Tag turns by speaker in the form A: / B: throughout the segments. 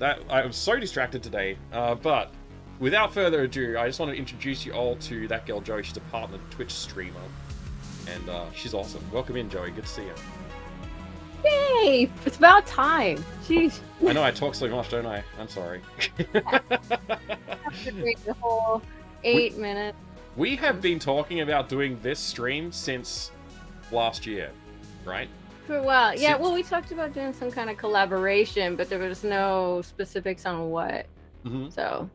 A: That I was so distracted today, but without further ado, I just want to introduce you all to that girl Joey. She's a partner Twitch streamer, and she's awesome. Welcome in, Joey. Good to see you.
B: Yay! It's about time. Jeez.
A: I know I talk so much, don't I? I'm sorry.
B: I have to wait the whole 8 minutes.
A: We have been talking about doing this stream since last year, right?
B: For a while. Yeah, well, we talked about doing some kind of collaboration, but there was no specifics on what. So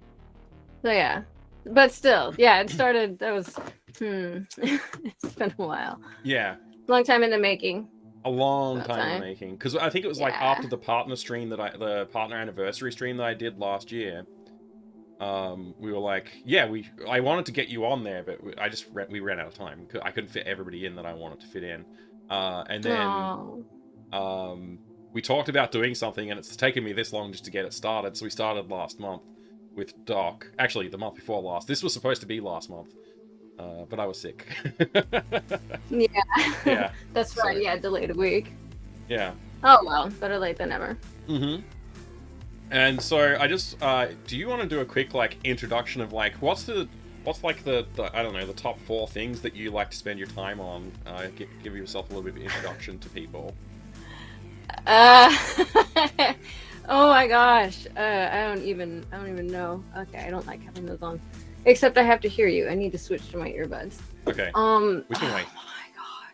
B: yeah. But still, yeah, it started, that was, it's been a while.
A: Yeah.
B: Long time in the making.
A: A long time in the making. Because I think it was like
B: Yeah.
A: after the partner stream the partner anniversary stream that I did last year. We were like, yeah, I wanted to get you on there, but we ran out of time. I couldn't fit everybody in that I wanted to fit in. And then we talked about doing something, and it's taken me this long just to get it started. So we started last month with Doc. Actually, the month before last. This was supposed to be last month, but I was sick.
B: Yeah.
A: Yeah.
B: That's right. Yeah, delayed a week.
A: Yeah.
B: Oh well, better late than never.
A: And so I just, do you want to do a quick like introduction of like what's like the I don't know, the top 4 things that you like to spend your time on? Give yourself a little bit of introduction to people.
B: Oh my gosh, I don't even know. Okay, I don't like having those on, except I have to hear you. I need to switch to my earbuds.
A: Okay. We can wait.
B: Oh my god.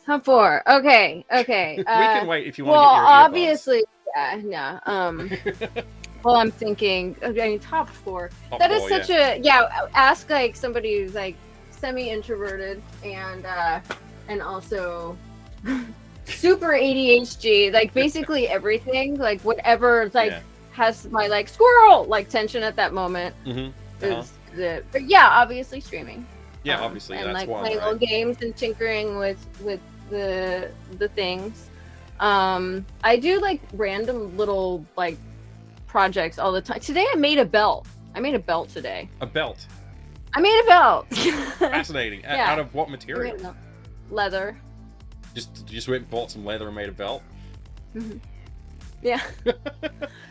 B: Top 4. Okay.
A: We can wait if you want to
B: well,
A: get your earbuds.
B: obviously, yeah. Well, I'm thinking. I mean, top 4. That is such a ask like somebody who's like semi-introverted and also super ADHD. Like basically everything, like whatever, like has my like squirrel like tension at that moment is it. But yeah, obviously streaming.
A: Yeah, obviously
B: and
A: that's
B: like
A: one.
B: playing little games and tinkering with the things. I do like random little like projects all the time. Today I made a belt. I made a belt today.
A: A belt?
B: I made a belt.
A: Fascinating.
B: Yeah.
A: Out of what material?
B: Leather.
A: Just went and bought some leather and made a belt?
B: Yeah.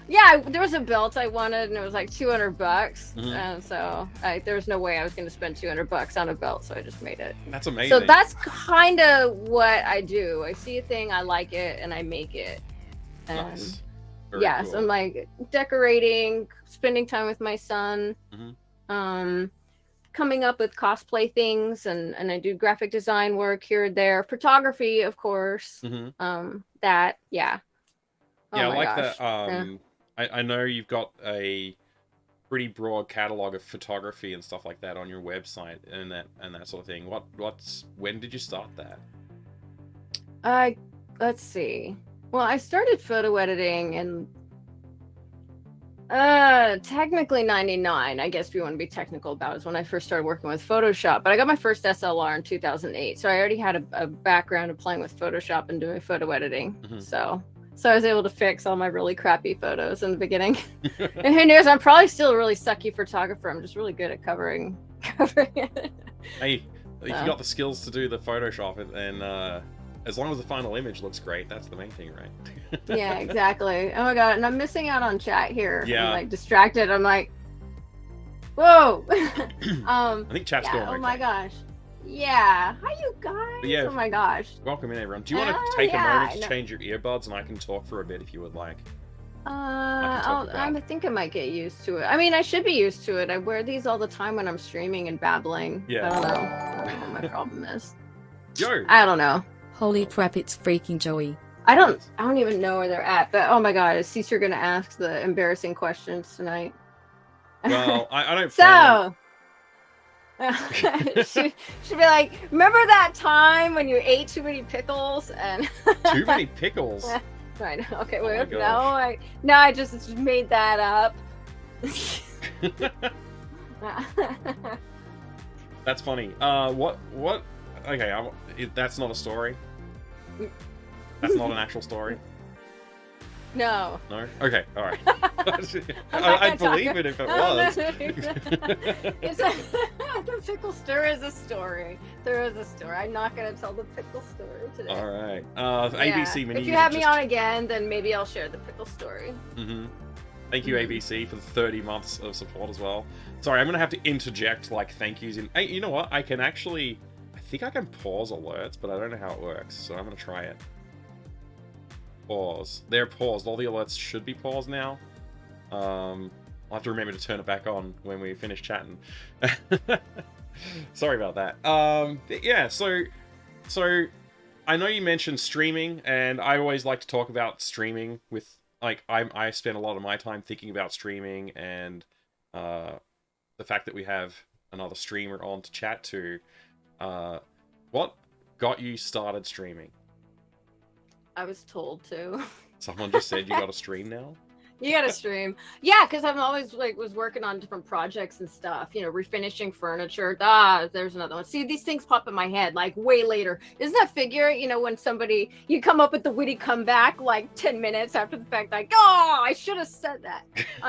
B: Yeah, there was a belt I wanted and it was like $200. And so there was no way I was going to spend $200 on a belt, so I just made it.
A: That's amazing.
B: So that's kind of what I do. I see a thing, I like it, and I make it. And
A: nice.
B: yes,
A: cool.
B: I'm like decorating, spending time with my son, coming up with cosplay things, and I do graphic design work here and there, photography, of course. That, yeah. Oh
A: yeah, I
B: my
A: like
B: gosh.
A: that. I know you've got a pretty broad catalog of photography and stuff like that on your website and that sort of thing. When did you start that?
B: Let's see. Well, I started photo editing in technically 99, I guess if you want to be technical about it, is when I first started working with Photoshop. But I got my first SLR in 2008, so I already had a background of playing with Photoshop and doing photo editing. So I was able to fix all my really crappy photos in the beginning. And who knows, I'm probably still a really sucky photographer. I'm just really good at covering it.
A: Hey, if you got the skills to do the Photoshop, and as long as the final image looks great, that's the main thing, right?
B: Yeah, exactly. Oh my god, and I'm missing out on chat here.
A: Yeah.
B: I'm like distracted. I'm like, whoa.
A: I think chat's going okay.
B: Oh my gosh. Yeah. Hi, you guys.
A: Yeah,
B: oh my gosh.
A: Welcome in, everyone. Do you want to take a moment to change your earbuds, and I can talk for a bit if you would like?
B: I think I might get used to it. I mean, I should be used to it. I wear these all the time when I'm streaming and babbling.
A: Yeah.
B: I don't know what my problem is.
A: Yo.
B: I don't know.
C: Holy crap, it's freaking Joey.
B: I don't even know where they're at, but oh my god, is Cesar gonna ask the embarrassing questions tonight?
A: Well, I don't
B: So she'd be like, remember that time when you ate too many pickles and
A: too many pickles?
B: I know. Okay,
A: Oh
B: wait, I just made that up.
A: That's funny. What? Okay, that's not a story. That's not an actual story.
B: No.
A: No? Okay, alright. I'd believe it if it was.
B: The pickle story is a story. There is a story. I'm not going to tell the pickle story today.
A: Alright. ABC mini.
B: If you have me on again, then maybe I'll share the pickle story.
A: Thank you, ABC, for the 30 months of support as well. Sorry, I'm gonna have to interject like thank yous in. Hey, you know what? I think I can pause alerts, but I don't know how it works, so I'm gonna try it. Pause. They're paused. All the alerts should be paused now. I'll have to remember to turn it back on when we finish chatting. Sorry about that. Yeah, so I know you mentioned streaming, and I always like to talk about streaming with, like, I spend a lot of my time thinking about streaming and the fact that we have another streamer on to chat to. What got you started streaming?
B: I was told to.
A: Someone just said you got to stream now?
B: You gotta stream. Yeah, because I'm always was working on different projects and stuff, refinishing furniture. There's another one. See, these things pop in my head like way later. Isn't that figure, when you come up with the witty comeback like 10 minutes after the fact, like, oh, I should have said that.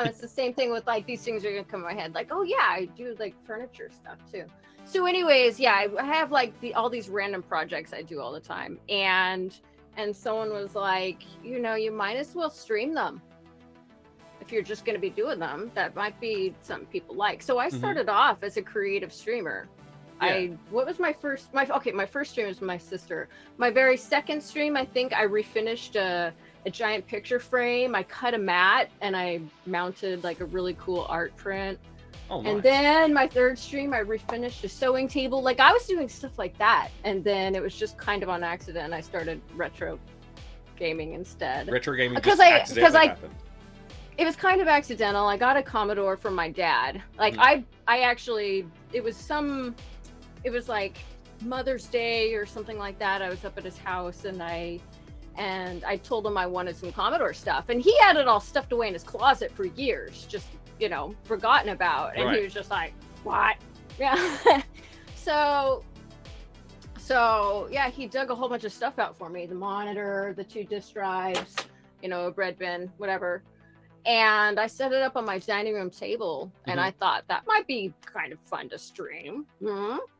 B: It's the same thing with like these things are gonna come in my head. Like, oh yeah, I do like furniture stuff too. So anyways, yeah, I have like all these random projects I do all the time. And someone was like, you might as well stream them. If you're just going to be doing them, that might be something people like. So I started off as a creative streamer.
A: Yeah.
B: What was my first stream was my sister. My very second stream, I think I refinished a giant picture frame. I cut a mat and I mounted like a really cool art print.
A: Oh, nice.
B: And then my third stream, I refinished a sewing table. Like I was doing stuff like that. And then it was just kind of on accident. I started retro gaming instead.
A: Retro gaming just accidentally happened.
B: It was kind of accidental. I got a Commodore from my dad. Like I actually, it was like Mother's Day or something like that. I was up at his house and I told him I wanted some Commodore stuff. And he had it all stuffed away in his closet for years, just, forgotten about. And He was just like, what? Yeah. So yeah, he dug a whole bunch of stuff out for me. The monitor, the 2 disk drives, a bread bin, whatever. And I set it up on my dining room table, and I thought that might be kind of fun to stream.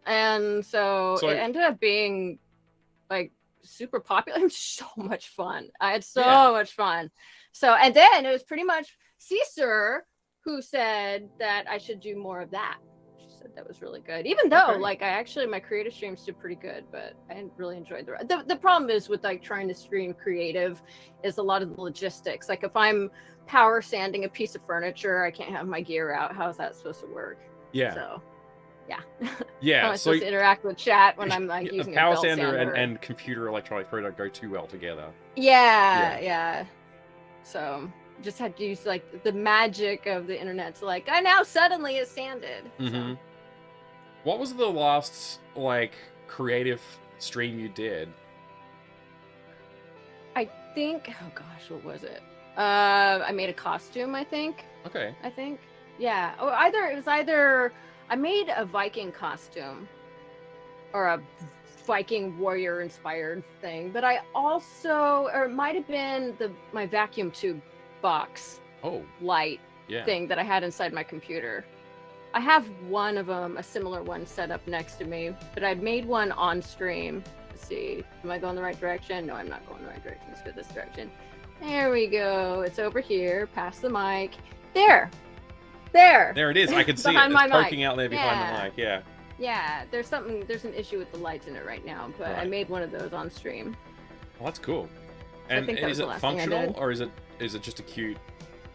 B: And so it ended up being like super popular and so much fun. I had so much fun. So, and then it was pretty much Caesar who said that I should do more of that. She said that was really good, even though like my creative streams did pretty good, but I really enjoyed the problem is with like trying to stream creative is a lot of the logistics. Like if I'm power sanding a piece of furniture, I can't have my gear out. How is that supposed to work?
A: Yeah.
B: So, yeah.
A: Yeah.
B: How am I supposed to interact with chat when I'm like using
A: power
B: a belt
A: sander
B: sander
A: and computer electronics probably don't go too well together.
B: Yeah. So just had to use like the magic of the internet to like, I now suddenly is sanded. So.
A: What was the last like creative stream you did?
B: I think, oh gosh, what was it? I made a costume, I think.
A: Okay.
B: Yeah. Or either I made a Viking costume or a Viking warrior inspired thing, but I also, or it might have been my vacuum tube box light thing that I had inside my computer. I have one of them, a similar one set up next to me, but I'd made one on stream. Let's see, am I going the right direction? No, I'm not going the right direction. Let's go this direction. There we go. It's over here, past the mic. There it is.
A: I can see it. It's poking out there behind the mic.
B: Yeah, there's an issue with the lights in it right now, but I made one of those on stream.
A: Well, that's cool.
B: So
A: and is it functional or is it just a cute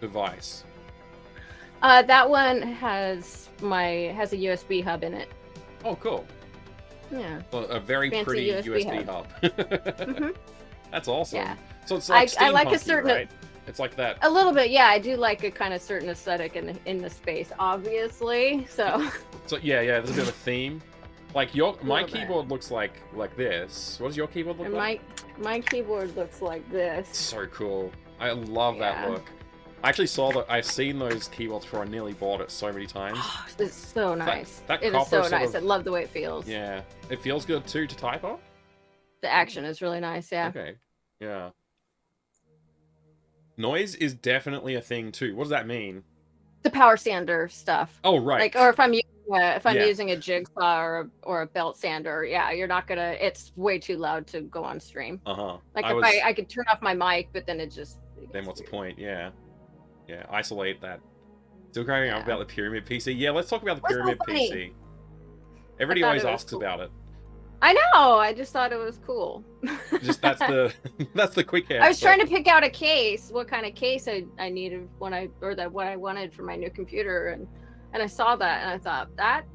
A: device?
B: That one has a USB hub in it.
A: Oh, cool.
B: Yeah.
A: Well, a very
B: fancy
A: pretty USB hub. That's awesome. Yeah. So it's like
B: I like a certain,
A: right? It's like that.
B: A little bit, yeah. I do like a kind of certain aesthetic in the space, obviously. So.
A: So yeah. There's a bit of a theme. Like my keyboard looks like this. What does your keyboard look like?
B: My keyboard looks like this.
A: It's so cool. I love that look. I actually I've seen those keyboards before. I nearly bought it so many times.
B: Oh, it's so nice.
A: It is so
B: nice. I love the way it feels.
A: Yeah. It feels good too to type on?
B: The action is really nice, yeah.
A: Okay. Yeah. Noise is definitely a thing too. What does that mean?
B: The power sander stuff.
A: Oh, right.
B: Like, or if I'm using a jigsaw or a belt sander, yeah, you're not gonna. It's way too loud to go on stream.
A: Like
B: I could turn off my mic, but then it just.
A: Then what's the point? Yeah. Yeah, isolate that. Still crying out about the pyramid PC. Yeah, let's talk about the
B: What's so
A: pyramid
B: funny?
A: PC. Everybody always asks about it.
B: I know. I just thought it was cool.
A: Just that's the quick answer.
B: I was trying to pick out a case, what kind of case I needed what I wanted for my new computer, and I saw that and I thought that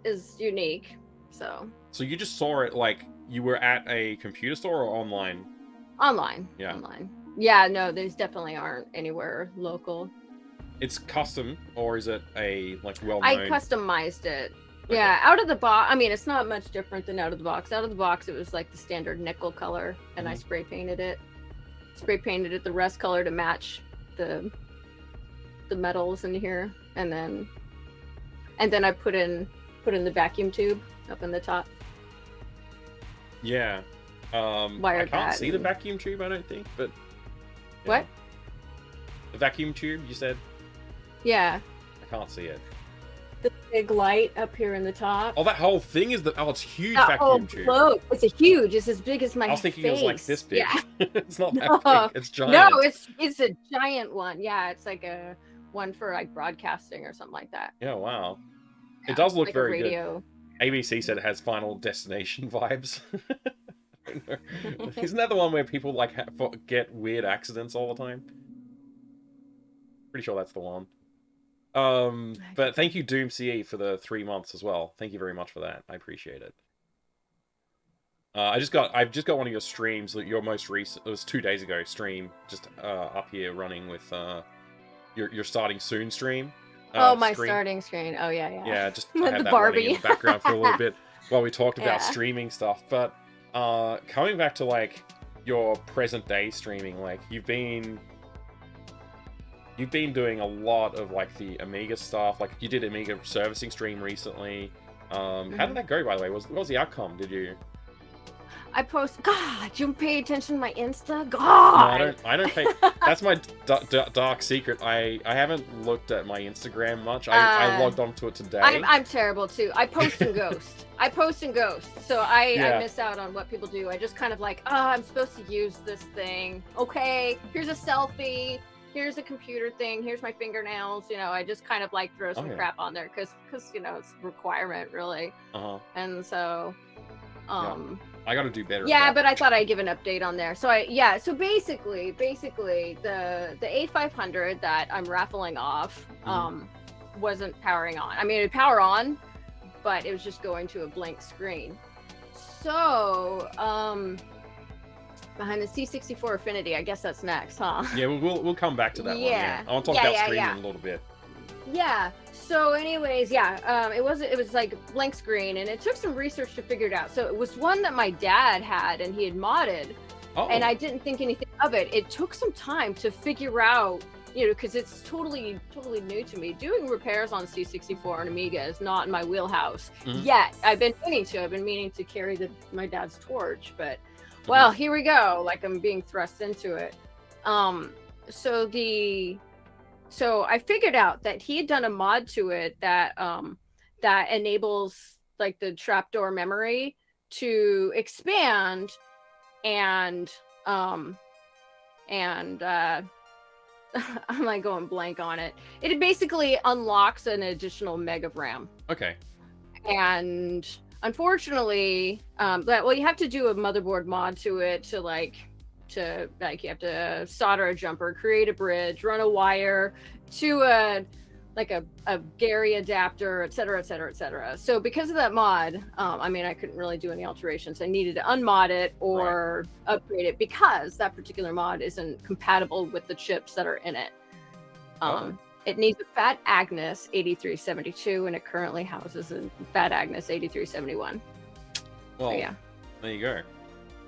B: is unique. So
A: you just saw it like you were at a computer store or online?
B: Online.
A: Yeah.
B: Online. Yeah. No, these definitely aren't anywhere local.
A: It's custom, or is it a like well-known?
B: I customized it.
A: Okay.
B: Yeah, out of the box. I mean, it's not much different than out of the box. Out of the box, it was like the standard nickel color, and I spray painted it. Spray painted it the rust color to match the metals in here, and then I put in the vacuum tube up in the top.
A: Yeah. I can't see the vacuum tube, I don't think, but yeah.
B: What?
A: The vacuum tube, you said?
B: Yeah.
A: I can't see it.
B: The big light up here in the top.
A: Oh, that whole thing is it's huge vacuum tube.
B: Globe. It's huge. It's as big as my face.
A: I was thinking it was like this big.
B: Yeah.
A: It's not that big. It's giant.
B: No, it's a giant one. Yeah, it's like a one for like broadcasting or something like that.
A: Yeah, wow.
B: Yeah,
A: it does look
B: like
A: very good. ABC said it has Final Destination vibes. Isn't that the one where people like get weird accidents all the time? Pretty sure that's the one. But thank you, Doom CE, for the 3 months as well. Thank you very much for that. I appreciate it. I've just got one of your streams, your most recent. It was 2 days ago. Stream just up here running with your starting soon stream.
B: My starting screen. Oh yeah.
A: Yeah, just I had
B: the
A: that
B: Barbie
A: running in the background for a little bit while we talked about streaming stuff. But coming back to like your present day streaming, like you've been doing a lot of like the Amiga stuff. Like you did Amiga servicing stream recently. How did that go, by the way? What was the outcome? Did you?
B: I post. God, you pay attention to my Insta. God.
A: No, I don't pay. That's my dark secret. I haven't looked at my Instagram much. I logged onto it today.
B: I'm terrible too. I post and ghost. So I miss out on what people do. I just kind of like, I'm supposed to use this thing. Okay, here's a selfie. Here's a computer thing. Here's my fingernails. I just kind of like throw some crap on there because it's a requirement really. And so,
A: I got to do better.
B: Yeah, but I thought I'd give an update on there. So so basically the A500 that I'm raffling off wasn't powering on. I mean, it'd power on, but it was just going to a blank screen. So, behind the C64 Affinity, I guess that's next, huh?
A: Yeah, we'll come back to that one. Yeah, I want to talk about streaming in a little bit.
B: Yeah. So, anyways, it was like blank screen, and it took some research to figure it out. So it was one that my dad had, and he had modded, and I didn't think anything of it. It took some time to figure out, because it's totally new to me. Doing repairs on C64 and Amiga is not in my wheelhouse yet. I've been meaning to carry my dad's torch, but well, here we go. Like I'm being thrust into it. So I figured out that he had done a mod to it that enables like the trapdoor memory to expand and I'm like going blank on it. It basically unlocks an additional meg of RAM.
A: Okay.
B: And unfortunately, you have to do a motherboard mod to it you have to solder a jumper, create a bridge, run a wire to a Gary adapter, etc., etc., etc. So because of that mod, I couldn't really do any alterations. I needed to unmod it or upgrade it because that particular mod isn't compatible with the chips that are in it. It needs a Fat Agnes 8372, and it currently houses a Fat Agnes 8371.
A: Well,
B: so, yeah.
A: There you go.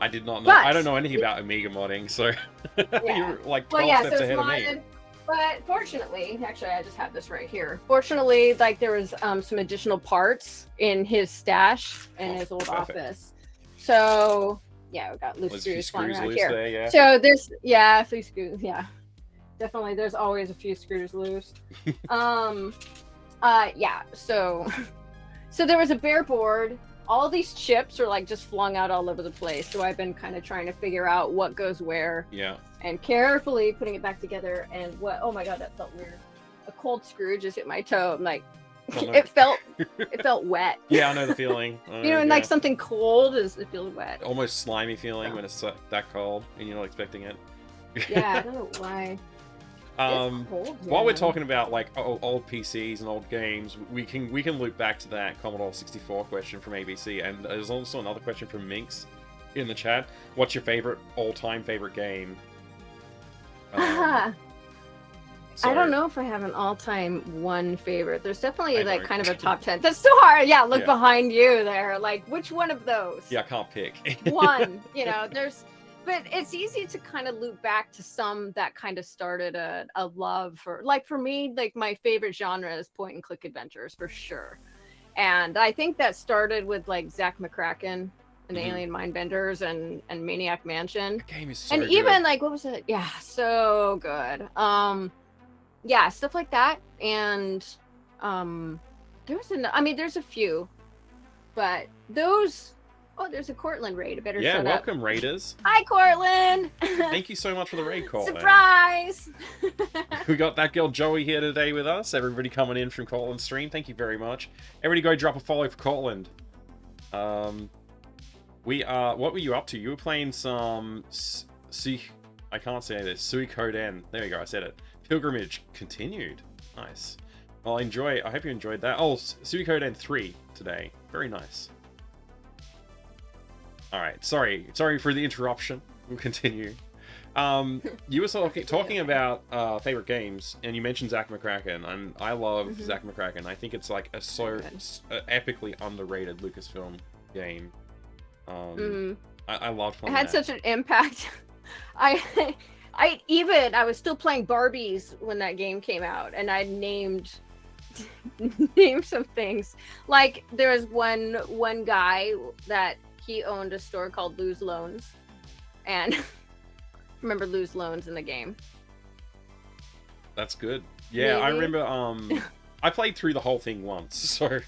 A: I did not know. I don't know anything about Amiga modding, so you're like 12 steps ahead of me.
B: But fortunately, actually, I just have this right here. Fortunately, like there was some additional parts in his stash in his old office. So yeah, we got loose screws flying around here.
A: There, yeah.
B: So there's a few screws. Yeah, definitely. There's always a few screws loose. Yeah. So there was a bare board all these chips are like just flung out all over the place. So I've been kind of trying to figure out what goes where.
A: Yeah.
B: And carefully putting it back together. And what? Oh my god, that felt weird. A cold screw just hit my toe. I'm like,
A: Oh, no.
B: it felt wet.
A: Yeah, I know the feeling.
B: You know, and like something cold it feels wet.
A: Almost slimy feeling when it's that cold and you're not expecting it.
B: Yeah, I don't know why. It's cold,
A: while we're talking about like old PCs and old games, we can loop back to that Commodore 64 question from ABC, and there's also another question from Minx in the chat. What's your all-time favorite game?
B: I don't know if I have an all-time one favorite. There's definitely like kind of a top 10. That's so hard. Yeah, look behind you there. Like, which one of those?
A: Yeah, I can't pick.
B: One, you know, but it's easy to kind of loop back to some that kind of started a love for, like for me, like my favorite genre is point and click adventures for sure. And I think that started with like Zach McCracken and the Alien Mindbenders and Maniac Mansion.
A: The game is so
B: and
A: good.
B: Even like, what was it? Yeah, so good. Yeah, stuff like that. And there's a few, but those. Oh, there's a Cortland raid. I better shut up.
A: Welcome, raiders.
B: Hi, Cortland.
A: Thank you so much for the raid, Cortland.
B: Surprise!
A: We got that girl Joey here today with us. Everybody coming in from Cortland's stream. Thank you very much. Everybody go drop a follow for Cortland. What were you up to? You were playing some I can't say this. Suikoden. There we go, I said it. Pilgrimage continued. Nice. Well, I hope you enjoyed that. Oh, Suikoden 3 today. Very nice. Alright, sorry for the interruption. We'll continue. You were talking about favorite games, and you mentioned Zach McCracken, and I love Zach McCracken. I think it's like a epically underrated Lucasfilm game. I loved playing
B: It had such an impact. I was still playing Barbies when that game came out, and I named some things. Like there was one guy that he owned a store called Lose Loans, and remember Lose Loans in the game.
A: That's good. Yeah, maybe. I remember. I played through the whole thing once, so.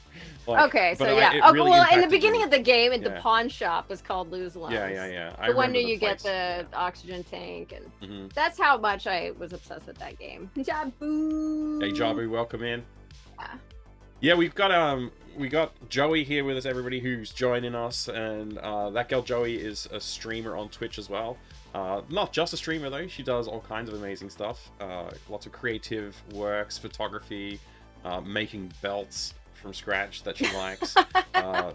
A: Like,
B: okay, so yeah.
A: Really
B: in the beginning of the game, the pawn shop was called Lose Loans.
A: Yeah.
B: The one where you get the oxygen tank, and that's how much I was obsessed with that game. Jabu.
A: Hey, Jabu, welcome in. Yeah, we got Joey here with us, everybody who's joining us, and that girl Joey is a streamer on Twitch as well. Not just a streamer though, she does all kinds of amazing stuff. Lots of creative works, photography, making belts from scratch that she likes.
B: I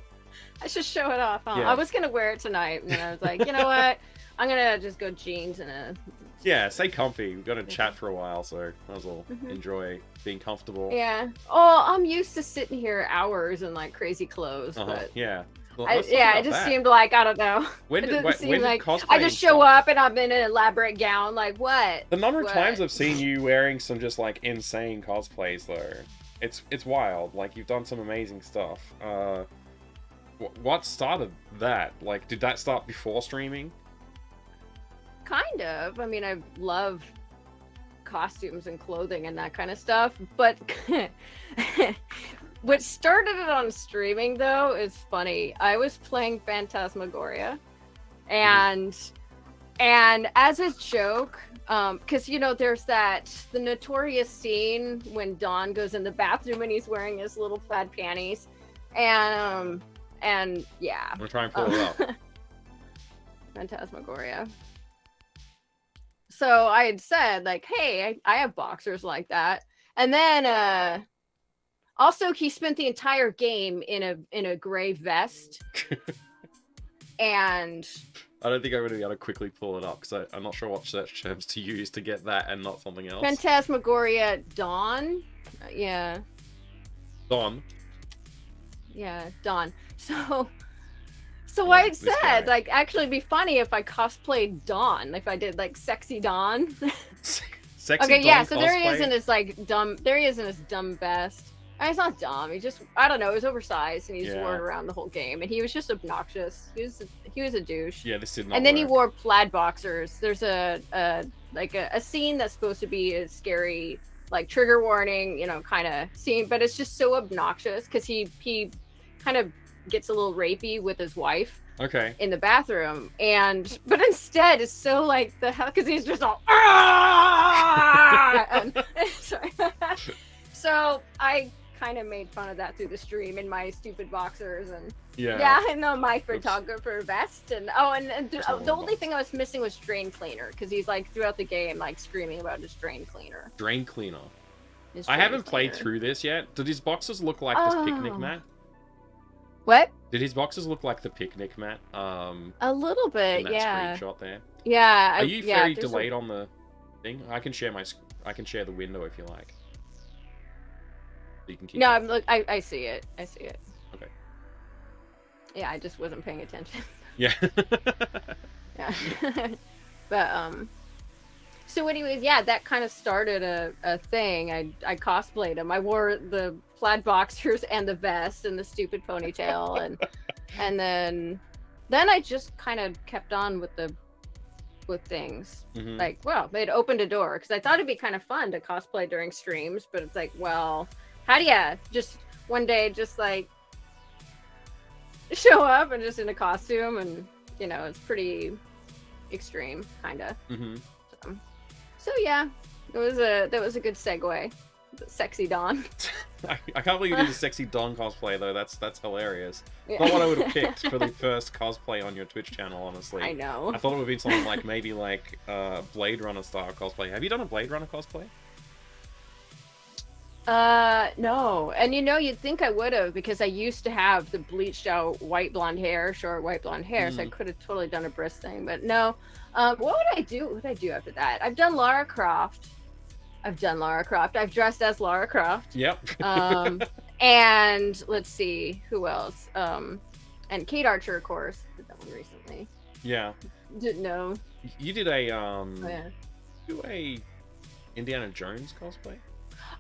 B: should show it off, huh?
A: Yeah.
B: I was gonna wear it tonight, and then I was like, you know what? I'm gonna just go jeans and a...
A: Yeah, stay comfy. We're gonna chat for a while, so might as well enjoy being comfortable.
B: Yeah. Oh, I'm used to sitting here hours in like crazy clothes, but
A: yeah. Well,
B: it just seemed like, I don't know.
A: When did cosplay
B: I just show up and I'm in an elaborate gown, like what?
A: The number of times I've seen you wearing some just like insane cosplays though, it's wild. Like you've done some amazing stuff. What started that? Like, did that start before streaming?
B: Kind of. I mean, I love costumes and clothing and that kind of stuff, but what started it on streaming though is funny. I was playing Phantasmagoria, and as a joke, because you know there's the notorious scene when Don goes in the bathroom and he's wearing his little plaid panties, and yeah.
A: I'm gonna try and pull it up.
B: Phantasmagoria. So I had said like, hey, I have boxers like that, and then also he spent the entire game in a gray vest. And
A: I don't think I'm going to be able to quickly pull it up because I'm not sure what search terms to use to get that and not something else.
B: Phantasmagoria Dawn. Yeah.
A: Dawn.
B: Yeah, Dawn. So I had said, like, actually it'd be funny if I cosplayed Dawn, if I did like sexy Dawn.
A: Sexy
B: okay,
A: Dawn
B: yeah, so
A: cosplay?
B: there he is in his like dumb vest. And he's not dumb, he just, I don't know, he was oversized and he just wore it around the whole game, and he was just obnoxious. He was a douche.
A: Yeah, this did not
B: And then
A: work.
B: he wore plaid boxers. There's a scene that's supposed to be a scary, like, trigger warning, you know, kind of scene, but it's just so obnoxious because he kind of gets a little rapey with his wife.
A: Okay.
B: In the bathroom, but instead it's so like the hell because he's just all and, sorry. So I kind of made fun of that through the stream in my stupid boxers and I know my photographer vest and the only thing I was missing was drain cleaner because he's like throughout the game like screaming about his drain cleaner.
A: Drain cleaner. I haven't played through this yet. Did his boxes look like this picnic mat?
B: What?
A: Did his boxes look like the picnic mat?
B: A little bit,
A: in that screenshot there.
B: Yeah.
A: Are you very delayed on the thing? I can share the window if you like. So you can keep
B: I see it. I see it.
A: Okay.
B: Yeah, I just wasn't paying attention.
A: Yeah.
B: Yeah. But so anyways, yeah, that kind of started a thing. I cosplayed him. I wore the plaid boxers and the vest and the stupid ponytail and then I just kind of kept on with things.
A: Mm-hmm.
B: Like, well, it opened a door because I thought it'd be kind of fun to cosplay during streams, but it's like, well, how do you just one day just like show up and just in a costume and it's pretty extreme kind of.
A: Mm-hmm.
B: So yeah, that was a good segue. Sexy Dawn.
A: I can't believe you did a sexy Dawn cosplay though. That's hilarious. Yeah. Not what I would have picked for the first cosplay on your Twitch channel, honestly.
B: I know.
A: I thought it would be something like maybe like Blade Runner style cosplay. Have you done a Blade Runner cosplay?
B: No. And you'd think I would have because I used to have the bleached out short white blonde hair, so I could have totally done a Briss thing, but no. What would I do? What would I do after that? I've done Lara Croft. I've dressed as Lara Croft.
A: Yep.
B: And let's see who else. And Kate Archer, of course, did that one recently.
A: Yeah.
B: Didn't know.
A: You did a Indiana Jones cosplay?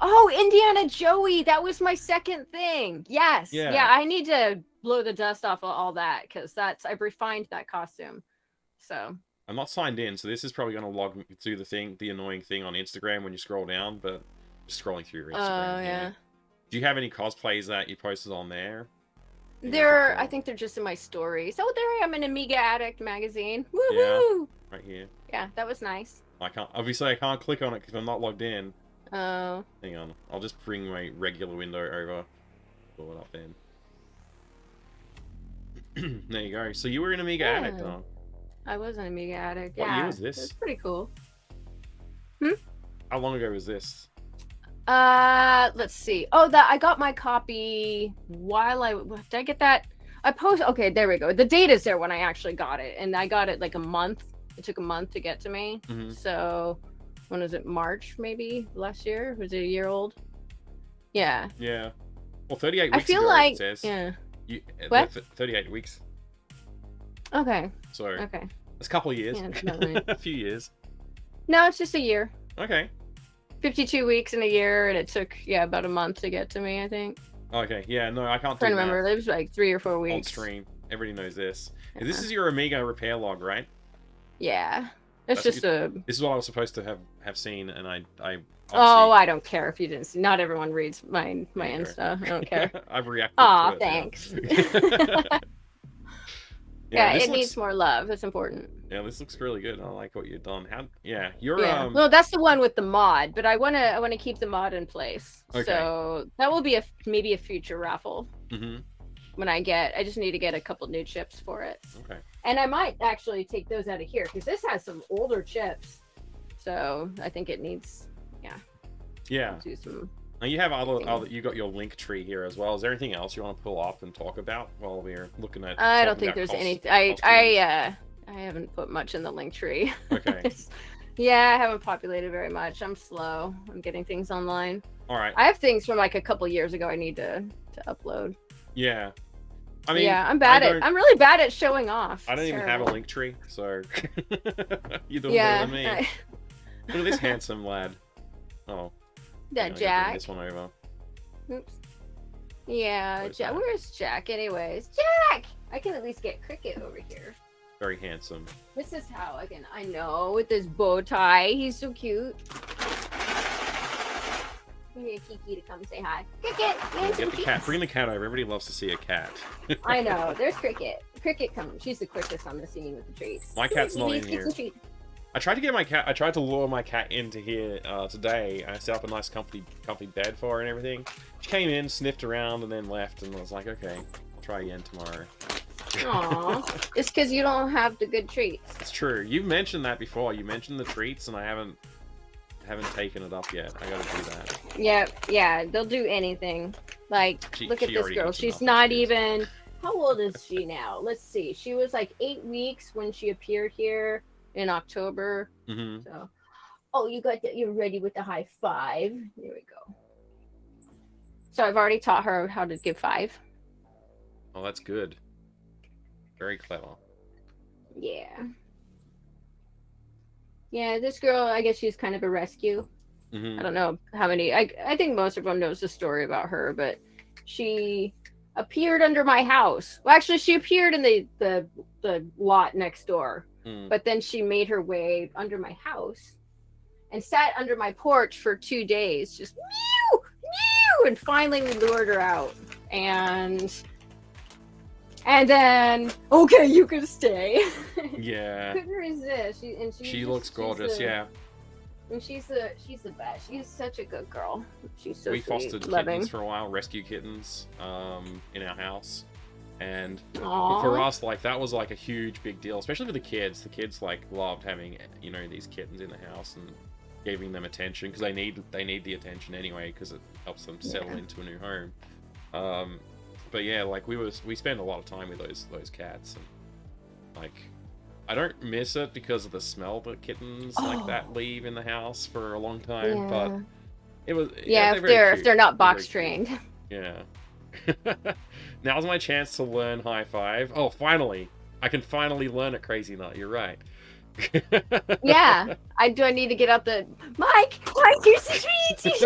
B: Oh, Indiana Joey! That was my second thing. Yes. Yeah. I need to blow the dust off of all that because I've refined that costume. So.
A: I'm not signed in, so this is probably going to log me through the annoying thing on Instagram when you scroll down, but just scrolling through your Instagram.
B: Oh, yeah.
A: Do you have any cosplays that you posted on there?
B: I think they're just in my stories. Oh, there I am in Amiga Addict magazine. Woohoo!
A: Yeah, right here.
B: Yeah, that was nice.
A: I can't click on it because I'm not logged in.
B: Oh.
A: Hang on. I'll just bring my regular window over. Pull it up then. There you go. So you were an Amiga Addict, huh?
B: I was an Amiga Addict.
A: What year was this?
B: It's pretty cool.
A: How long ago was this?
B: Let's see. Oh, I got my copy did I get that? Okay, there we go. The date is there when I actually got it, and I got it like a month. It took a month to get to me.
A: Mm-hmm.
B: So, when was it? March maybe last year? Was it a year old? Yeah.
A: Yeah. Well, 38 weeks.
B: I feel
A: ago,
B: like
A: it says.
B: Yeah.
A: What? 38 weeks.
B: Okay.
A: So.
B: Okay.
A: It's a couple of years.
B: Yeah,
A: a few years.
B: No, it's just a year.
A: Okay.
B: 52 weeks in a year, and it took about a month to get to me, I think.
A: Okay, yeah, no, I can't
B: remember. It was like 3 or 4 weeks.
A: On stream. Everybody knows this.
B: Yeah.
A: This is your Amiga repair log, right?
B: Yeah. This is what
A: I was supposed to have seen, and I
B: Oh, I don't care if you didn't see. Not everyone reads my Insta. I don't care.
A: I've reacted
B: to
A: it.
B: Thanks.
A: Yeah,
B: it needs more love. It's important.
A: Yeah, this looks really good. I like what you've done. You're
B: Well, that's the one with the mod, but I wanna keep the mod in place.
A: Okay.
B: So that will be maybe a future raffle.
A: Mm-hmm.
B: When I just need to get a couple new chips for it.
A: Okay.
B: And I might actually take those out of here because this has some older chips. So I think it needs,
A: Yeah.
B: Do some.
A: Now you have you got your link tree here as well. Is there anything else you want to pull up and talk about while we're looking at?
B: I don't think there's anything. I haven't put much in the link tree.
A: Okay.
B: I haven't populated very much. I'm slow. I'm getting things online.
A: All right.
B: I have things from like a couple years ago I need to upload.
A: Yeah. I mean,
B: I'm I'm really bad at showing off.
A: I don't even have a link tree, so you're doing better than me. Look at this handsome lad. Oh.
B: That Jack.
A: Bring this one over.
B: Oops. Yeah, Jack. Where's Jack, anyways? Jack! I can at least get Cricket over here.
A: Very handsome.
B: This is how I know with this bow tie. He's so cute. We need Kiki to come say hi. Cricket,
A: get the cat. Bring the cat over. Everybody loves to see a cat.
B: I know. There's Cricket. Cricket comes. She's the quickest on the scene with the treats.
A: My cat's not in here. I tried to get my cat. I tried to lure my cat into here today. I set up a nice, comfy bed for her and everything. She came in, sniffed around, and then left. And I was like, okay, I'll try again tomorrow.
B: Aw, it's because you don't have the good treats.
A: It's true. You mentioned that before. You mentioned the treats, and I haven't taken it up yet. I gotta do that.
B: Yeah, they'll do anything. Like, look at this girl. She's not even. How old is she now? Let's see. She was like 8 weeks when she appeared here in October.
A: Mm-hmm.
B: So, oh, you're ready with the high five. Here we go. So I've already taught her how to give 5.
A: Oh, that's good. Very clever.
B: Yeah. Yeah, this girl, I guess she's kind of a rescue.
A: Mm-hmm.
B: I don't know how many. I think most of them knows the story about her, but she appeared under my house. Well, actually, she appeared in the lot next door, but then she made her way under my house and sat under my porch for 2 days, just meow, meow, and finally we lured her out, and then, okay, you can stay.
A: Yeah.
B: Couldn't resist.
A: She looks gorgeous, yeah.
B: And she's the best. She's such a good girl. She's so
A: we
B: sweet,
A: fostered
B: loving.
A: kittens for a while, rescue kittens, in our house. And
B: Aww.
A: for us, like, that was like a huge big deal, especially for the kids. The kids like loved having, you know, these kittens in the house and giving them attention, because they need the attention anyway, because it helps them settle into a new home. But yeah, like we spend a lot of time with those cats, and like I don't miss it because of the smell that kittens like that leave in the house for a long time. But it was
B: if they're not box trained.
A: Yeah. Now's my chance to learn high five. Oh, finally! I can finally learn it, Crazy Nut. You're right.
B: Yeah, I need to get out the Mike, here's the treats.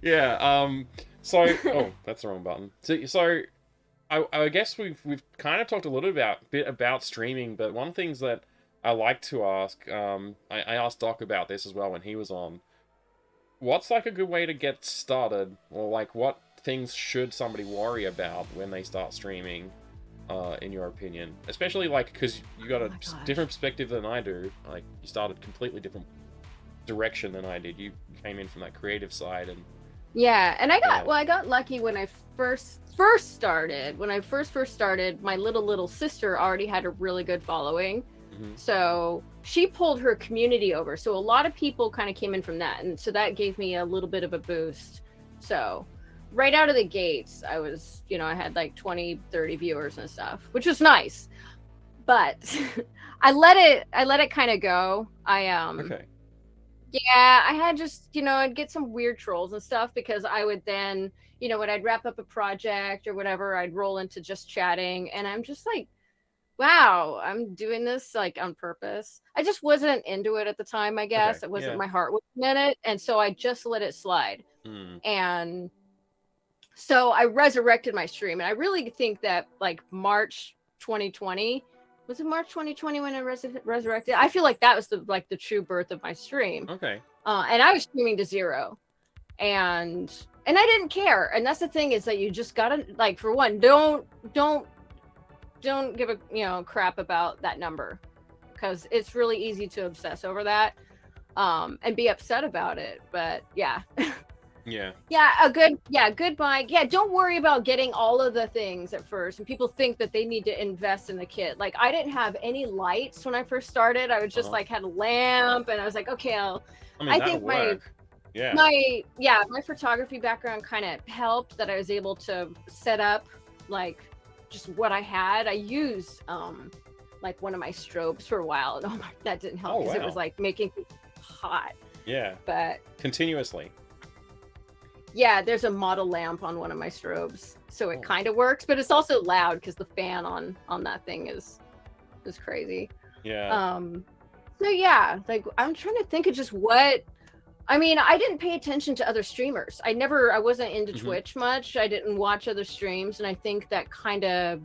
A: Yeah. So, oh, that's the wrong button. So, I guess we've kind of talked a little bit about streaming, but one of the things that I like to ask, I asked Doc about this as well when he was on. What's like a good way to get started, or like what things should somebody worry about when they start streaming? In your opinion, especially like because you got a different perspective than I do. Like you started completely different direction than I did. You came in from that creative side, and
B: and I got lucky when I first started. When I first started, my little sister already had a really good following, so she pulled her community over. So a lot of people kind of came in from that, and so that gave me a little bit of a boost. So right out of the gates, I was, I had like 20, 30 viewers and stuff, which was nice. But I let it kind of go.
A: Okay.
B: Yeah, I had just, I'd get some weird trolls and stuff because I would then, when I'd wrap up a project or whatever, I'd roll into just chatting, and I'm just like, wow, I'm doing this like on purpose. I just wasn't into it at the time, I guess.
A: Okay.
B: It wasn't my heart was in it, and so I just let it slide. And so I resurrected my stream, and I really think that like March 2020, was it March 2020 when I resurrected? I feel like that was the true birth of my stream.
A: Okay.
B: And I was streaming to 0, and I didn't care. And that's the thing, is that you just gotta, like, for one, don't give a crap about that number, because it's really easy to obsess over that, and be upset about it. But yeah. A good mic. Yeah, don't worry about getting all of the things at first. And people think that they need to invest in the kit. Like, I didn't have any lights when I first started. I was just like had a lamp, and I was like, okay, I think my photography background kind of helped, that I was able to set up like just what I had. I used like one of my strobes for a while, and that didn't help because it was like making people hot.
A: Yeah.
B: But
A: continuously.
B: Yeah, there's a model lamp on one of my strobes, so it kind of works, but it's also loud because the fan on that thing is crazy.
A: Yeah.
B: So yeah, like I'm trying to think of just what. I mean, I didn't pay attention to other streamers. I wasn't into Twitch much. I didn't watch other streams, and I think that kind of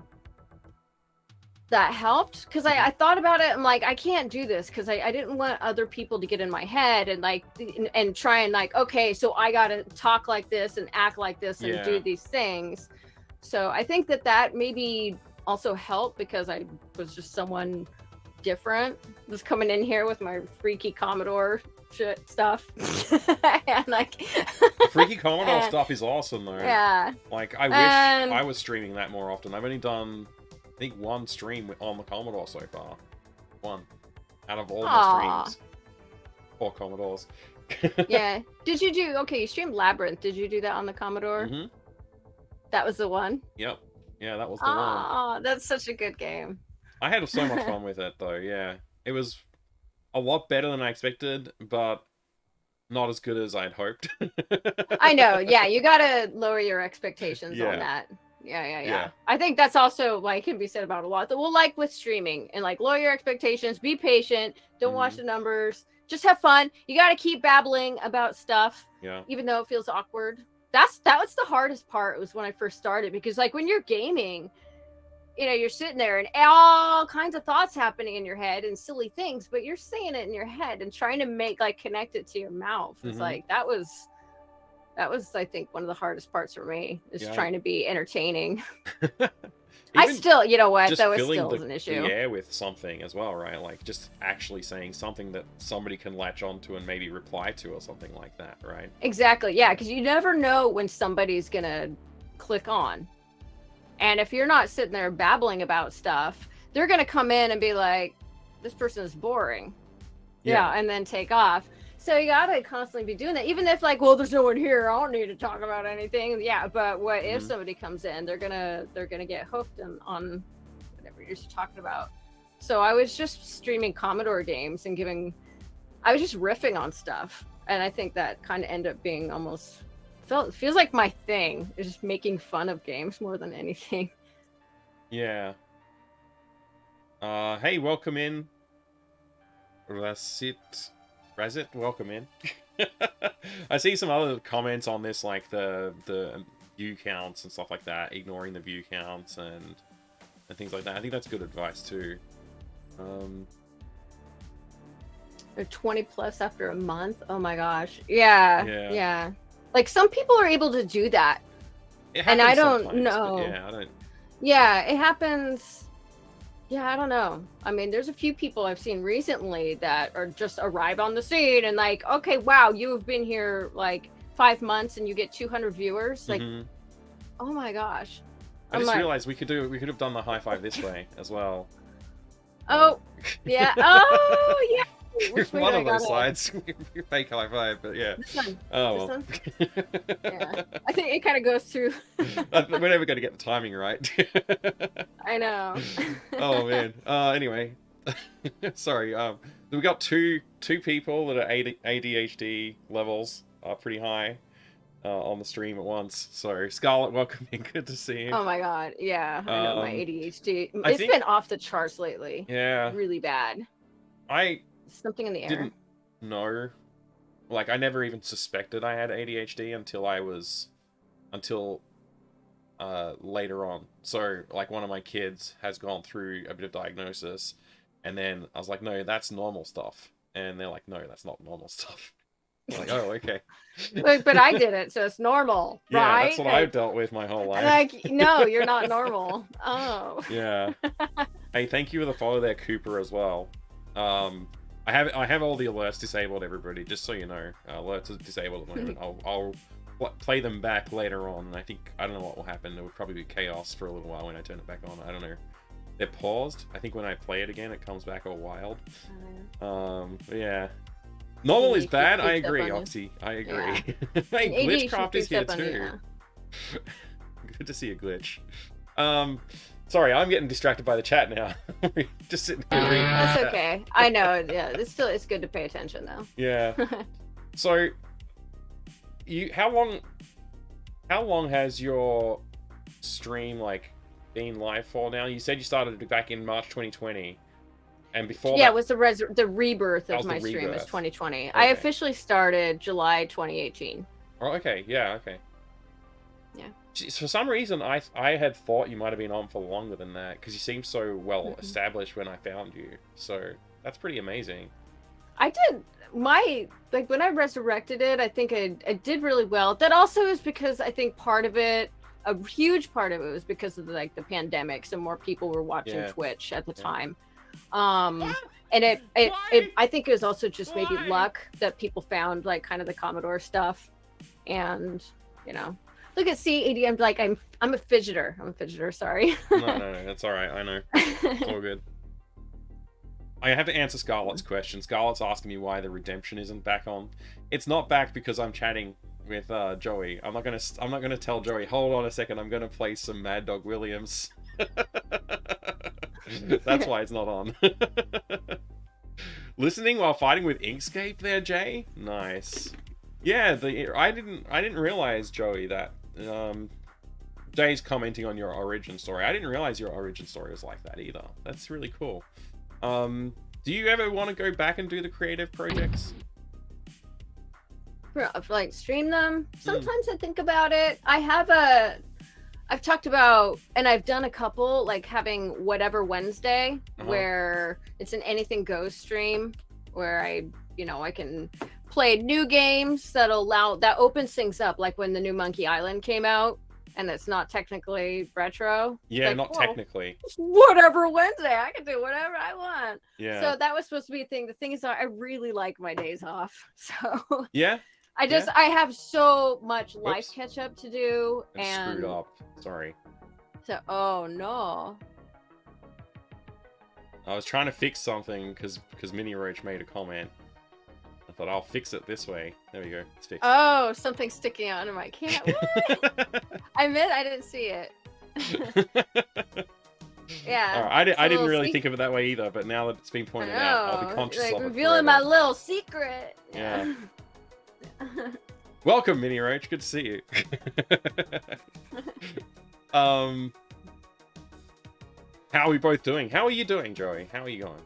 B: that helped, because I thought about it. I'm like, I can't do this because I didn't want other people to get in my head and like and try and like, okay, so I gotta talk like this and act like this and do these things. So I think that maybe also helped because I was just someone different, just coming in here with my freaky Commodore shit stuff. And like
A: freaky Commodore stuff is awesome though.
B: Yeah,
A: like I wish I was streaming that more often. I've only done I think one stream on the Commodore so far. One out of all my streams. 4 Commodores.
B: Yeah. Did you do you streamed Labyrinth? Did you do that on the Commodore?
A: Mm-hmm.
B: That was the one?
A: Yep. Yeah, that was the one.
B: Oh, that's such a good game.
A: I had so much fun with it though, yeah. It was a lot better than I expected, but not as good as I'd hoped.
B: I know, yeah, you gotta lower your expectations on that. Yeah. I think that's also like can be said about a lot. Well, like with streaming and like lower your expectations, be patient, don't watch the numbers, just have fun. You got to keep babbling about stuff, even though it feels awkward. That was the hardest part. Was when I first started because like when you're gaming, you know, you're sitting there and all kinds of thoughts happening in your head and silly things, but you're saying it in your head and trying to make like connect it to your mouth. It's like that was I think one of the hardest parts for me is trying to be entertaining. I still, you know what, that was still an issue.
A: The air with something as well, right? Like just actually saying something that somebody can latch onto and maybe reply to or something like that, right?
B: Exactly, yeah, because you never know when somebody's gonna click on. And if you're not sitting there babbling about stuff, they're gonna come in and be like, this person is boring. Yeah, and then take off. So you gotta constantly be doing that, even if like, well, there's no one here, I don't need to talk about anything. Yeah, but what if somebody comes in? They're gonna get hooked on whatever you're talking about. So I was just streaming Commodore games and I was just riffing on stuff, and I think that kind of ended up being almost feels like my thing is just making fun of games more than anything.
A: Yeah. Hey, welcome in, Razit, welcome in. I see some other comments on this, like the view counts and stuff like that, ignoring the view counts and things like that. I think that's good advice too.
B: They're 20 plus after a month. Oh my gosh. Yeah. Like some people are able to do that, and I don't know. Yeah, it happens. Yeah, I don't know. I mean, there's a few people I've seen recently that are just arrive on the scene and like, okay, wow, you have been here like 5 months and you get 200 viewers. Like, oh my gosh.
A: I just realized we could have done the high five this way as well.
B: Oh, yeah. Oh, yeah.
A: One of those sides, fake high five, but yeah.
B: This one.
A: Oh,
B: well. Yeah. I think it kind of goes through.
A: We're never going to get the timing right.
B: I know.
A: Oh man. Anyway, sorry. We got two people that are ADHD levels are pretty high on the stream at once. So Scarlett, welcome in. Good to see you.
B: Oh my god. Yeah, I know my ADHD. It's been off the charts lately.
A: Yeah.
B: Really bad. Something in the air.
A: Didn't know. Like, I never even suspected I had ADHD until later on. So, like, one of my kids has gone through a bit of diagnosis, and then I was like, no, that's normal stuff. And they're like, no, that's not normal stuff. I'm like, oh, okay.
B: But I did it, so it's normal,
A: yeah,
B: right?
A: That's what I've dealt with my whole life.
B: Like, no, you're not normal. Oh.
A: Yeah. Hey, thank you for the follow there, Cooper, as well. I have all the alerts disabled, everybody, just so you know. Alerts are disabled at the moment. I'll play them back later on. I don't know what will happen. There will probably be chaos for a little while when I turn it back on. I don't know. They're paused. I think when I play it again, it comes back all wild. Yeah. Normal is bad. I agree, Oxy. I agree. Yeah. Hey, Glitchcraft is here too. Good to see a glitch. Sorry, I'm getting distracted by the chat now. Just sitting here reading.
B: That's okay. I know. Yeah, it's good to pay attention though.
A: Yeah. So, how long has your stream like been live for now? You said you started back in March 2020, and before
B: it was the rebirth of my stream was 2020. Okay. I officially started July 2018.
A: Oh, okay. Yeah. Okay.
B: Yeah.
A: For some reason, I had thought you might have been on for longer than that, because you seemed so well established when I found you. So that's pretty amazing.
B: I did like when I resurrected it, I think I did really well. That also is because I think a huge part of it was because of the pandemic, so more people were watching Twitch at the time. And I think it was also just maybe luck that people found like kind of the Commodore stuff, and look at ADM, like I'm a fidgeter. Sorry.
A: No, that's all right. I know. It's all good. I have to answer Scarlett's question. Scarlett's asking me why the redemption isn't back on. It's not back because I'm chatting with Joey. I'm not gonna tell Joey, hold on a second, I'm gonna play some Mad Dog Williams. That's why it's not on. Listening while fighting with Inkscape there, Jay? Nice. Yeah, I didn't realize, Joey, that Jay's commenting on your origin story. I didn't realize your origin story was like that either. That's really cool. Do you ever want to go back and do the creative projects?
B: Like stream them? Sometimes I think about it. I've talked about, and I've done a couple, like having Whatever Wednesday, where it's an anything goes stream, where I can play new games that opens things up, like when the new Monkey Island came out, and it's not technically retro.
A: Yeah,
B: like,
A: not technically.
B: Whatever Wednesday, I can do whatever I want.
A: Yeah.
B: So that was supposed to be a thing. The thing is, I really like my days off. So
A: yeah.
B: I have so much life catch up to do, and
A: screwed up. Sorry.
B: So, oh no.
A: I was trying to fix something because Mini Roach made a comment. I thought I'll fix it this way. There we go. It's fixed.
B: Oh, something's sticking out of my can. What? I didn't see it. Yeah.
A: I didn't really think of it that way either, but now that it's been pointed out, I'll be conscious of it.
B: Revealing my little secret.
A: Yeah. Welcome, Mini Roach. Good to see you. How are we both doing? How are you doing, Joey? How are you going?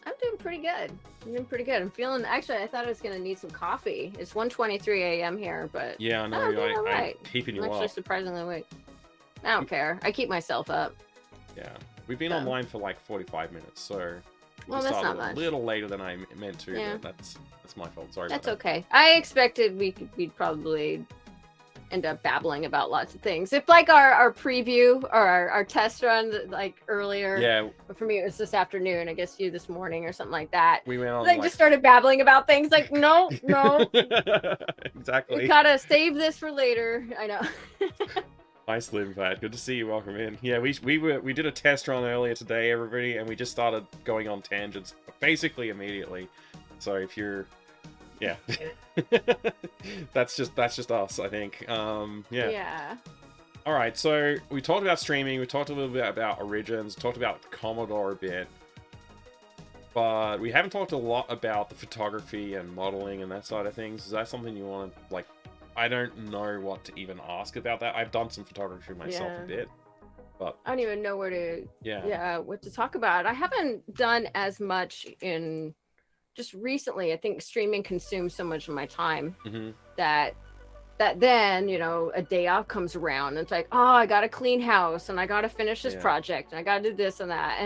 B: I'm doing pretty good. I'm feeling, actually, I thought I was going to need some coffee. It's 1:23 a.m. here, but
A: yeah, I know. I'm keeping you
B: I'm
A: up.
B: actually surprisingly awake. I don't care. I keep myself up.
A: Yeah. We've been online for like 45 minutes, so
B: well, that's not much.
A: A little later than I meant to, but that's my fault. Sorry.
B: That's okay. I expected we'd probably end up babbling about lots of things. If like our preview or our test run like earlier.
A: Yeah.
B: For me, it was this afternoon. I guess you this morning or something like that.
A: We went on
B: like just started babbling about things. Like no.
A: Exactly.
B: We gotta save this for later. I know.
A: Nice living, Pat. Good to see you. Welcome in. Yeah, we did a test run earlier today, everybody, and we just started going on tangents basically immediately. So if you're, yeah, that's just us, I think. Yeah.
B: Yeah.
A: All right. So we talked about streaming. We talked a little bit about Origins. Talked about Commodore a bit, but we haven't talked a lot about the photography and modeling and that side of things. Is that something you want to like? I don't know what to even ask about that. I've done some photography myself a bit, but
B: I don't even know where to what to talk about. I haven't done as much in just recently. I think streaming consumes so much of my time that then a day off comes around and it's like, oh, I gotta clean house and I gotta finish this project and I gotta do this and that,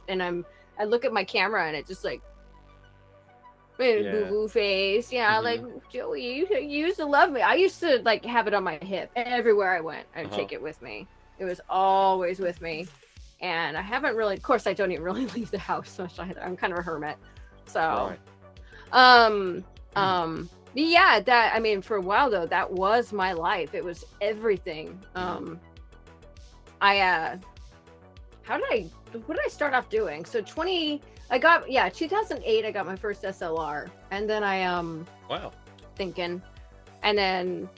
B: and I look at my camera and it just like boo-boo face. Like Joey, you used to love me. I used to like have it on my hip everywhere I went. I'd take it with me. It was always with me, and I haven't really, of course I don't even really leave the house much either. I'm kind of a hermit, so yeah, that, I mean, for a while though, that was my life. It was everything. What did I start off doing? So 2008 I got my first SLR, and then thinking, and then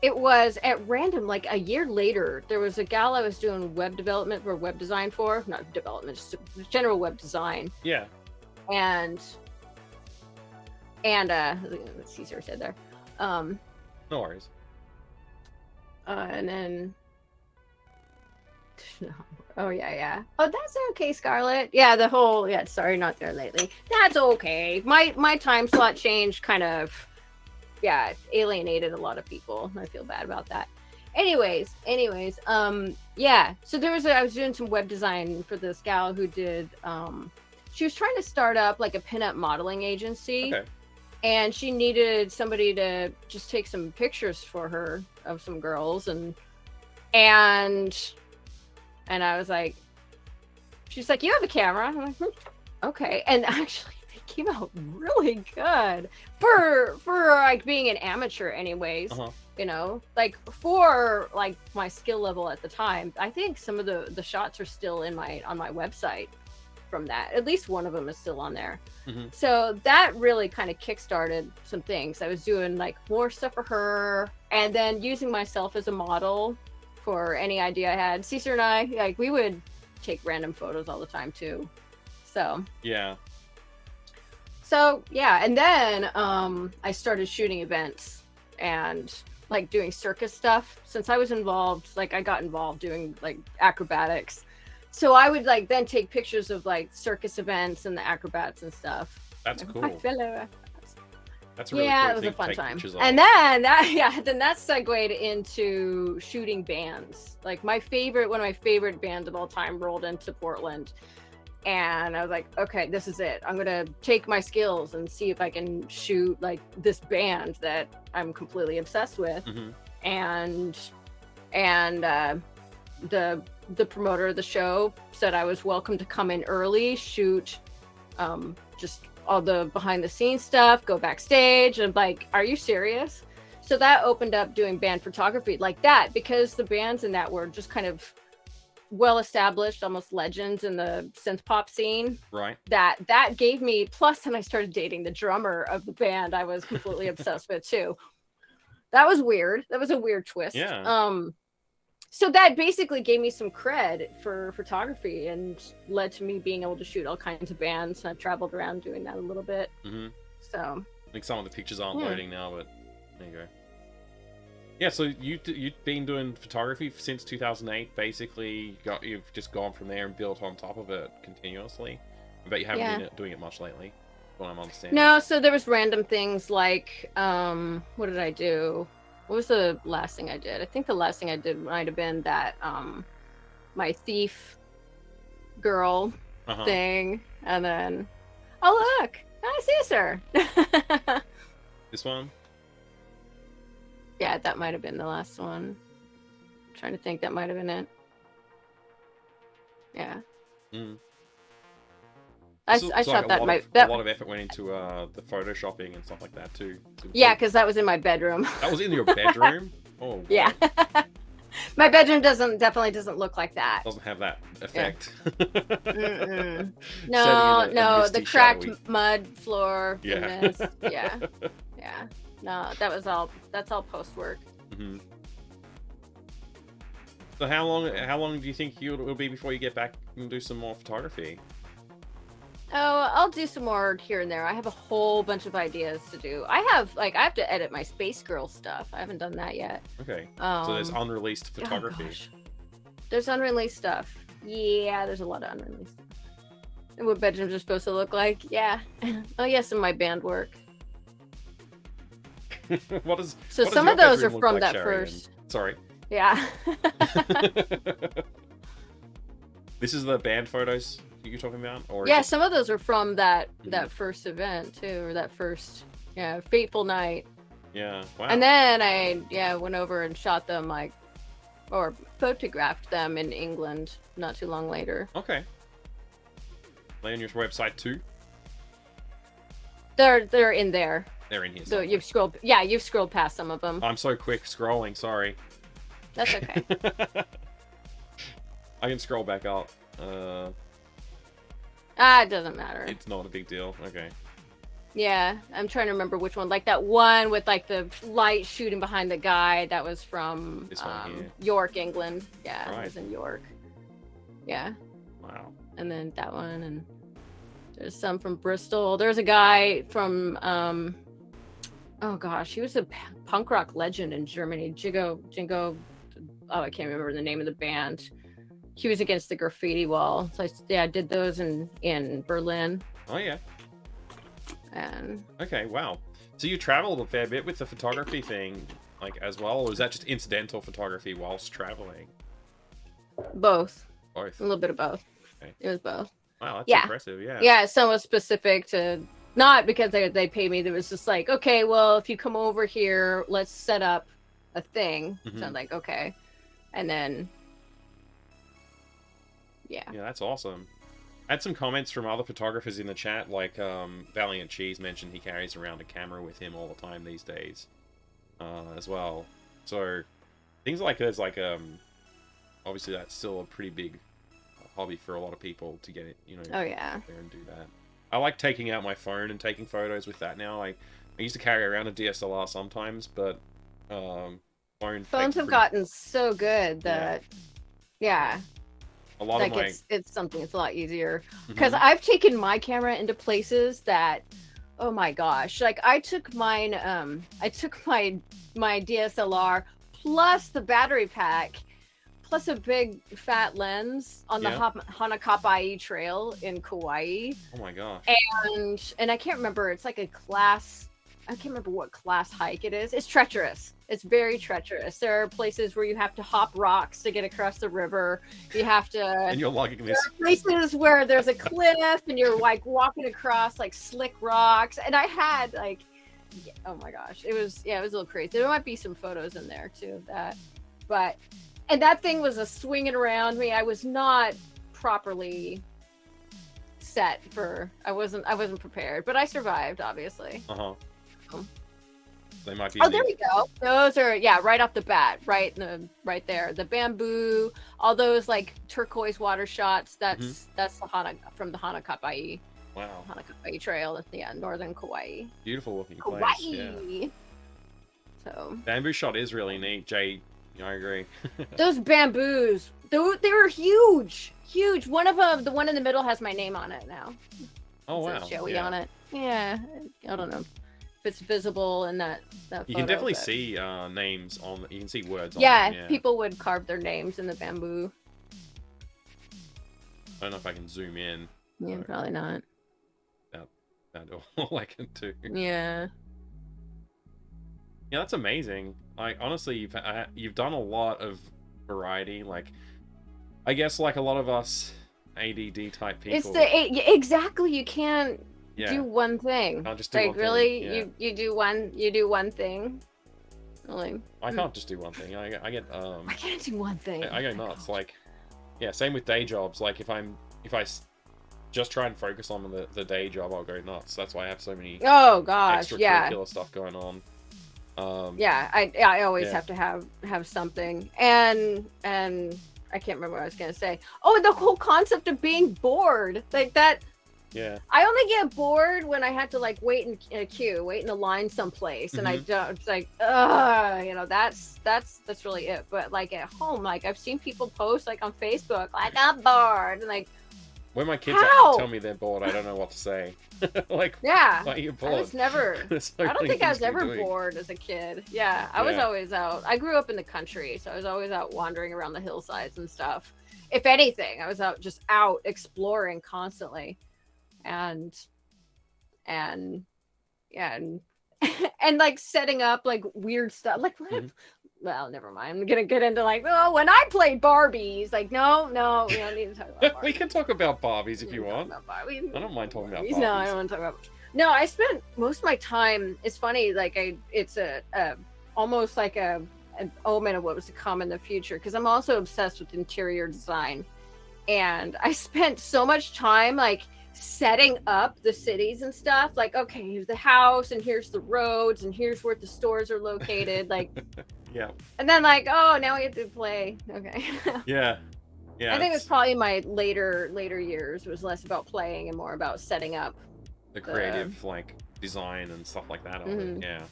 B: it was at random, like a year later, there was a gal I was doing web development for, web design for, not development, just general web design.
A: Yeah.
B: And what Caesar said there.
A: No worries.
B: And then oh yeah. Oh, that's okay, Scarlett. Yeah, the whole sorry, not there lately. That's okay. My time slot change kind of alienated a lot of people. I feel bad about that. anyways, yeah. So I was doing some web design for this gal who did, she was trying to start up like a pinup modeling agency.
A: Okay.
B: And she needed somebody to just take some pictures for her of some girls, and I was like, she's like, you have a camera? I'm like, okay. And actually, they came out really good for like being an amateur, anyways. You know, like for like my skill level at the time. I think some of the shots are still on my website from that. At least one of them is still on there. So that really kind of kickstarted some things. I was doing like more stuff for her, and then using myself as a model for any idea I had. Caesar and I, like, we would take random photos all the time too. So yeah, and then I started shooting events and like doing circus stuff. Since I was involved, like I got involved doing like acrobatics. So I would like then take pictures of like circus events and the acrobats and stuff.
A: That's cool.
B: My fellow.
A: That's a really
B: cool. It was a fun time. And then that segued into shooting bands. Like one of my favorite bands of all time rolled into Portland. And I was like, okay, this is it. I'm gonna take my skills and see if I can shoot like this band that I'm completely obsessed with. And the promoter of the show said I was welcome to come in early, shoot just all the behind the scenes stuff, go backstage. And I'm like, are you serious? So that opened up doing band photography like that, because the bands in that were just kind of well established, almost legends in the synth pop scene.
A: Right.
B: That gave me, plus then I started dating the drummer of the band I was completely obsessed with too. That was weird. That was a weird twist.
A: Yeah.
B: So that basically gave me some cred for photography and led to me being able to shoot all kinds of bands. And I've traveled around doing that a little bit. So I
A: think some of the pictures aren't loading now, but there you go. Yeah, so you've been doing photography since 2008. Basically, you've just gone from there and built on top of it continuously. I bet you haven't been doing it much lately. What I'm understanding.
B: No, so there was random things like what did I do? What was the last thing I did? I think the last thing I did might have been that my thief girl thing, and then look, I see her.
A: This one?
B: Yeah, that might have been the last one. I'm trying to think, that might have been it. Yeah. I shot that.
A: A lot of effort went into the photoshopping and stuff like that too.
B: Yeah, because that was in my bedroom.
A: That was in your bedroom? Oh. Boy.
B: Yeah. My bedroom definitely doesn't look like that.
A: Doesn't have that effect.
B: Yeah. No, the cracked mud floor.
A: Yeah.
B: Yeah. No, that's all post work.
A: So how long do you think it will be before you get back and do some more photography?
B: Oh, I'll do some more here and there. I have a whole bunch of ideas to do. I have to edit my Space Girl stuff. I haven't done that yet.
A: Okay. So there's unreleased photography.
B: There's unreleased stuff. Yeah, there's a lot of unreleased stuff. And what bedrooms are supposed to look like? Yeah. Oh yes, and my band work. Some of those are from
A: like,
B: that
A: Sharon?
B: first.
A: Sorry.
B: Yeah.
A: This is the band photos you're talking about, or
B: yeah, some of those are from that first event too, or that first fateful night.
A: Yeah. Wow.
B: And then I went over and shot them or photographed them in England not too long later.
A: Okay. They on your website too?
B: They're in there.
A: They're in here.
B: So you've scrolled past some of them.
A: I'm so quick scrolling, sorry.
B: That's okay.
A: I can scroll back up.
B: It doesn't matter.
A: It's not a big deal. Okay.
B: Yeah, I'm trying to remember which one. Like that one with like the light shooting behind the guy. That was from
A: this one here.
B: York, England. Yeah,
A: right.
B: It was in York. Yeah.
A: Wow.
B: And then that one, and there's some from Bristol. There's a guy from oh gosh, he was a punk rock legend in Germany. Jingo. Oh, I can't remember the name of the band. He was against the graffiti wall. So I did those in Berlin.
A: Oh yeah.
B: And
A: okay, wow. So you traveled a fair bit with the photography thing. like as well, or was that just incidental photography whilst traveling?
B: Both.
A: Both.
B: A little bit of both.
A: Okay.
B: It was both.
A: Wow, that's
B: Yeah.
A: impressive. Yeah.
B: Yeah, some was specific to not because they paid me. It was just like, okay, well, if you come over here, let's set up a thing.
A: Mhm.
B: So I'm like, okay, and then yeah.
A: Yeah, that's awesome. I had some comments from other photographers in the chat, like Valiant Cheese mentioned he carries around a camera with him all the time these days, as well. So things like this, like obviously that's still a pretty big hobby for a lot of people to get it, you know.
B: Oh yeah.
A: Out there and do that. I like taking out my phone and taking photos with that now. I used to carry around a DSLR sometimes, but
B: phones have gotten so good that yeah.
A: A lot
B: like
A: of my...
B: it's something it's a lot easier because I've taken my camera into places that, oh my gosh, like I took mine I took my DSLR plus the battery pack plus a big fat lens on the Hanakapai Trail in Kauai.
A: Oh my gosh.
B: And I can't remember, it's like a class, I can't remember what class hike it is. It's treacherous. It's very treacherous. There are places where you have to hop rocks to get across the river. You have to...
A: And you're logging this.
B: There are places where there's a cliff and you're like walking across like slick rocks. And I had like, oh my gosh, it was a little crazy. There might be some photos in there too of that. But, and that thing was a swinging around me. I was not properly set for, I wasn't prepared, but I survived, obviously.
A: They might be.
B: Oh, there we go. Those are right off the bat, right there. The bamboo, all those like turquoise water shots. That's the from the Hanakapai.
A: Wow.
B: Hanakapai Trail, northern Kauai.
A: Beautiful looking
B: Kauai.
A: place. Yeah.
B: So.
A: Bamboo shot is really neat, Jay. I agree.
B: Those bamboos, they were huge, huge. One of them, the one in the middle, has my name on it now.
A: Oh wow.
B: It says Joey on it. Yeah. I don't know if it's visible in that photo.
A: You can definitely see names on. You can see words on
B: them.
A: Yeah,
B: people would carve their names in the bamboo.
A: I don't know if I can zoom in.
B: Yeah, probably not.
A: That's all I can do.
B: Yeah.
A: Yeah, that's amazing. Like honestly, you've done a lot of variety. Like, I guess like a lot of us ADD type people.
B: It's exactly. You can't do one thing.
A: Can't just do
B: like
A: one
B: really,
A: thing.
B: you do one thing. Really.
A: I can't just do one thing. I get
B: I can't do one thing.
A: I go nuts. Like, yeah, same with day jobs. Like if I just try and focus on the day job, I'll go nuts. That's why I have so many extracurricular stuff going on.
B: I always have to have something, and I can't remember what I was gonna say. Oh, the whole concept of being bored, like that.
A: Yeah.
B: I only get bored when I have to like wait in a queue, wait in a line someplace, and I don't. It's like, that's really it. But like at home, like I've seen people post like on Facebook, like I'm bored, and like.
A: When my kids tell me they're bored, I don't know what to say. Like, why are you bored?
B: I was never. I don't think I was ever bored as a kid. Yeah, I was always out. I grew up in the country, so I was always out wandering around the hillsides and stuff. If anything, I was out exploring constantly, and like setting up like weird stuff. Like what? Well, never mind. I'm gonna get into like, when I played Barbies, like, no, we don't need to talk about Barbies.
A: We can talk about Barbies if you want. I don't mind talking about Barbies.
B: No, I don't want to talk about. No, I spent most of my time. It's funny, like it's almost like an omen of what was to come in the future, because I'm also obsessed with interior design, and I spent so much time like setting up the cities and stuff. Like, okay, here's the house, and here's the roads, and here's where the stores are located. Like.
A: Yeah.
B: And then like, oh, now we have to play. Okay.
A: Yeah.
B: I think it's probably my later years was less about playing and more about setting up
A: the creative like design and stuff like that. Yeah.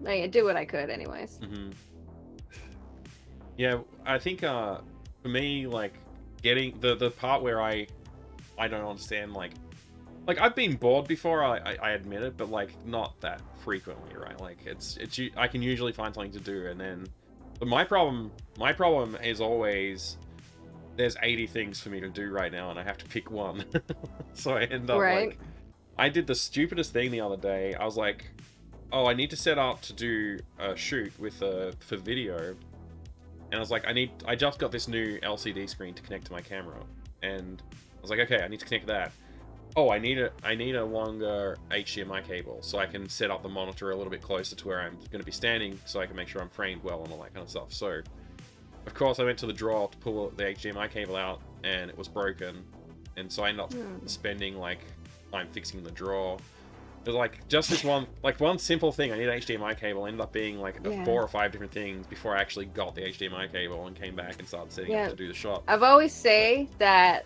B: I do what I could, anyways.
A: Yeah, I think for me, like getting the part where I don't understand, like I've been bored before, I admit it, but like not that frequently, right? Like it's I can usually find something to do, and then but my problem is always there's 80 things for me to do right now and I have to pick one. So I end up like I did the stupidest thing the other day. I was like oh, I need to set up to do a shoot with for video, and I was like, I just got this new LCD screen to connect to my camera, and I was like, okay, I need to connect that. Oh, I need a longer HDMI cable so I can set up the monitor a little bit closer to where I'm going to be standing, so I can make sure I'm framed well and all that kind of stuff. So, of course, I went to the drawer to pull the HDMI cable out, and it was broken, and so I ended up spending like time fixing the drawer. It was like just this one simple thing. I need an HDMI cable. Ended up being like 4 or 5 different things before I actually got the HDMI cable and came back and started setting up to do the shot.
B: I've always say that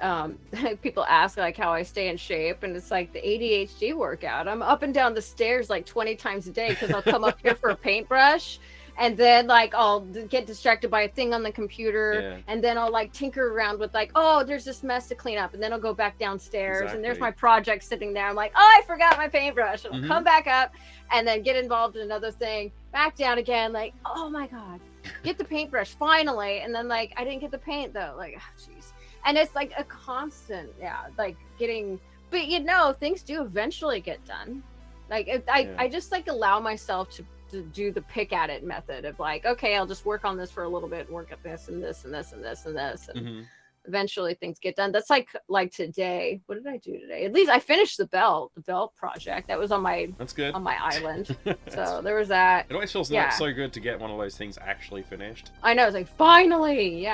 B: people ask like how I stay in shape, and it's like the ADHD workout. I'm up and down the stairs like 20 times a day because I'll come up here for a paintbrush. And then, like, I'll get distracted by a thing on the computer, and then I'll, like, tinker around with, like, oh, there's this mess to clean up, and then I'll go back downstairs, and there's my project sitting there. I'm like, oh, I forgot my paintbrush, and I'll come back up, and then get involved in another thing, back down again, like, oh, my God, get the paintbrush, finally, and then, like, I didn't get the paint, though, like, oh, jeez. And it's, like, a constant, like, getting, but, you know, things do eventually get done. Like, I just, like, allow myself to do the pick at it method of like, okay, I'll just work on this for a little bit and work at this and this and this and this and this, and eventually things get done. That's like today. What did I do today? At least I finished the belt project that was on my on my island. So there was that.
A: It always feels like so good to get one of those things actually finished.
B: I know, it's like finally,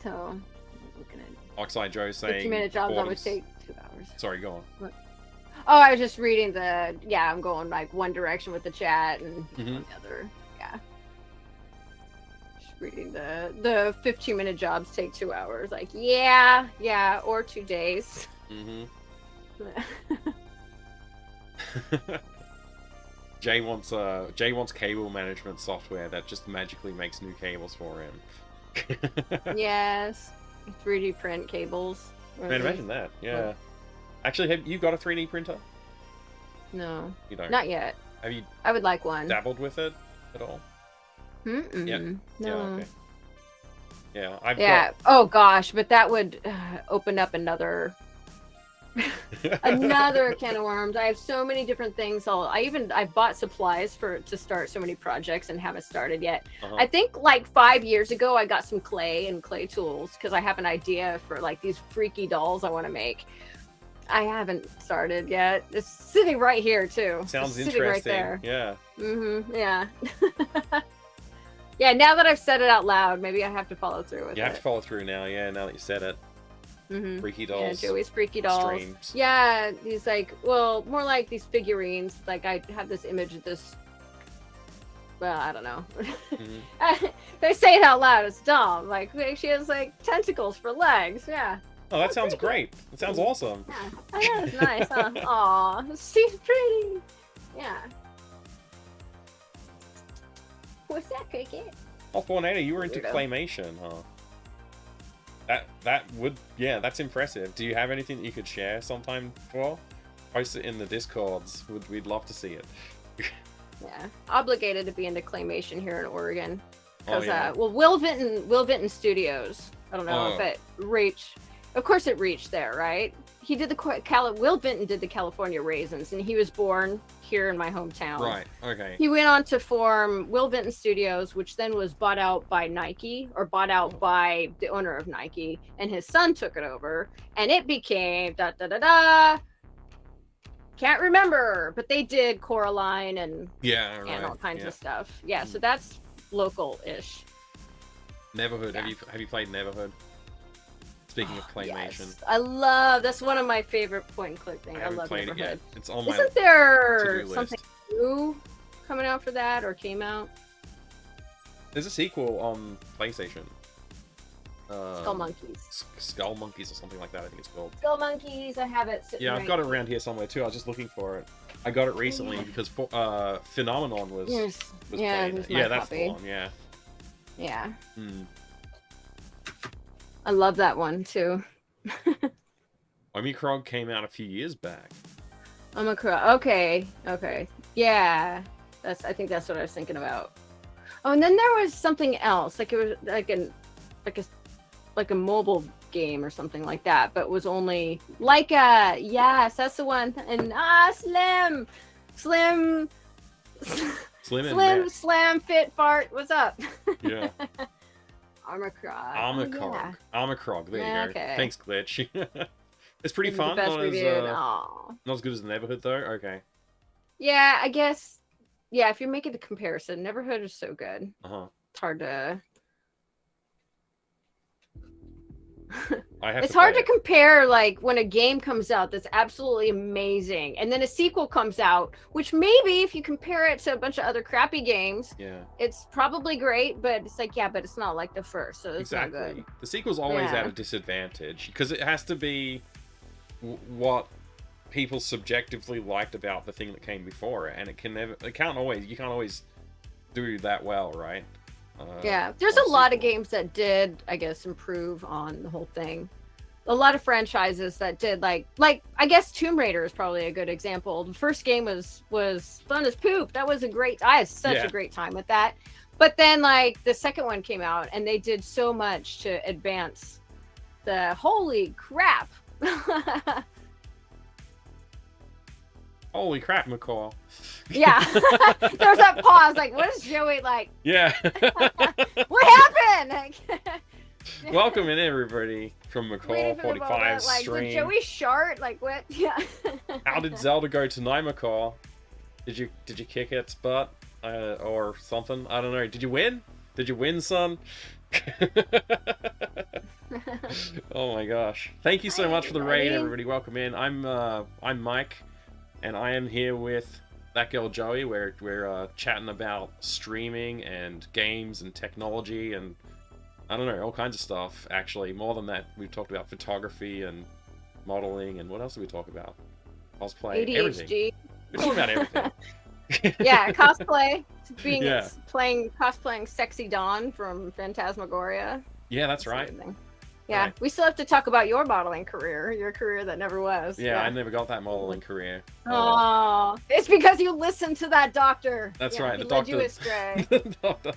B: So looking at
A: Oxide Joe saying
B: 50-minute jobs always take 2 hours.
A: Sorry, go on.
B: What? Oh, I was just reading the, I'm going like one direction with the chat and the other, Just reading the 15-minute jobs take 2 hours. Like, or 2 days.
A: Jay wants cable management software that just magically makes new cables for him.
B: Yes, 3D print cables.
A: Man, imagine that. Yeah. Actually, have you got a 3D printer?
B: No.
A: You don't?
B: Not yet.
A: Have you
B: I would like one.
A: dabbled with it at all?
B: No.
A: Yeah, okay. Yeah, I've
B: got... Oh gosh, but that would open up another another can of worms. I have so many different things. I bought supplies to start so many projects and haven't started yet. I think like 5 years ago I got some clay and clay tools because I have an idea for like these freaky dolls I want to make. I haven't started yet. It's sitting right here too.
A: Sounds
B: it's
A: interesting.
B: Right there.
A: Yeah.
B: Yeah. Yeah. Now that I've said it out loud, maybe I have to follow through with it.
A: You have to follow through now. Yeah. Now that you said it. Freaky dolls.
B: Yeah, Joey's freaky dolls.
A: Streams.
B: Yeah. These like, well, more like these figurines. Like I have this image of this. Well, I don't know. If I say it out loud, it's dumb. Like she has like tentacles for legs. Yeah.
A: Oh, that sounds great. That sounds awesome.
B: Yeah. I know, it's nice, huh? Aw, she's pretty. Yeah. What's that, Cricket?
A: Oh, Fornado, you were into claymation, huh? That's impressive. Do you have anything that you could share sometime for? Post it in the Discords. We'd love to see it.
B: Yeah. Obligated to be into claymation here in Oregon. Because, Will Vinton Studios. I don't know if it reached... Of course it reached there, right? He did Will Vinton did the California Raisins, and he was born here in my hometown.
A: Right, okay.
B: He went on to form Will Vinton Studios, which then was bought out by Nike, or bought out by the owner of Nike, and his son took it over, and it became can't remember, but they did Coraline and all kinds of stuff. Yeah, so that's local-ish.
A: Neverhood. Yeah. Have you played Neverhood? Speaking of claymation,
B: yes. That's one of my favorite point-and-click things. I love
A: played
B: Neverhood.
A: It yet. It's on my
B: Isn't there
A: to-do
B: something
A: list.
B: new coming out for that, or came out?
A: There's a sequel on PlayStation.
B: Skull Monkeys.
A: Skull Monkeys or something like that, I think it's called.
B: Skull Monkeys, I have it sitting
A: I've got it around here somewhere too. I was just looking for it. I got it recently because Phenomenon was playing it. Yeah, that's the one, yeah.
B: Yeah. I love that one too.
A: Omicron came out a few years back.
B: Omicron, okay. Yeah. I think that's what I was thinking about. Oh, and then there was something else. Like it was like a mobile game or something like that, but was only like yes, that's the one. And Slim Slam Fit Fart. What's up?
A: Yeah.
B: Armacrog.
A: Armacrog. There you go.
B: Okay.
A: Thanks, Glitch. It's pretty fun.
B: The best reviewed.
A: Not as good as the Neighborhood, though. Okay.
B: Yeah, I guess. Yeah, if you're making the comparison, Neighborhood is so good.
A: Uh-huh.
B: It's hard to.
A: It's
B: hard to compare, like, when a game comes out that's absolutely amazing, and then a sequel comes out, which maybe if you compare it to a bunch of other crappy games, it's probably great, but it's like, yeah, but it's not like the first, so it's not good.
A: The sequel's always at a disadvantage, because it has to be what people subjectively liked about the thing that came before it, and you can't always do that well, right?
B: There's a lot of games that did, I guess, improve on the whole thing. A lot of franchises that did, like I guess Tomb Raider is probably a good example. The first game was fun as poop. That was I had such a great time with that. But then, like, the second one came out, and they did so much to advance the holy crap.
A: Holy crap, McCall.
B: Yeah. There's that pause, like, what is Joey like?
A: Yeah.
B: What happened?
A: Welcome in, everybody, from McCall 45's stream.
B: Like, did Joey shart? Like, what? Yeah.
A: How did Zelda go tonight, McCall? Did you kick its butt? Or something? I don't know. Did you win? Did you win, son? Oh my gosh. Thank you so much for the raid, everybody. Welcome in. I'm Mike. And I am here with that girl Joey. We're chatting about streaming and games and technology and I don't know, all kinds of stuff. Actually, more than that, we've talked about photography and modeling and what else did we talk about? Cosplay,
B: ADHD.
A: Everything. We're talking about everything.
B: Yeah, cosplay. Cosplaying Sexy Dawn from Phantasmagoria.
A: Yeah, that's right.
B: Yeah, we still have to talk about your modeling career, your career that never was.
A: Yeah, I never got that modeling career.
B: Oh, it's because you listened to that doctor.
A: That's right, the
B: doctor.
A: Led you astray.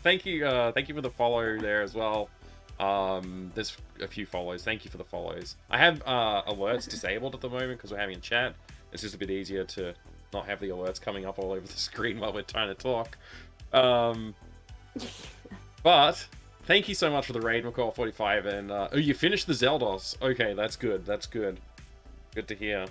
A: Thank you for the follow there as well. There's a few follows. Thank you for the follows. I have alerts disabled at the moment because we're having a chat. It's just a bit easier to not have the alerts coming up all over the screen while we're trying to talk. But thank you so much for the raid, McCall45, and oh, you finished the Zeldos. Okay, that's good. That's good. Good to hear.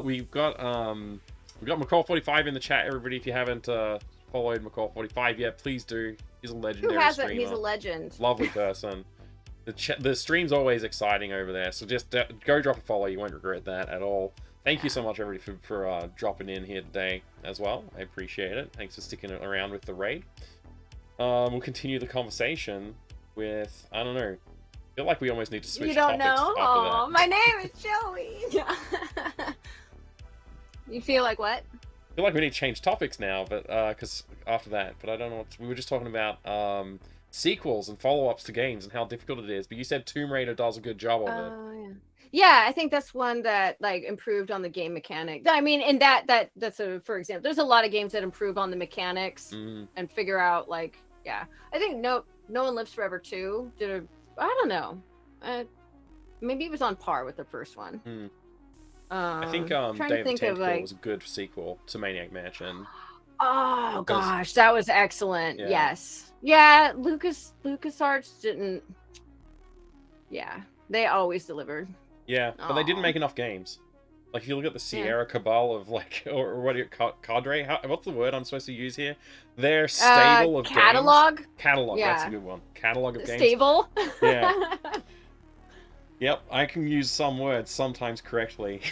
A: We've got McCall45 in the chat. Everybody, if you haven't followed McCall45 yet, please do. He's a legendary
B: Who hasn't?
A: streamer.
B: He's a legend.
A: Lovely person. The stream's always exciting over there, so just go drop a follow. You won't regret that at all. Thank you so much, everybody, for dropping in here today as well. I appreciate it. Thanks for sticking around with the raid. We'll continue the conversation with, I don't know, I feel like we almost need to switch topics.
B: You don't know? Oh, my name is Joey. You feel like what?
A: I feel like we need to change topics now, but because after that, but I don't know we were just talking about sequels and follow-ups to games and how difficult it is, but you said Tomb Raider does a good job of it.
B: Yeah. Yeah, I think that's one that like improved on the game mechanic. I mean, in that's a for example. There's a lot of games that improve on the mechanics and figure out like I think No One Lives Forever 2 did I don't know. Maybe it was on par with the first one.
A: I think David Tentacle was a good sequel to Maniac Mansion.
B: Oh gosh, that was excellent. Yeah. Yes. Yeah, LucasArts didn't. Yeah, they always delivered.
A: Yeah, but they didn't make enough games. Like, if you look at the Sierra Cabal of, like, or what do you, cadre? What's the word I'm supposed to use here? Their stable of
B: catalog?
A: Games. Catalog, that's a good one. Catalog of games.
B: Stable?
A: Yeah. Yep, I can use some words sometimes correctly.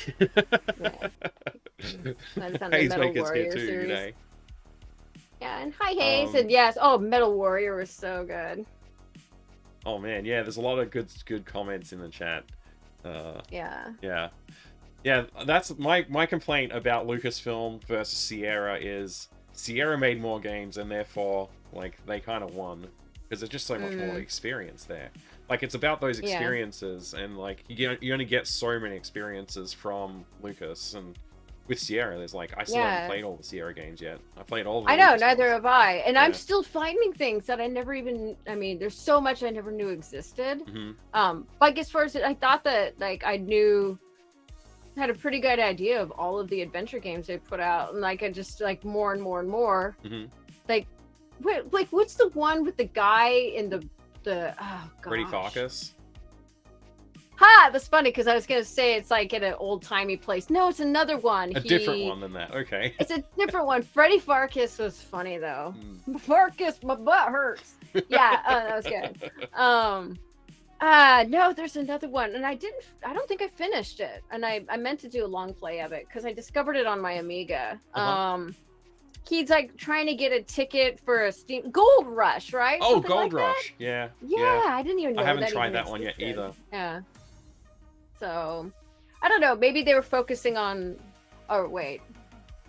B: Hayes Maker's here too, you know. Yeah, and hi Hayes, and yes, Metal Warrior was so good.
A: Oh man, yeah, there's a lot of good comments in the chat. Yeah, that's my complaint about Lucasfilm versus Sierra is Sierra made more games and therefore like they kind of won because there's just so much more experience there. Like it's about those experiences and like you only get so many experiences from Lucas and with Sierra, there's like I still haven't played all the Sierra games yet. I played all.
B: I know, neither have I, and I'm still finding things that I never even. I mean, there's so much I never knew existed. Like as far as I thought that like I had a pretty good idea of all of the adventure games they put out, and like I just like more and more and more. Like, what's the one with the guy in the oh gosh.
A: Freddy Farkas.
B: Ha! That's funny because I was gonna say it's like in an old timey place. No, it's another one.
A: A different one than that. Okay.
B: It's a different one. Freddy Farkas was funny though. Farkas, my butt hurts. Yeah, that was good. No, there's another one, and I don't think I finished it, and I meant to do a long play of it because I discovered it on my Amiga. He's like trying to get a ticket for a Steam Gold Rush, right?
A: Oh,
B: Something
A: Gold
B: like
A: Rush.
B: Yeah.
A: Yeah.
B: I didn't even know.
A: I haven't
B: that
A: tried
B: even
A: that one yet
B: existed.
A: either.
B: Yeah. So, I don't know. Maybe they were focusing on. Oh wait,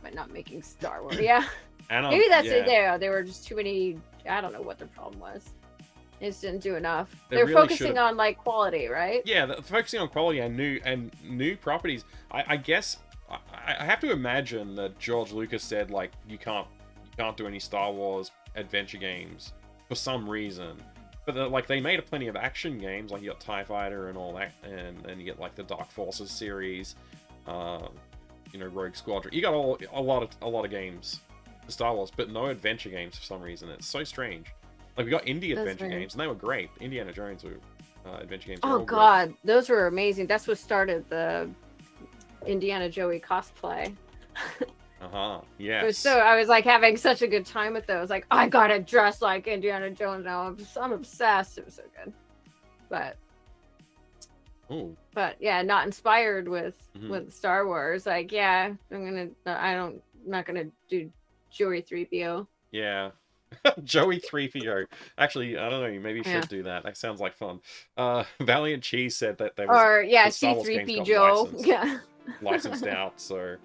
B: but not making Star Wars. Yeah. Maybe that's it. They were just too many. I don't know what their problem was. They just didn't do enough. They're really focusing on like quality, right?
A: Yeah, focusing on quality and new properties. I guess I have to imagine that George Lucas said like you can't do any Star Wars adventure games for some reason. But like they made plenty of action games, like you got TIE Fighter and all that, and then you get like the Dark Forces series, Rogue Squadron. You got a lot of games for Star Wars, but no adventure games for some reason. It's so strange. Like we got indie adventure games, and they were great. Indiana Jones were adventure games.
B: Oh god, those were amazing. That's what started the Indiana Joey cosplay.
A: Yeah.
B: So I was like having such a good time with those. Like I gotta dress like Indiana Jones now. I'm obsessed. It was so good. But yeah, not inspired with Star Wars. Like yeah, I'm not gonna do Joey 3PO.
A: Yeah. Joey 3PO. Actually, I don't know. You maybe should do that. That sounds like fun. Valiant Cheese said that there was.
B: Or yeah, C3P Joe. Yeah.
A: Licensed out, so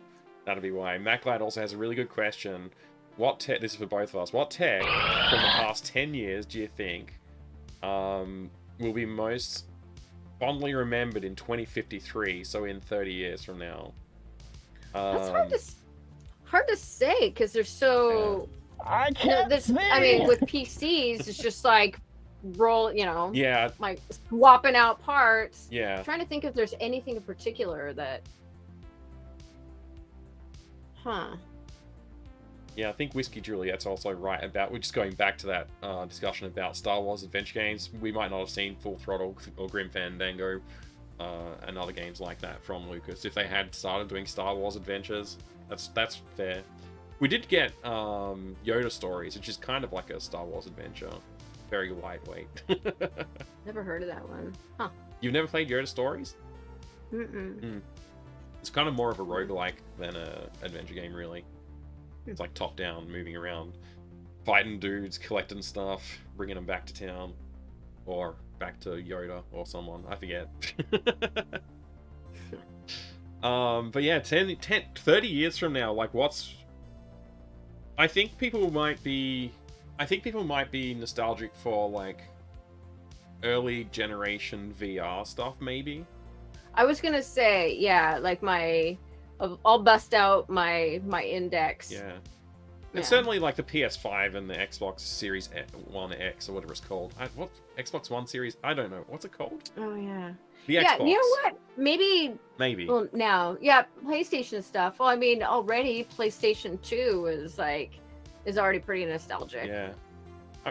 A: that'll be why. MacLad also has a really good question. What tech? This is for both of us. What tech from the past 10 years do you think will be most fondly remembered in 2053? So in 30 years from now.
B: That's hard to say because they're so. I mean, with PCs, it's just like roll,
A: Yeah.
B: like swapping out parts.
A: Yeah.
B: I'm trying to think if there's anything in particular that.
A: Yeah, I think Whiskey Juliet's also right about. We're just going back to that discussion about Star Wars adventure games. We might not have seen Full Throttle or Grim Fandango and other games like that from Lucas if they had started doing Star Wars adventures. That's fair. We did get Yoda Stories, which is kind of like a Star Wars adventure. Very lightweight.
B: Never heard of that one. Huh.
A: You've never played Yoda Stories?
B: Mm-mm.
A: It's kind of more of a roguelike than an adventure game, really. It's like top-down, moving around, fighting dudes, collecting stuff, bringing them back to town. Or back to Yoda or someone. I forget. But yeah, 30 years from now, like what's... I think people might be nostalgic for like early generation VR stuff, maybe.
B: I was gonna say, yeah, like I'll bust out my index.
A: Yeah. And certainly like the PS5 and the Xbox Series One X or whatever it's called. What Xbox One Series? I don't know. What's it called?
B: Oh yeah.
A: The Xbox.
B: Yeah, you know what? Maybe.
A: Well,
B: now, yeah, PlayStation stuff. Well, I mean, already PlayStation 2 is already pretty nostalgic.
A: Yeah.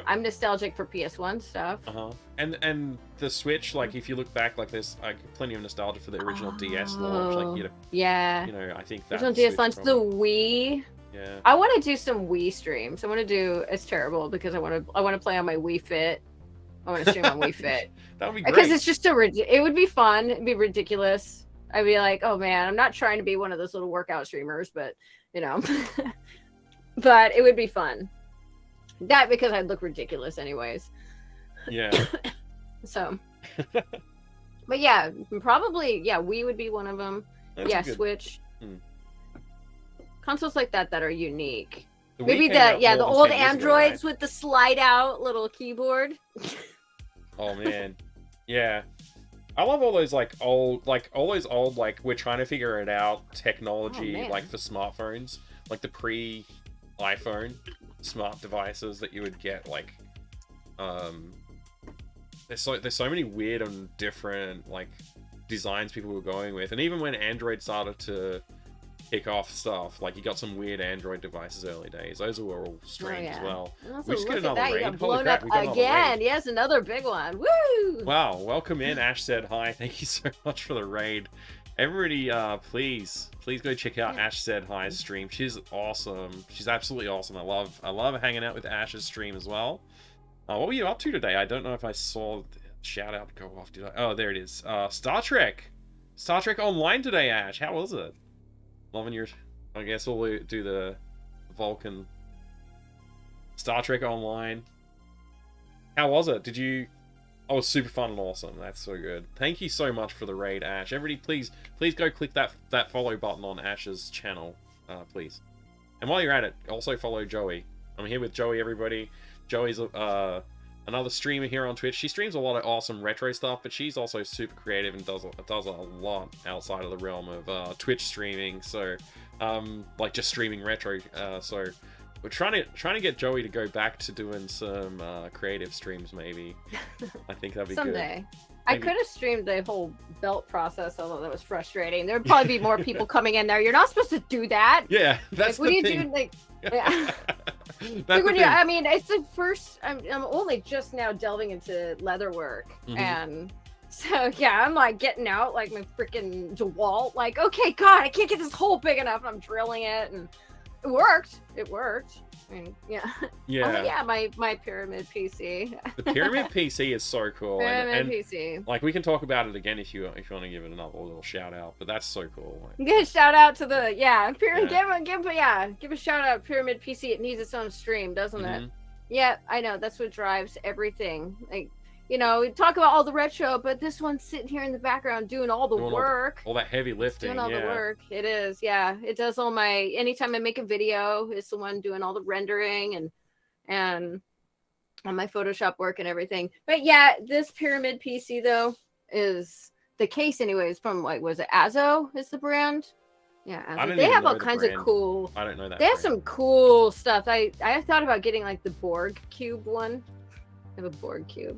B: I'm nostalgic for PS1 stuff.
A: And the Switch, like if you look back, like there's like plenty of nostalgia for the original DS launch. Like
B: yeah.
A: I think that
B: original DS launch, the Wii.
A: Yeah.
B: I want to do some Wii streams. I want to do. It's terrible because I want to play on my Wii Fit. I want to stream on Wii Fit.
A: That would be great.
B: Because it's just it would be fun. It'd be ridiculous. I'd be like, oh man, I'm not trying to be one of those little workout streamers, but but it would be fun. That because I'd look ridiculous anyways.
A: Yeah.
B: So. But yeah, probably Wii would be one of them.
A: That's good...
B: Switch. Consoles like that are unique.
A: Maybe
B: the old Androids with the slide out little keyboard.
A: Oh man. Yeah. I love all those like old, like we're trying to figure it out technology,
B: Oh,
A: like for smartphones, like the pre-iPhone smart devices that you would get. Like, there's so many weird and different like designs people were going with, and even when Android started to kick off stuff, like you got some weird Android devices early days. Those were all strange as well.
B: And also,
A: We just get
B: look at
A: another
B: that, you
A: raid.
B: got
A: Holy
B: blown
A: crap,
B: up
A: we got another
B: again.
A: raid.
B: Yes, another big one. Woo!
A: Wow, welcome in. Ash said hi. Thank you so much for the raid. Everybody, please go check out Ash Said Hi's stream. She's awesome. She's absolutely awesome. I love hanging out with Ash's stream as well. What were you up to today? I don't know if I saw the shout out go off. Did I? Oh, there it is. Star Trek Online today, Ash. How was it? Loving your... I guess we'll do the Vulcan Star Trek Online. How was it? Did you... Oh, it was super fun and awesome. That's so good. Thank you so much for the raid, Ash. Everybody, please go click that follow button on Ash's channel, please. And while you're at it, also follow Joey. I'm here with Joey, everybody. Joey's another streamer here on Twitch. She streams a lot of awesome retro stuff, but she's also super creative and does a lot outside of the realm of Twitch streaming. So, like just streaming retro. So we're trying to get Joey to go back to doing some creative streams, maybe. I think that'd be
B: Someday.
A: good.
B: I could have streamed the whole belt process, although that was frustrating. There would probably be more people coming in there. You're not supposed to do that.
A: Yeah, that's
B: like, what
A: the
B: do you
A: thing.
B: do? Like, yeah.
A: That's
B: Like
A: the thing.
B: I mean, it's the first. I'm only just now delving into leatherwork, and so yeah, I'm like getting out like my freaking DeWalt. Like, okay, God, I can't get this hole big enough. And I'm drilling it, and it worked. It worked. I mean, yeah.
A: Yeah.
B: Oh, yeah, my pyramid PC.
A: The pyramid PC is so cool.
B: Pyramid
A: and
B: PC.
A: like we can talk about it again if you want to give it another little shout out. But that's so cool. Like,
B: Give a shout out to the pyramid. Give a shout out Pyramid PC. It needs its own stream, doesn't it? Yeah, I know. That's what drives everything. Like, you know, we talk about all the retro, but this one's sitting here in the background doing all the work.
A: All that heavy lifting.
B: Doing all the work. It is, yeah. It does all my... Anytime I make a video, it's the one doing all the rendering and all my Photoshop work and everything. But yeah, this Pyramid PC, though, is... The case, anyways, from, like, was it Azo is the brand? Yeah, Azo. They have all kinds of cool...
A: I don't know that
B: They have
A: brand.
B: some cool stuff. I thought about getting, like, the Borg Cube one. I have a Borg Cube.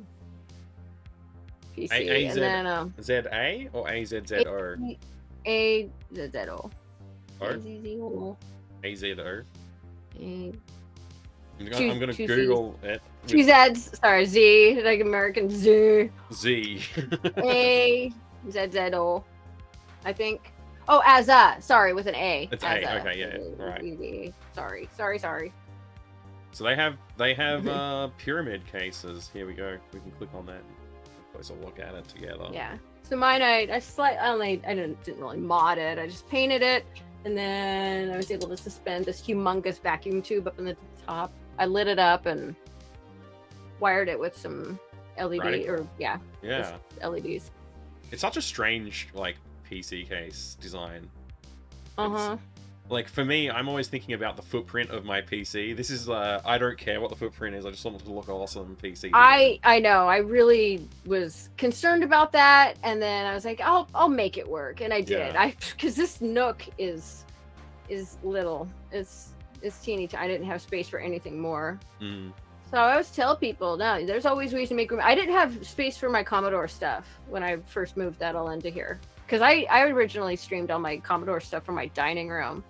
B: PC, and then
A: ZA or AZZO?
B: AZZO.
A: AZO?
B: I'm
A: I'm gonna Google it.
B: Two Z's, sorry, Z, like American Z.
A: Z.
B: AZZO, I think. Oh, Azza, sorry, with an A.
A: It's
B: Azza.
A: A, okay, yeah, right.
B: Sorry.
A: So they have pyramid cases. Here we go. We can click on that. Closer look at it together.
B: Yeah. So mine, I didn't really mod it. I just painted it, and then I was able to suspend this humongous vacuum tube up in the top. I lit it up and wired it with some LED LEDs.
A: It's such a strange like PC case design.
B: Uh-huh.
A: Like for me, I'm always thinking about the footprint of my PC. This is I don't care what the footprint is. I just want it to look awesome PC.
B: I know. I really was concerned about that, and then I was like, I'll make it work, and I did.
A: Yeah.
B: Because this nook is little. It's teeny. I didn't have space for anything more. So I always tell people, no, there's always ways to make room. I didn't have space for my Commodore stuff when I first moved that all into here, because I originally streamed all my Commodore stuff from my dining room.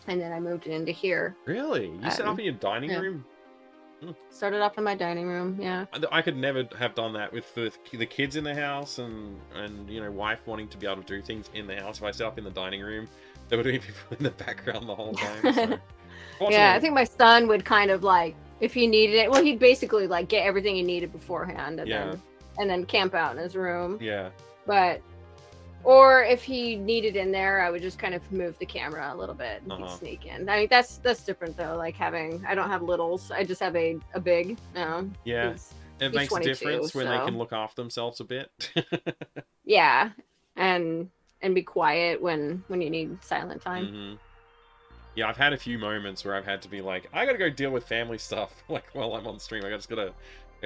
B: And then I moved it into here.
A: Really? You set up in your dining room?
B: Started off in my dining room, yeah.
A: I could never have done that with the kids in the house and you know, wife wanting to be able to do things in the house. If I set up in the dining room, there would be people in the background the whole time. So.
B: Yeah, I think my son would kind of like, if he needed it, well, he'd basically like get everything he needed beforehand and then camp out in his room.
A: Yeah.
B: Or if he needed in there, I would just kind of move the camera a little bit and he'd sneak in. I mean, that's different though. Like I don't have littles. I just have a big.
A: Yeah, it makes a difference when they
B: so.
A: can look after themselves a bit.
B: Yeah, and be quiet when you need silent time.
A: Yeah, I've had a few moments where I've had to be like, I gotta go deal with family stuff. Like while I'm on stream, I just gotta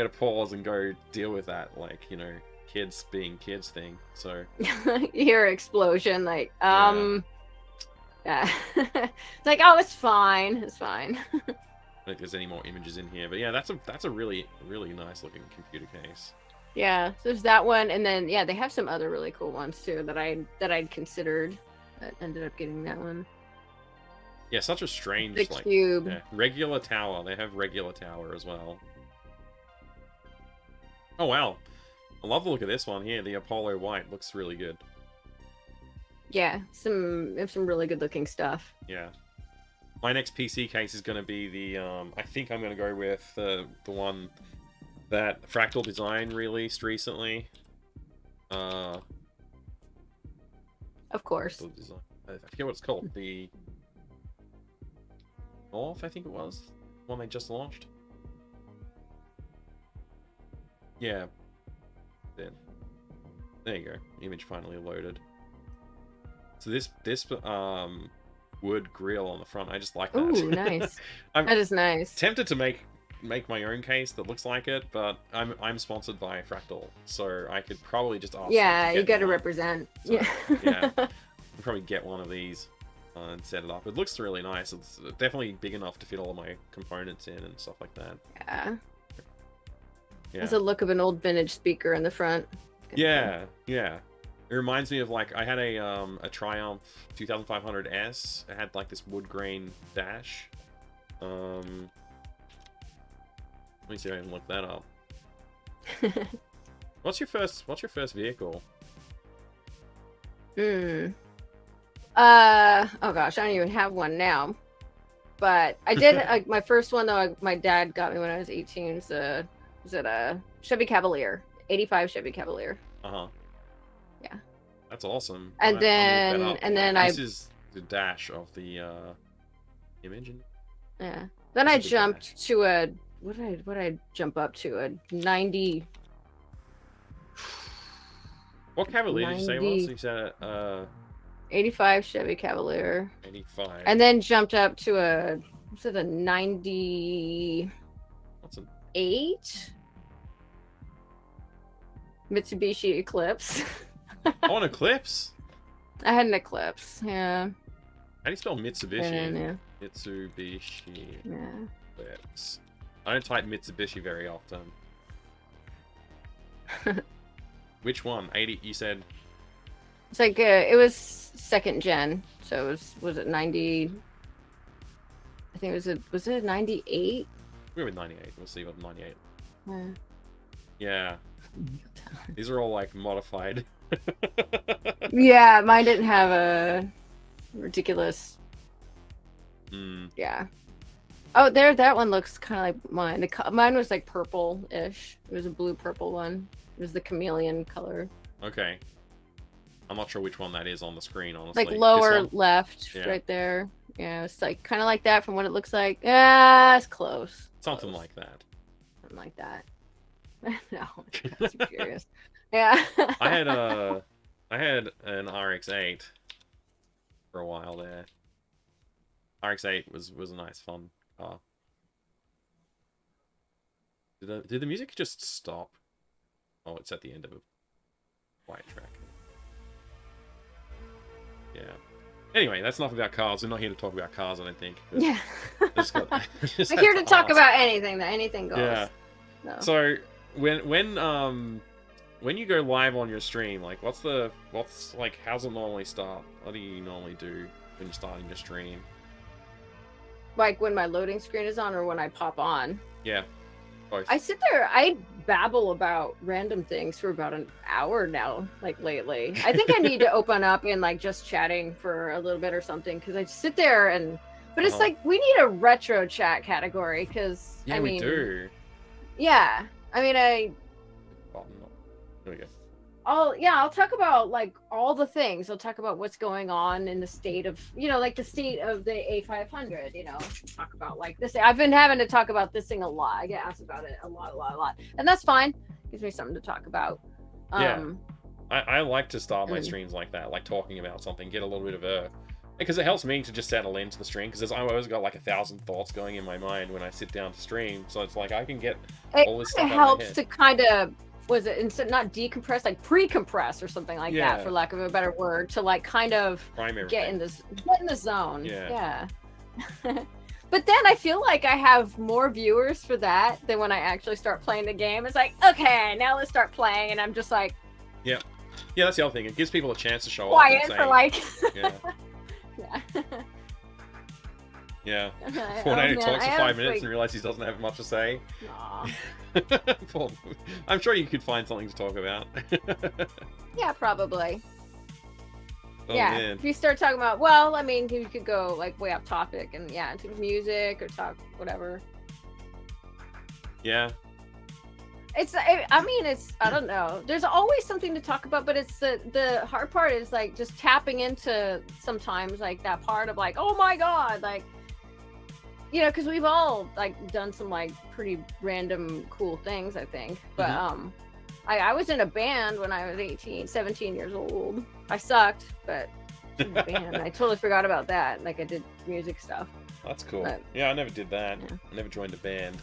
A: pause and go deal with that. Like, you know, kids being kids thing. So
B: you hear explosion, like yeah. It's like, oh, it's fine, it's fine.
A: I don't think there's any more images in here, but yeah, that's a really nice looking computer case.
B: Yeah, so there's that one, and then yeah, they have some other really cool ones too that I'd considered, that ended up getting that one.
A: Yeah, such a strange
B: The cube.
A: Yeah, regular tower. They have regular tower as well. Oh wow, I love the look of this one here. The Apollo White looks really good.
B: Yeah, they have some really good looking stuff.
A: Yeah. My next PC case is going to be the, I think I'm going to go with the one that Fractal Design released recently.
B: Of course.
A: I forget what it's called. The North, I think it was. One they just launched. Yeah. There you go. Image finally loaded. So this wood grill on the front, I just like that.
B: Ooh, nice. That is nice.
A: Tempted to make my own case that looks like it, but I'm sponsored by Fractal, so I could probably just ask.
B: Yeah, you got to represent.
A: So, yeah, I'll probably get one of these and set it up. It looks really nice. It's definitely big enough to fit all of my components in and stuff like that.
B: Yeah.
A: Yeah.
B: There's a look of an old vintage speaker in the front.
A: Yeah, yeah. It reminds me of, like, I had a Triumph 2500S. It had like this wood grain dash. Let me see if I can look that up. What's your first vehicle?
B: Oh gosh, I don't even have one now. But I did my first one though. My dad got me when I was 18. Was it a Chevy Cavalier, 85 Chevy Cavalier.
A: Uh-huh.
B: Yeah.
A: That's awesome.
B: And then
A: this is the dash of the image.
B: Yeah. Then I jumped to a what did I jump up to? A 90.
A: What Cavalier did you say it was? You said
B: 85 Chevy Cavalier.
A: 85.
B: And then jumped up to a 90.
A: What's an
B: 8 Mitsubishi Eclipse.
A: Oh, an Eclipse?
B: I had an Eclipse, yeah.
A: How do you spell Mitsubishi?
B: Yeah.
A: Mitsubishi.
B: Yeah.
A: Eclipse. I don't type Mitsubishi very often. Which one? 80, you said?
B: It's like, it was second gen, so it was it 90? I think was it 98?
A: We're with 98. We'll see what 98.
B: Yeah.
A: Yeah. These are all like modified.
B: Yeah, mine didn't have a ridiculous. Yeah. Oh, that one looks kind of like mine. Mine was like purple-ish. It was a blue-purple one. It was the chameleon color.
A: Okay. I'm not sure which one that is on the screen, honestly.
B: Like lower left, right there. Yeah, it's like kind of like that from what it looks like. Yeah, it's close.
A: Something like that.
B: Something like that. No, I'm curious. Yeah.
A: I had an RX-8 for a while there. RX-8 was a nice fun car. Did the music just stop? Oh, it's at the end of a white track. Yeah. Anyway, that's enough about cars. We're not here to talk about cars, I don't think.
B: Yeah.
A: We're
B: here to talk about anything. That anything goes.
A: Yeah.
B: No.
A: So when you go live on your stream, like how's it normally start? What do you normally do when you're starting your stream?
B: Like when my loading screen is on or when I pop on?
A: Yeah. Both.
B: I sit there, I babble about random things for about an hour now, like lately. I think I need to open up and like just chatting for a little bit or something, because I sit there and, but it's like, we need a retro chat category, because,
A: yeah, we do.
B: Yeah. I mean, there
A: we go.
B: I'll talk about like all the things. I'll talk about what's going on in the state of, like the state of the A500, talk about like this. I've been having to talk about this thing a lot. I get asked about it a lot. And that's fine. Gives me something to talk about.
A: Yeah. I like to start my streams like that, like talking about something, get a little bit of because it helps me to just settle into the stream, because I've always got like 1,000 thoughts going in my mind when I sit down to stream. So it's like I can get all this stuff out of my head.
B: It helps to kind of was it instead not decompress, like pre-compress or something like that, for lack of a better word, to like kind of get in the zone. Yeah. But then I feel like I have more viewers for that than when I actually start playing the game. It's like, okay, now let's start playing, and I'm just like,
A: yeah, that's the other thing. It gives people a chance to show
B: quiet
A: up and
B: for like,
A: yeah. Fortnite talks for 5 minutes and realizes he doesn't have much to say. I'm sure you could find something to talk about.
B: Yeah, probably.
A: Oh,
B: yeah,
A: man.
B: if you start talking about, well, I mean, you could go like way off topic and into music or talk whatever.
A: Yeah.
B: I mean, I don't know. There's always something to talk about, but it's the hard part is like just tapping into sometimes like that part of like, oh my God, like, you know, because we've all like done some like pretty random cool things, I think. But I was in a band when I was 17 years old. I sucked, but in a band. I totally forgot about that. Like I did music stuff.
A: That's cool.
B: But,
A: yeah, I never did that. I never joined a band.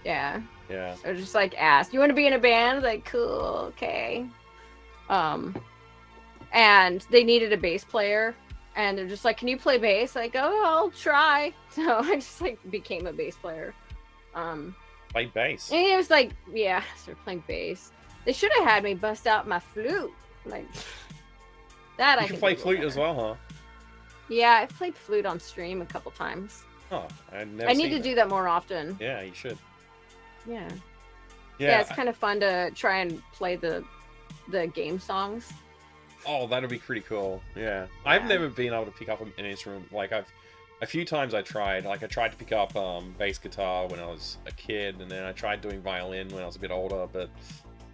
B: Yeah.
A: Yeah.
B: So just like asked, you want to be in a band? Like, cool, okay. And they needed a bass player, and they're just like, can you play bass? Like, oh, I'll try. So I just like became a bass player.
A: Play bass.
B: And it was like, yeah, I started playing bass. They should have had me bust out my flute. Like that.
A: You can play flute as well, huh?
B: Yeah, I've played flute on stream a couple times.
A: Oh, I
B: need to do that more often.
A: Yeah, you should.
B: Yeah.
A: Yeah,
B: yeah, it's kind of fun to try and play the game songs.
A: Oh, that'd be pretty cool. Yeah. I've never been able to pick up an instrument. Like a few times I tried. Like I tried to pick up bass guitar when I was a kid, and then I tried doing violin when I was a bit older, but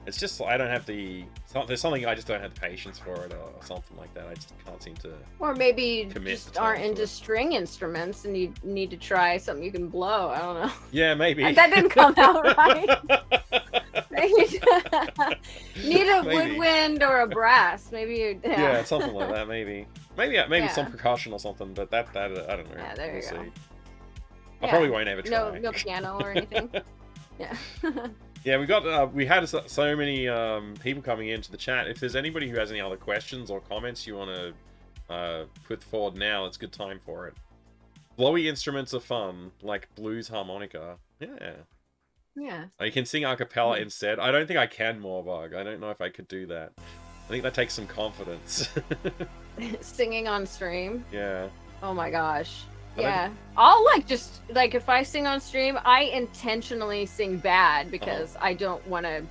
A: it's just I don't have there's something I just don't have the patience for it or something like that. I just can't seem to.
B: Or maybe you just aren't into string instruments and you need to try something you can blow. I don't know.
A: Yeah, maybe.
B: That didn't come out right. Need a woodwind or a brass. Maybe
A: yeah, something like that. Maybe some percussion or something. But that I don't know.
B: Yeah, there you go.
A: I probably won't ever try.
B: No piano or anything. Yeah.
A: Yeah, we had so many people coming into the chat. If there's anybody who has any other questions or comments you want to put forward now, it's a good time for it. Blowy instruments are fun, like blues harmonica. Yeah.
B: Yeah.
A: You can sing a cappella instead. I don't think I can, Morbug. I don't know if I could do that. I think that takes some confidence.
B: Singing on stream?
A: Yeah.
B: Oh my gosh. Yeah, I'll just if I sing on stream, I intentionally sing bad because I don't want to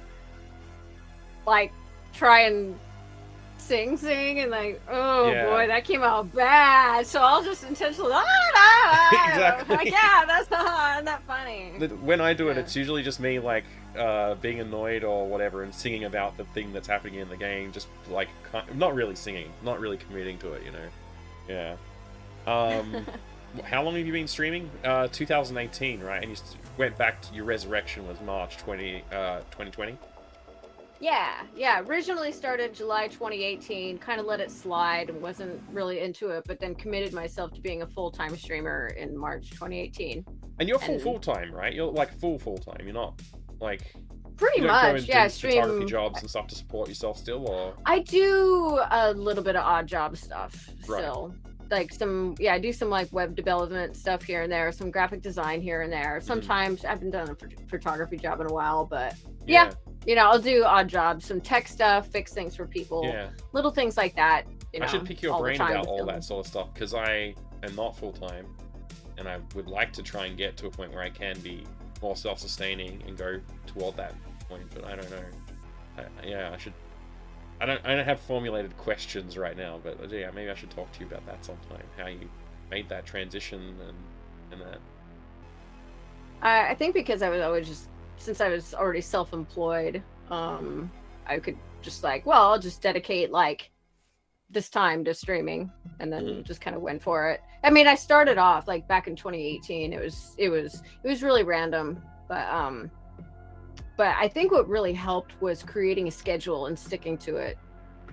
B: try and sing and boy, that came out bad. So I'll just intentionally
A: exactly.
B: That's not funny.
A: When I do it, it's usually just me being annoyed or whatever and singing about the thing that's happening in the game, just not really singing, not really committing to it, you know. Yeah. How long have you been streaming? 2018, right? And you went back to your resurrection was March 2020?
B: Yeah. Originally started July 2018, kind of let it slide and wasn't really into it, but then committed myself to being a full-time streamer in March 2018.
A: And you're full-time, right? You're full-time. You're not
B: pretty much, yeah.
A: Photography jobs and stuff to support yourself still, or?
B: I do a little bit of odd job stuff still. I do some web development stuff here and there, some graphic design here and there. Sometimes I haven't done a photography job in a while, but yeah, I'll do odd jobs, some tech stuff, fix things for people, little things like that.
A: I should pick your brain about all that sort of stuff because I am not full time, and I would like to try and get to a point where I can be more self-sustaining and go toward that point, but I don't know. I should. I don't have formulated questions right now, but yeah, maybe I should talk to you about that sometime. How you made that transition and that.
B: I think because I was always since I was already self-employed, I could just I'll just dedicate this time to streaming, and then just kind of went for it. I mean, I started off back in 2018. It was really random, but I think what really helped was creating a schedule and sticking to it.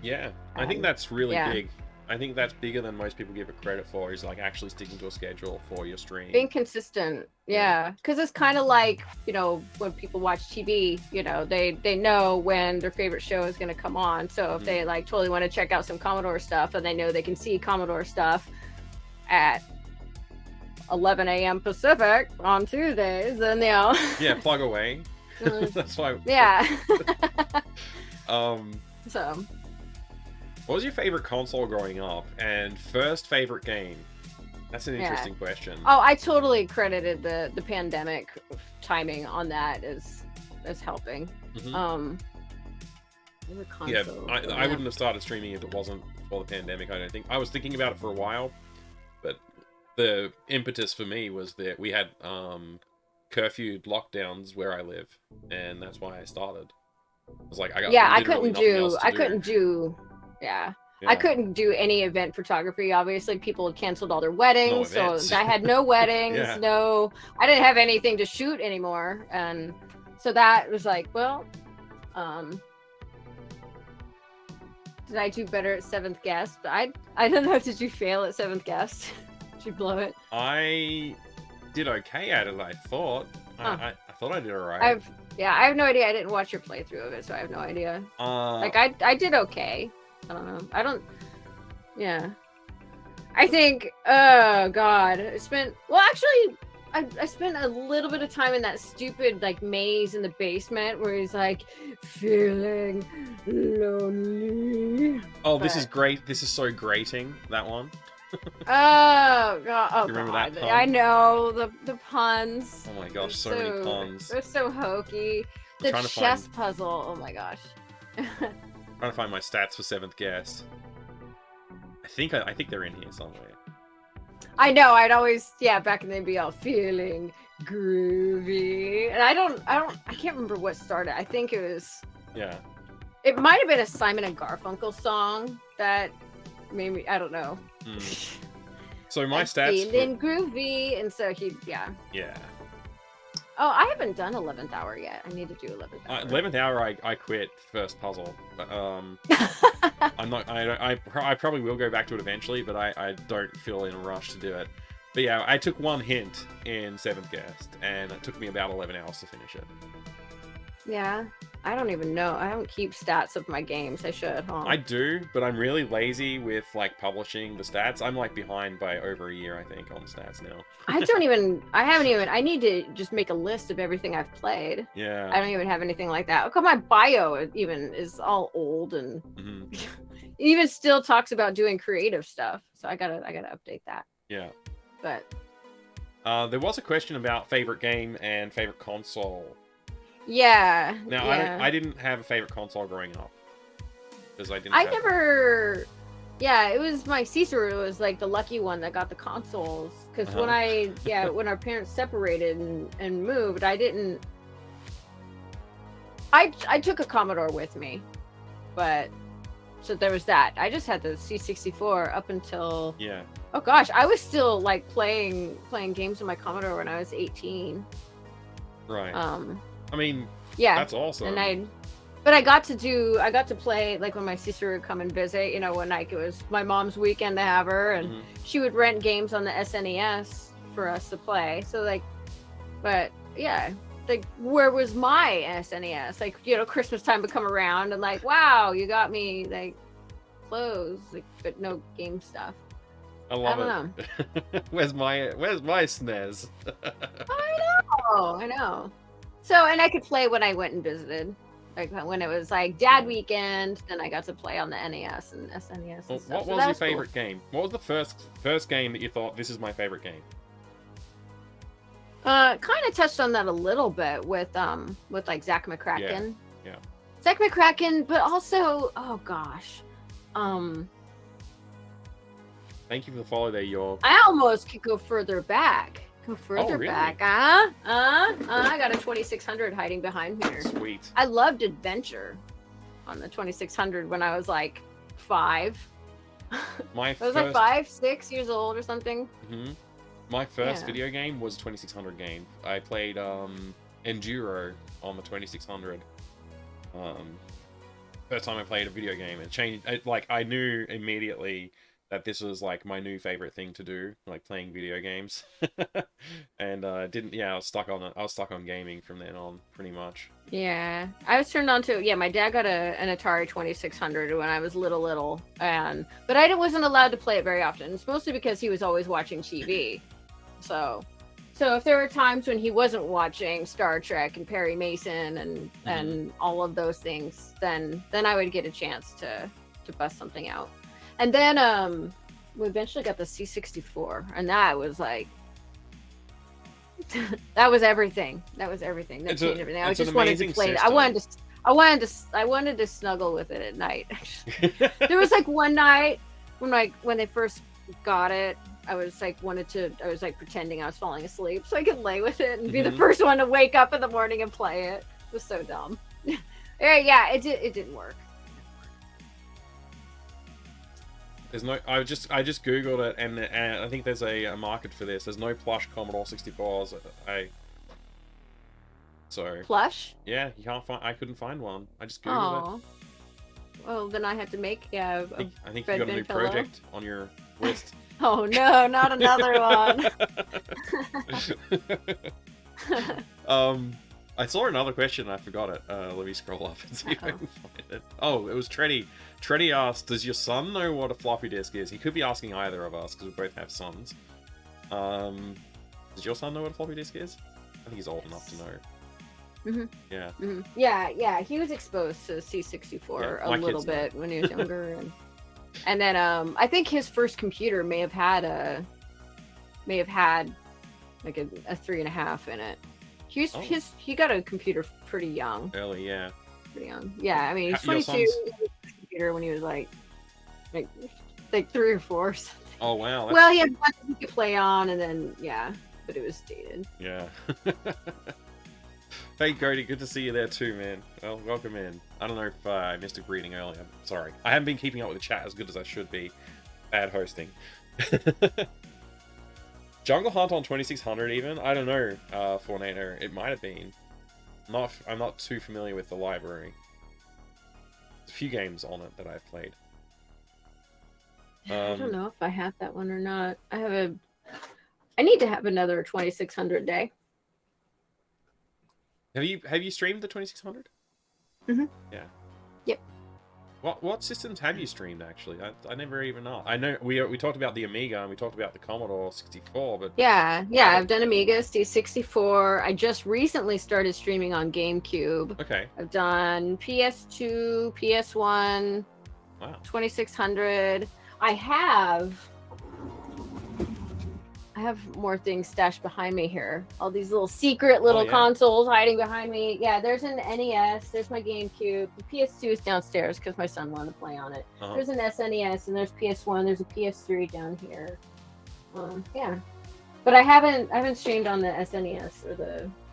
A: Yeah, I think that's really big. I think that's bigger than most people give it credit for, is like actually sticking to a schedule for your stream.
B: Being consistent, yeah. Because it's kind of like, you know, when people watch TV, you know, they know when their favorite show is going to come on. So if they like totally want to check out some Commodore stuff and they know they can see Commodore stuff at 11 a.m. Pacific on Tuesdays, then, you know.
A: Yeah, plug away. That's why.
B: Yeah.
A: So. What was your favorite console growing up, and first favorite game? That's an interesting question.
B: Oh, I totally credited the pandemic timing on that as helping.
A: Mm-hmm. Yeah, I wouldn't have started streaming if it wasn't for the pandemic, I don't think. I was thinking about it for a while, but the impetus for me was that we had curfewed lockdowns where I live, and that's why I started. It was like I couldn't
B: do. Yeah. I couldn't do any event photography. Obviously, people had canceled all their weddings, so I had no weddings. I didn't have anything to shoot anymore, and so that was like, well, did I do better at Seventh Guest? I don't know. Did you fail at Seventh Guest? Did you blow it?
A: I did okay at it. I thought. I thought I did alright.
B: I have no idea. I didn't watch your playthrough of it, so I have no idea. Like I did okay. I don't know. I think, oh god, I spent a little bit of time in that stupid like maze in the basement where he's like feeling lonely.
A: Oh, this is great. This is so grating, that one.
B: Oh god. Oh,
A: you remember
B: god.
A: that pun?
B: I know the puns.
A: Oh my gosh, so many puns.
B: They're so hokey. The chess puzzle. Oh my gosh.
A: Trying to find my stats for Seventh Guest. I think they're in here somewhere.
B: I know. I'd always back in the day be all feeling groovy, and I can't remember what started. I think it was it might have been a Simon and Garfunkel song that maybe I don't know.
A: So my stats
B: feeling groovy, and so yeah. Oh, I haven't done 11th hour yet. I need to do 11th hour.
A: 11th hour, I quit first puzzle. But, I'm not. I probably will go back to it eventually, but I don't feel in a rush to do it. But yeah, I took one hint in 7th Guest, and it took me about 11 hours to finish it.
B: Yeah, I don't even know. I don't keep stats of my games. I should, huh?
A: I do, but I'm really lazy with like publishing the stats. I'm like behind by over a year, I think, on stats now. I need to just make a list of everything I've played. Yeah.
B: I don't even have anything like that. Look at my bio even is all old and it even still talks about doing creative stuff. So I gotta update that.
A: Yeah.
B: But
A: there was a question about favorite game and favorite console.
B: Yeah.
A: Now, I didn't have a favorite console growing up. Because it was my sister who was like the lucky one that got the consoles. Because when our parents separated and moved, I took a Commodore with me. But, so there was that. I just had the C64 up until... Yeah.
B: Oh gosh, I was still like playing games on my Commodore when I was 18.
A: Right. I mean,
B: yeah,
A: that's awesome.
B: And I got to play like when my sister would come and visit, you know, when like it was my mom's weekend to have her, and she would rent games on the SNES for us to play. So like, but yeah, like where was my SNES? Like, you know, Christmas time would come around and like, wow, you got me like clothes, like, but no game stuff.
A: I love it. Where's my SNES?
B: I know. So, and I could play when I went and visited. Like when it was like dad weekend, then I got to play on the NES and SNES and stuff.
A: What was your favorite game? What was the first game that you thought, this is my favorite game?
B: Kind of touched on that a little bit with like Zach McCracken.
A: Yeah.
B: Zach McCracken, but also, oh gosh.
A: Thank you for the follow there, York.
B: I almost could go further back.
A: Really?
B: Back. I got a 2600 hiding behind me here.
A: Sweet.
B: I loved Adventure on the 2600 when I was like 5. I was like 5, 6 years old or something.
A: My first video game was a 2600 game. I played Enduro on the 2600. First time I played a video game, it changed. Like I knew immediately that this was like my new favorite thing to do, like playing video games. And didn't yeah, I was stuck on gaming from then on, pretty much.
B: Yeah, I was turned on to, yeah, my dad got an Atari 2600 when I was little, but I wasn't allowed to play it very often. It's mostly because he was always watching TV. So if there were times when he wasn't watching Star Trek and Perry Mason and all of those things, then I would get a chance to bust something out. And then we eventually got the C64, and that was like that was everything. That changed everything. I just wanted to play it. I wanted to snuggle with it at night. There was like one night when they first got it, I was like pretending I was falling asleep so I could lay with it and be the first one to wake up in the morning and play it. It was so dumb. Yeah, it didn't work.
A: There's no. I just googled it, and I think there's a market for this. There's no plush Commodore 64s. So
B: plush?
A: Yeah, you can't find. I couldn't find one. I just googled it.
B: Well, then I had to make I
A: think you got a new project on your list.
B: Oh no, not another one.
A: I saw another question and I forgot it. Let me scroll up and see if I can find it. Oh, it was Treddy. Treddy asked, does your son know what a floppy disk is? He could be asking either of us, because we both have sons. Does your son know what a floppy disk is? I think he's old enough to know. Yeah.
B: Yeah, he was exposed to C64 a little bit when he was younger. And then I think his first computer may have had like a 3.5 in it. He got a computer pretty young.
A: Early, yeah.
B: Pretty young. Yeah, I mean, he's 22. Computer when he was like 3 or 4 or something.
A: Oh wow.
B: Well, he had one he could play on, and then but it was dated.
A: Yeah. Hey Cody, good to see you there too, man. Well, welcome in. I don't know if I missed a greeting earlier. Sorry, I haven't been keeping up with the chat as good as I should be. Bad hosting. Jungle Hunt on 2600 even? I don't know, Fornator. It might have been. I'm not too familiar with the library. There's a few games on it that I've played.
B: I don't know if I have that one or not. I need to have another 2600 day.
A: Have you streamed the 2600? Yeah.
B: Yep.
A: What systems have you streamed actually? I never even know. I know we talked about the Amiga and we talked about the Commodore 64, but
B: yeah, I've done Amiga, C64. I just recently started streaming on GameCube.
A: Okay.
B: I've done PS2, PS1,
A: wow,
B: 2600. I have more things stashed behind me here. All these little secret consoles hiding behind me. Yeah, there's an NES. There's my GameCube. The PS2 is downstairs because my son wanted to play on it. There's an SNES and there's PS1. There's a PS3 down here. Yeah, but I haven't streamed on the SNES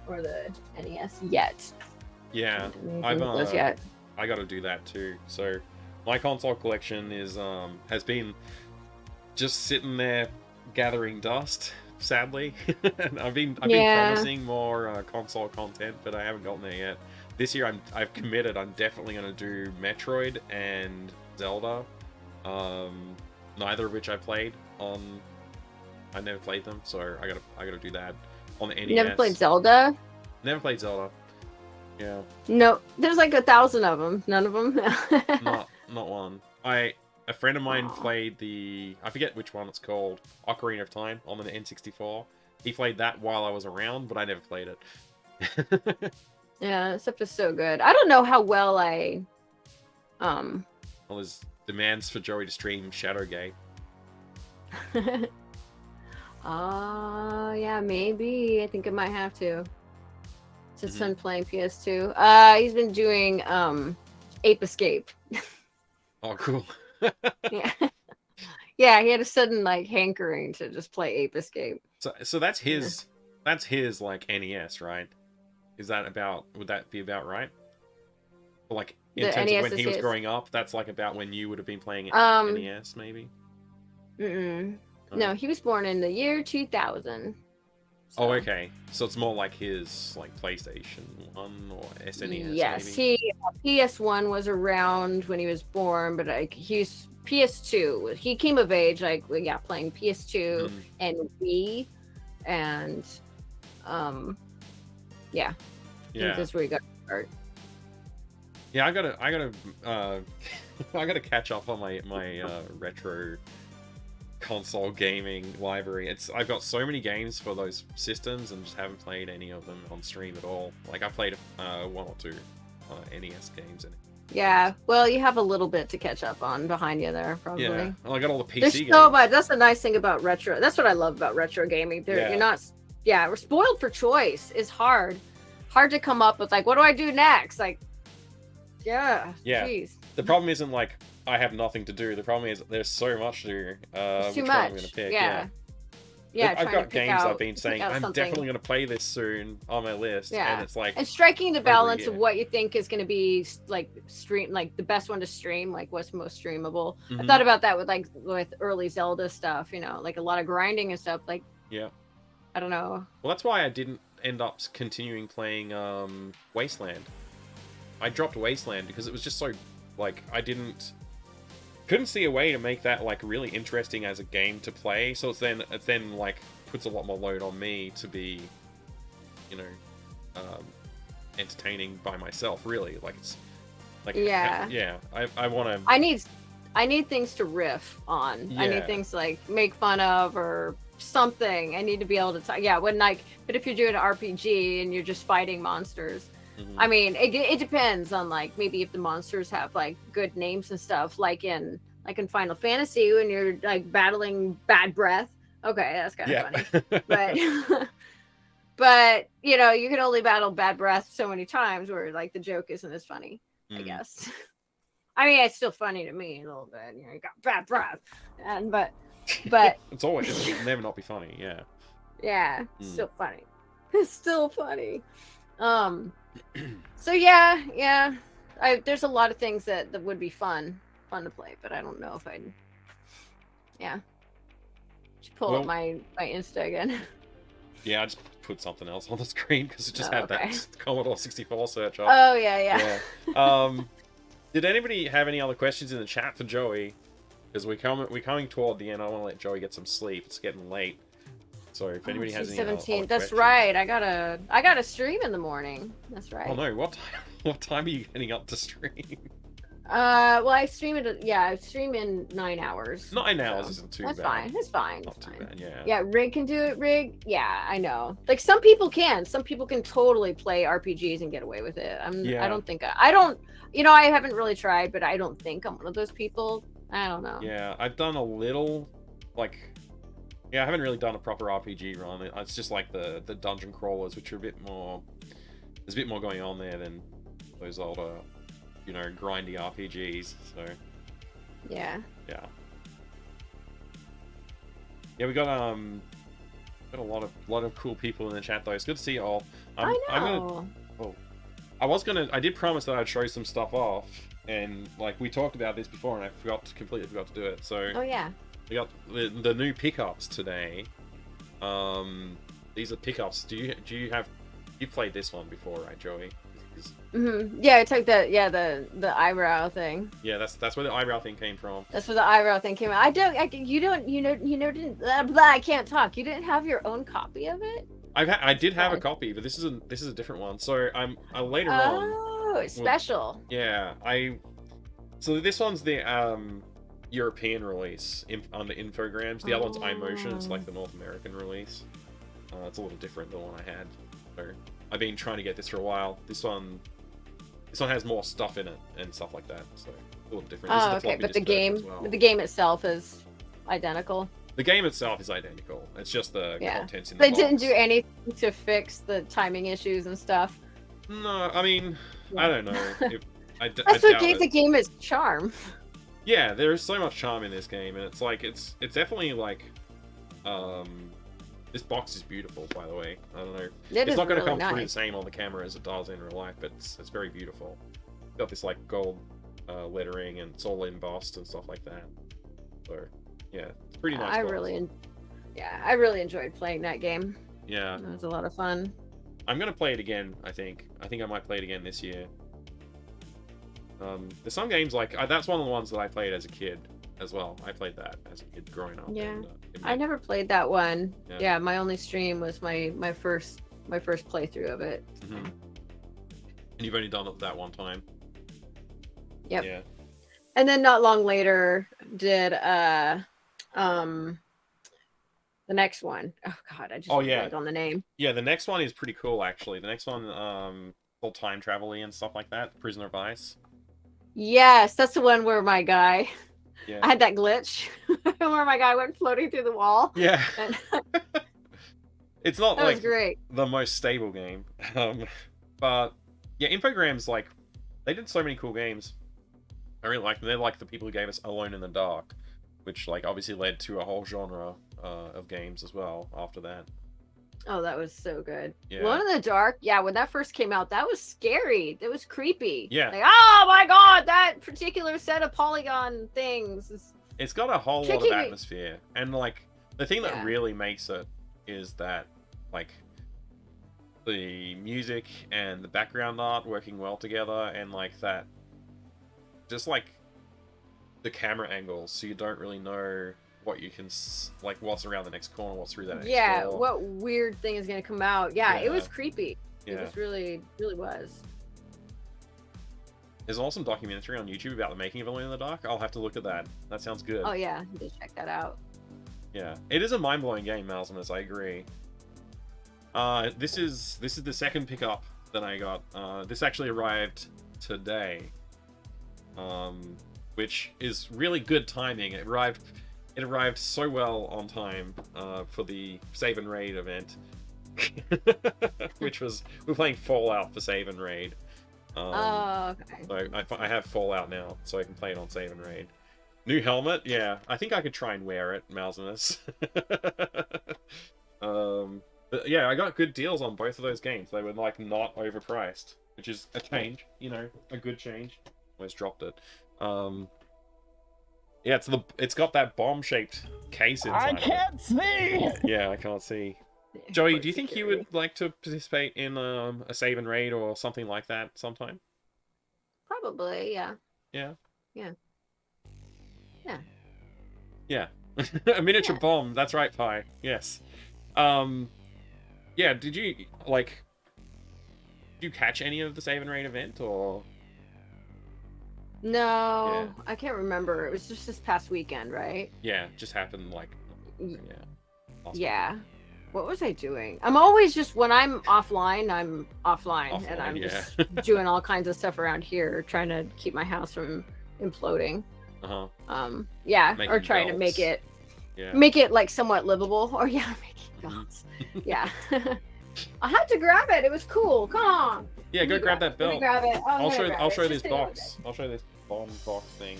B: or the NES yet.
A: Yeah, I got to do that too. So my console collection has been just sitting there gathering dust, sadly. And I've been promising more console content, but I haven't gotten there yet. This year I've committed. I'm definitely going to do Metroid and Zelda, neither of which I played on. I never played them, so I gotta do that on the NES.
B: You never played Zelda?
A: Never played Zelda. Yeah.
B: No, there's like 1,000 of them. None of them.
A: not one. A friend of mine played I forget which one it's called, Ocarina of Time on the N64. He played that while I was around, but I never played it.
B: Yeah, that stuff is so good. I don't know how well
A: Well, there's demands for Joey to stream Shadowgate.
B: Yeah, maybe. I think I might have to. His son playing PS2. He's been doing Ape Escape.
A: Oh, cool.
B: Yeah, he had a sudden hankering to just play Ape Escape.
A: So that's his like NES, right? Would that be about right? Or in terms of when he was growing up, that's about when you would have been playing NES, maybe?
B: No, he was born in the year 2000. So.
A: Oh, okay. So it's more like his like PlayStation 1 or SNES.
B: Yes,
A: maybe?
B: PS1 was around when he was born, but like he's PS2. He came of age like yeah, playing PS2 and Wii, and yeah, I think that's where you got to start.
A: Yeah, I gotta I gotta catch up on my retro console gaming library. I've got so many games for those systems and just haven't played any of them on stream at all. Like I played one or two NES games in it.
B: Yeah, well, you have a little bit to catch up on behind you there, probably.
A: Yeah, well, I got all the PC
B: There's
A: games.
B: so much. That's the nice thing about retro. That's what I love about retro gaming. You're not. Yeah, we're spoiled for choice. It's hard to come up with like, what do I do next? Like, yeah. Geez.
A: The problem isn't like I have nothing to do. The problem is there's so much to do.
B: It's too much. I'm gonna pick. Yeah.
A: I've got games I've been saying I'm definitely going to play this soon on my list.
B: Yeah.
A: And it's like,
B: and striking the balance of what you think is going to be like the best one to stream, like what's most streamable. I thought about that with early Zelda stuff, like a lot of grinding and stuff. Like,
A: yeah,
B: I don't know.
A: Well, that's why I didn't end up continuing playing Wasteland. I dropped Wasteland because it was just so like couldn't see a way to make that like really interesting as a game to play. So it's then like puts a lot more load on me to be, entertaining by myself. Really, like it's like I want to.
B: I need things to riff on.
A: Yeah.
B: I need things to, like make fun of or something. I need to be able to talk. Yeah, but if you're doing an RPG and you're just fighting monsters. I mean, it depends on like maybe if the monsters have like good names and stuff, like in Final Fantasy when you're like battling bad breath. Okay, that's kind of funny. But you can only battle bad breath so many times where like the joke isn't as funny, I guess. I mean, it's still funny to me a little bit. You got bad breath, but
A: it'll never not be funny. Yeah.
B: Yeah, still funny. It's still funny. So yeah. There's a lot of things that would be fun to play, but I don't know if I'd. Yeah. Just pull up my Insta again.
A: Yeah, I just put something else on the screen because it just had that Commodore 64 search up.
B: Oh yeah.
A: Did anybody have any other questions in the chat for Joey? Because we're coming toward the end. I want to let Joey get some sleep. It's getting late. So if anybody has any other questions.
B: That's right. I gotta stream in the morning. That's right.
A: Oh no! What time are you getting up to stream?
B: Well, I stream in 9 hours.
A: 9 hours isn't too bad.
B: That's fine. It's fine.
A: Not too bad. Yeah.
B: Yeah, Rig can do it. Rig. Yeah, I know. Like some people can. Some people can totally play RPGs and get away with it. I don't think I don't. I haven't really tried, but I don't think I'm one of those people. I don't know.
A: Yeah, I've done a little, like. Yeah, I haven't really done a proper RPG run. It's just like the dungeon crawlers, which are a bit more. There's a bit more going on there than those older, grindy RPGs. So.
B: Yeah.
A: Yeah. Yeah, we got a lot of cool people in the chat though. It's good to see you all.
B: I know.
A: I did promise that I'd show some stuff off, and like we talked about this before, and I completely forgot to do it. So.
B: Oh yeah.
A: We got the new pickups today. These are pickups. You've played this one before, right, Joey?
B: Yeah, I took the eyebrow thing.
A: Yeah, that's where the eyebrow thing came from.
B: That's where the eyebrow thing came out. I can't talk. You didn't have your own copy of it?
A: I did have a copy, but this is a different one. So later on.
B: Oh, it's special.
A: Yeah, so this one's the European release under Infogrames. The other one's iMotion. It's like the North American release. It's a little different than the one I had. So I've been trying to get this for a while. This one has more stuff in it and stuff like that. So a little different.
B: Oh, okay. But the game itself is identical.
A: The game itself is identical. It's just the contents in the
B: box.
A: box.
B: They didn't do anything to fix the timing issues and stuff.
A: No, I mean, I don't know.
B: That's what gave the game its charm.
A: Yeah, there is so much charm in this game, and it's like it's definitely like, this box is beautiful. By the way, I don't know. It's not going to come through the same on the camera as it does in real life, but it's very beautiful. It's got this like gold lettering, and it's all embossed and stuff like that. So yeah, it's pretty nice.
B: I really enjoyed playing that game.
A: Yeah.
B: It was a lot of fun.
A: I'm gonna play it again, I think. I think I might play it again this year. There's some games like... that's one of the ones that I played as a kid as well. I played that as a kid growing up.
B: Yeah.
A: And,
B: I never played that one.
A: Yeah.
B: Yeah, my only stream was my first playthrough of it.
A: And you've only done it that one time.
B: Yep.
A: Yeah.
B: And then not long later did the next one. Oh god, I just blanked on the name.
A: Yeah, the next one is pretty cool actually. The next one, all time travel-y and stuff like that. Prisoner of Ice.
B: Yes, that's the one where my guy.
A: Yeah.
B: I had that glitch where my guy went floating through the wall.
A: Yeah. It's not
B: that
A: like
B: was great.
A: the most stable game, but yeah, Infogrames, like, they did so many cool games. I really like them. They're like the people who gave us Alone in the Dark, which like obviously led to a whole genre of games as well after that.
B: Oh, that was so good.
A: Yeah.
B: Alone in the Dark, yeah, when that first came out, that was scary. It was creepy.
A: Yeah.
B: Like, oh my god, that particular set of polygon things is...
A: It's got a whole lot of atmosphere, and like the thing that really makes it is that like the music and the background art working well together, and like that, just like the camera angles, so you don't really know what you can like what's around the next corner, what's through that next door.
B: What weird thing is gonna come out. Yeah, it was creepy.
A: Yeah.
B: It was really was.
A: There's an awesome documentary on YouTube about the making of Alone in the Dark. I'll have to look at that. That sounds good.
B: Oh yeah, you should check that out.
A: Yeah, it is a mind-blowing game, Malzimus, I agree. This is the second pickup that I got. This actually arrived today, which is really good timing. It arrived so well on time for the Save and Raid event, which was we're playing Fallout for Save and Raid.
B: Okay.
A: So I have Fallout now, so I can play it on Save and Raid. New helmet, yeah. I think I could try and wear it, Malzimus. But yeah, I got good deals on both of those games. They were like not overpriced, which is a change, you know, a good change. Almost dropped it. Yeah, it's got that bomb-shaped case inside.
D: I can't see.
A: Yeah, I can't see. Joey, do you think you would like to participate in a Save and Raid or something like that sometime?
B: Probably, yeah.
A: Yeah.
B: Yeah. Yeah.
A: Yeah. A miniature bomb. That's right, Pi. Yes. Yeah, did you catch any of the Save and Raid event, or?
B: No, I can't remember. It was just this past weekend, right?
A: Yeah, just happened like
B: yeah. What was I doing? I'm always just, when I'm offline, and I'm just doing all kinds of stuff around here, trying to keep my house from imploding. Yeah,
A: making
B: or trying to
A: belts.
B: make it like somewhat livable, or making belts. Yeah. I had to grab it. It was cool. Come on.
A: Yeah, go grab that belt.
B: Grab it.
A: I'll show this box. I'll show this bomb box thing.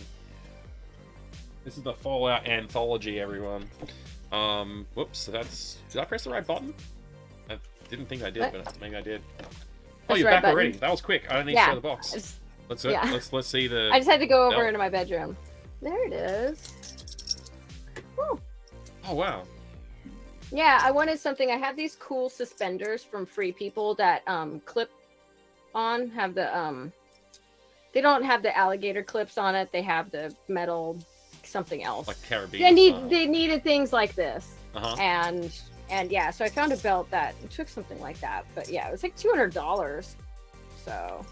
A: This is the Fallout anthology, everyone. Whoops, did I press the right button? I didn't think I did, but maybe I did. Oh, you're back already. That was quick. I don't need to show the box. Let's see the.
B: I just had to go over into my bedroom. There it is. Woo.
A: Oh wow.
B: Yeah, I wanted something. I have these cool suspenders from Free People that clip on. Have the they don't have the alligator clips on it. They have the metal something else.
A: Like Caribbean.
B: They needed things like this. And yeah, so I found a belt that took something like that. But yeah, it was like $200. So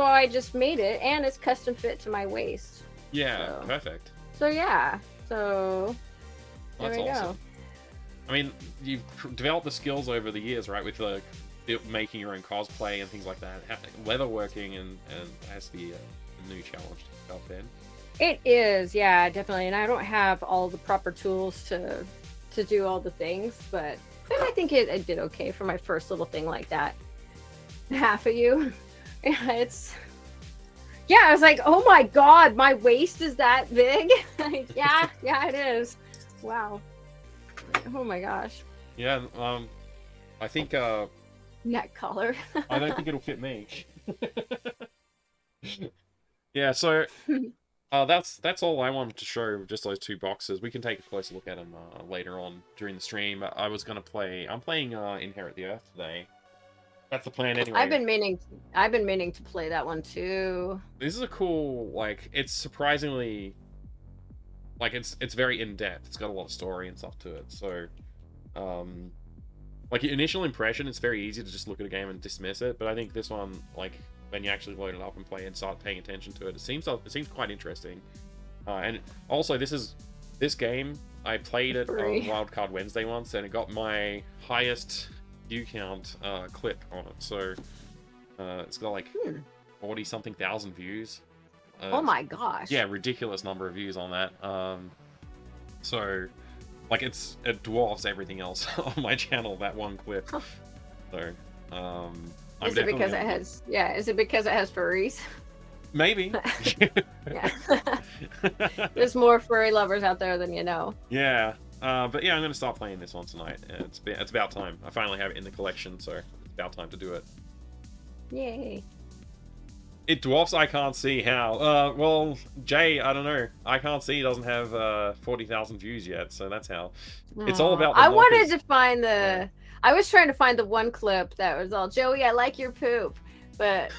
B: I just made it, and it's custom fit to my waist.
A: Yeah, perfect.
B: So yeah, so there we go.
A: I mean, you've developed the skills over the years, right? With making your own cosplay and things like that. Leatherworking and has to be a new challenge to develop in.
B: It is, yeah, definitely. And I don't have all the proper tools to do all the things, but I think it did okay for my first little thing like that. Half of you. Yeah, I was like, oh my god, my waist is that big? yeah, it is. Wow. Oh my gosh.
A: Yeah, I think
B: neck collar.
A: I don't think it'll fit me. Yeah, so That's all I wanted to show. Just those 2 boxes. We can take a closer look at them later on during the stream. I was gonna play. I'm playing Inherit the Earth today. That's the plan anyway.
B: I've been meaning to play that one too.
A: This is a cool, like, it's surprisingly, like, it's very in-depth. It's got a lot of story and stuff to it. So, like, your initial impression, it's very easy to just look at a game and dismiss it. But I think this one, like, when you actually load it up and play and start paying attention to it, it seems quite interesting. And also, this game, I played it on Wildcard Wednesday once, and it got my highest view count clip on it. So it's got like 40-something thousand views.
B: Oh my gosh.
A: Yeah, ridiculous number of views on that. So like it dwarfs everything else on my channel, that one clip. So
B: is it because it has furries?
A: Maybe.
B: Yeah. There's more furry lovers out there than you know.
A: Yeah. But yeah, I'm gonna start playing this one tonight. It's about time. I finally have it in the collection, so it's about time to do it.
B: Yay!
A: It dwarfs I Can't See how. Well, Jay, I don't know. I Can't See doesn't have 40,000 views yet, so that's how. It's all about.
B: I wanted to find the. Yeah. I was trying to find the one clip that was all Joey, I like your poop, but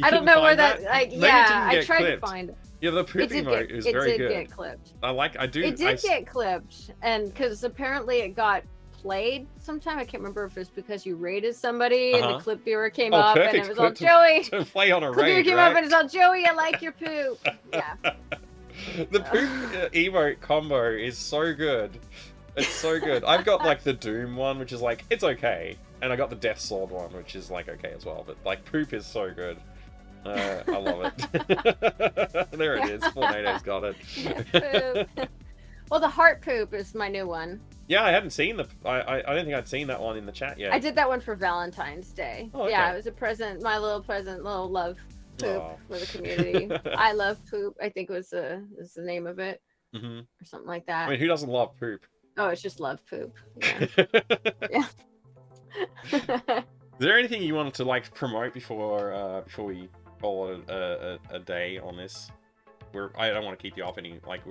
B: I don't know where that. Like, yeah, I tried to find it.
A: Yeah, the pooping emote is very good.
B: It did get clipped.
A: It
B: did get clipped, and because apparently it got played sometime. I can't remember if it's because you raided somebody and the clip viewer came up and it was all Joey.
A: To play on a
B: clip
A: raid,
B: came up and it's all Joey, I like your poop. Yeah.
A: The poop emote combo is so good. It's so good. I've got like the Doom one, which is like it's okay, and I got the Death Sword one, which is like okay as well. But like poop is so good. I love it. There it is. Tornado's got it.
B: Yeah, poop. Well, the heart poop is my new one.
A: Yeah, I hadn't seen I don't think I'd seen that one in the chat yet.
B: I did that one for Valentine's Day. Oh, okay. Yeah, it was a present, my little present, little love poop for the community. I love poop. I think was the name of it, or something like that.
A: I mean, who doesn't love poop?
B: Oh, it's just love poop. Yeah. Yeah.
A: Is there anything you wanted to like promote before we call it a day on this? I don't want to keep you up any. Like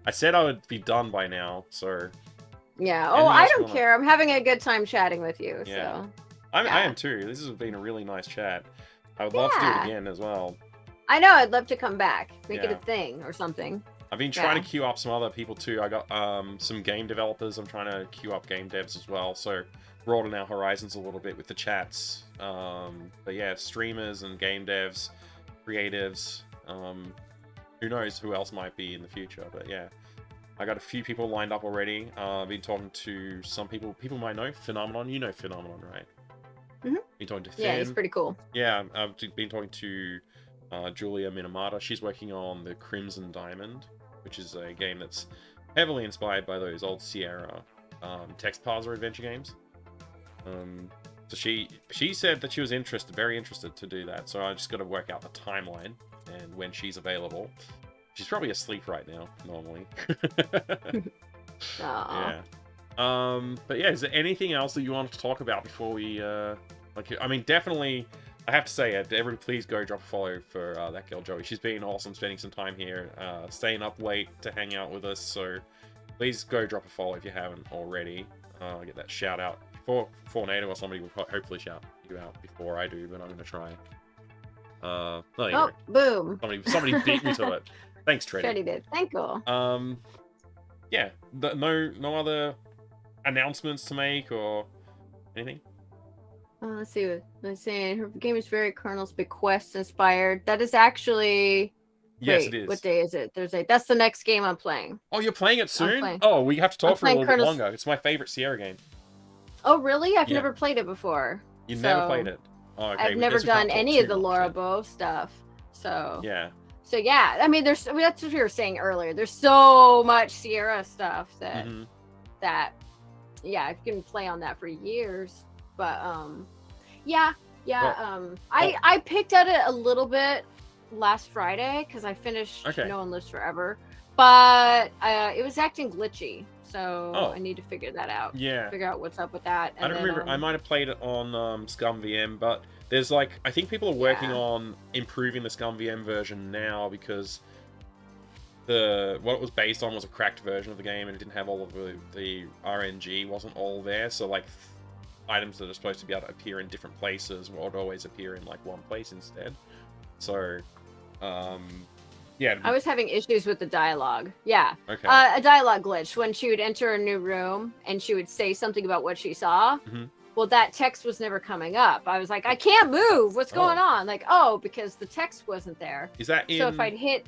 A: I said, I would be done by now. So
B: yeah. Oh, I don't care. I'm having a good time chatting with you. Yeah. So
A: I am too. This has been a really nice chat. I would love to do it again as well.
B: I know. I'd love to come back, make it a thing or something.
A: I've been trying to queue up some other people too. I got some game developers. I'm trying to queue up game devs as well. So broaden our horizons a little bit with the chats. But yeah, streamers and game devs, creatives. Who knows who else might be in the future? But yeah, I got a few people lined up already. I've been talking to some people. People might know Phenomenon. You know Phenomenon, right?
B: Mm-hmm.
A: Been talking to Finn.
B: Yeah, he's pretty cool.
A: Yeah, I've been talking to Julia Minamata. She's working on the Crimson Diamond, which is a game that's heavily inspired by those old Sierra text parser adventure games. So she said that she was very interested to do that. So I just got to work out the timeline and when she's available. She's probably asleep right now, normally. Yeah. But yeah, is there anything else that you wanted to talk about before we I mean, definitely. I have to say, everybody please go drop a follow for that girl Joey. She's been awesome spending some time here, staying up late to hang out with us. So please go drop a follow if you haven't already. Get that shout out before NATO or somebody will hopefully shout you out before I do, but I'm gonna try. Anyway.
B: Boom!
A: Somebody beat me to it. Thanks, Treddy.
B: Treddy did. Thank you.
A: Yeah. No other announcements to make or anything.
B: Let's see what they're saying. Her game is very Colonel's Bequest inspired. That is actually.
A: Yes, it is.
B: What day is it? Thursday. That's the next game I'm playing.
A: Oh, you're playing it soon? Oh, we have to talk for a little bit longer. It's my favorite Sierra game.
B: Oh, really? I've never played it before.
A: You've never played it? Oh, okay.
B: I've never done any of the Lorabo stuff. So.
A: Yeah.
B: So yeah, I mean, that's what we were saying earlier. There's so much Sierra stuff that you can play on that for years. But I picked at it a little bit last Friday because I finished No One Lives Forever, but it was acting glitchy. So I need to figure that out.
A: Yeah.
B: Figure out what's up with that. And
A: I don't remember. I might have played it on Scum VM, but there's like I think people are working on improving the Scum VM version now because what it was based on was a cracked version of the game and it didn't have all of the RNG wasn't all there. So like items that are supposed to be able to appear in different places would always appear in like one place instead. So yeah.
B: I was having issues with the dialogue. Yeah.
A: Okay.
B: A dialogue glitch when she would enter a new room and she would say something about what she saw.
A: Mm-hmm.
B: Well, that text was never coming up. I was like, I can't move. What's going on? Like, because the text wasn't there.
A: Is that in?
B: So if I'd hit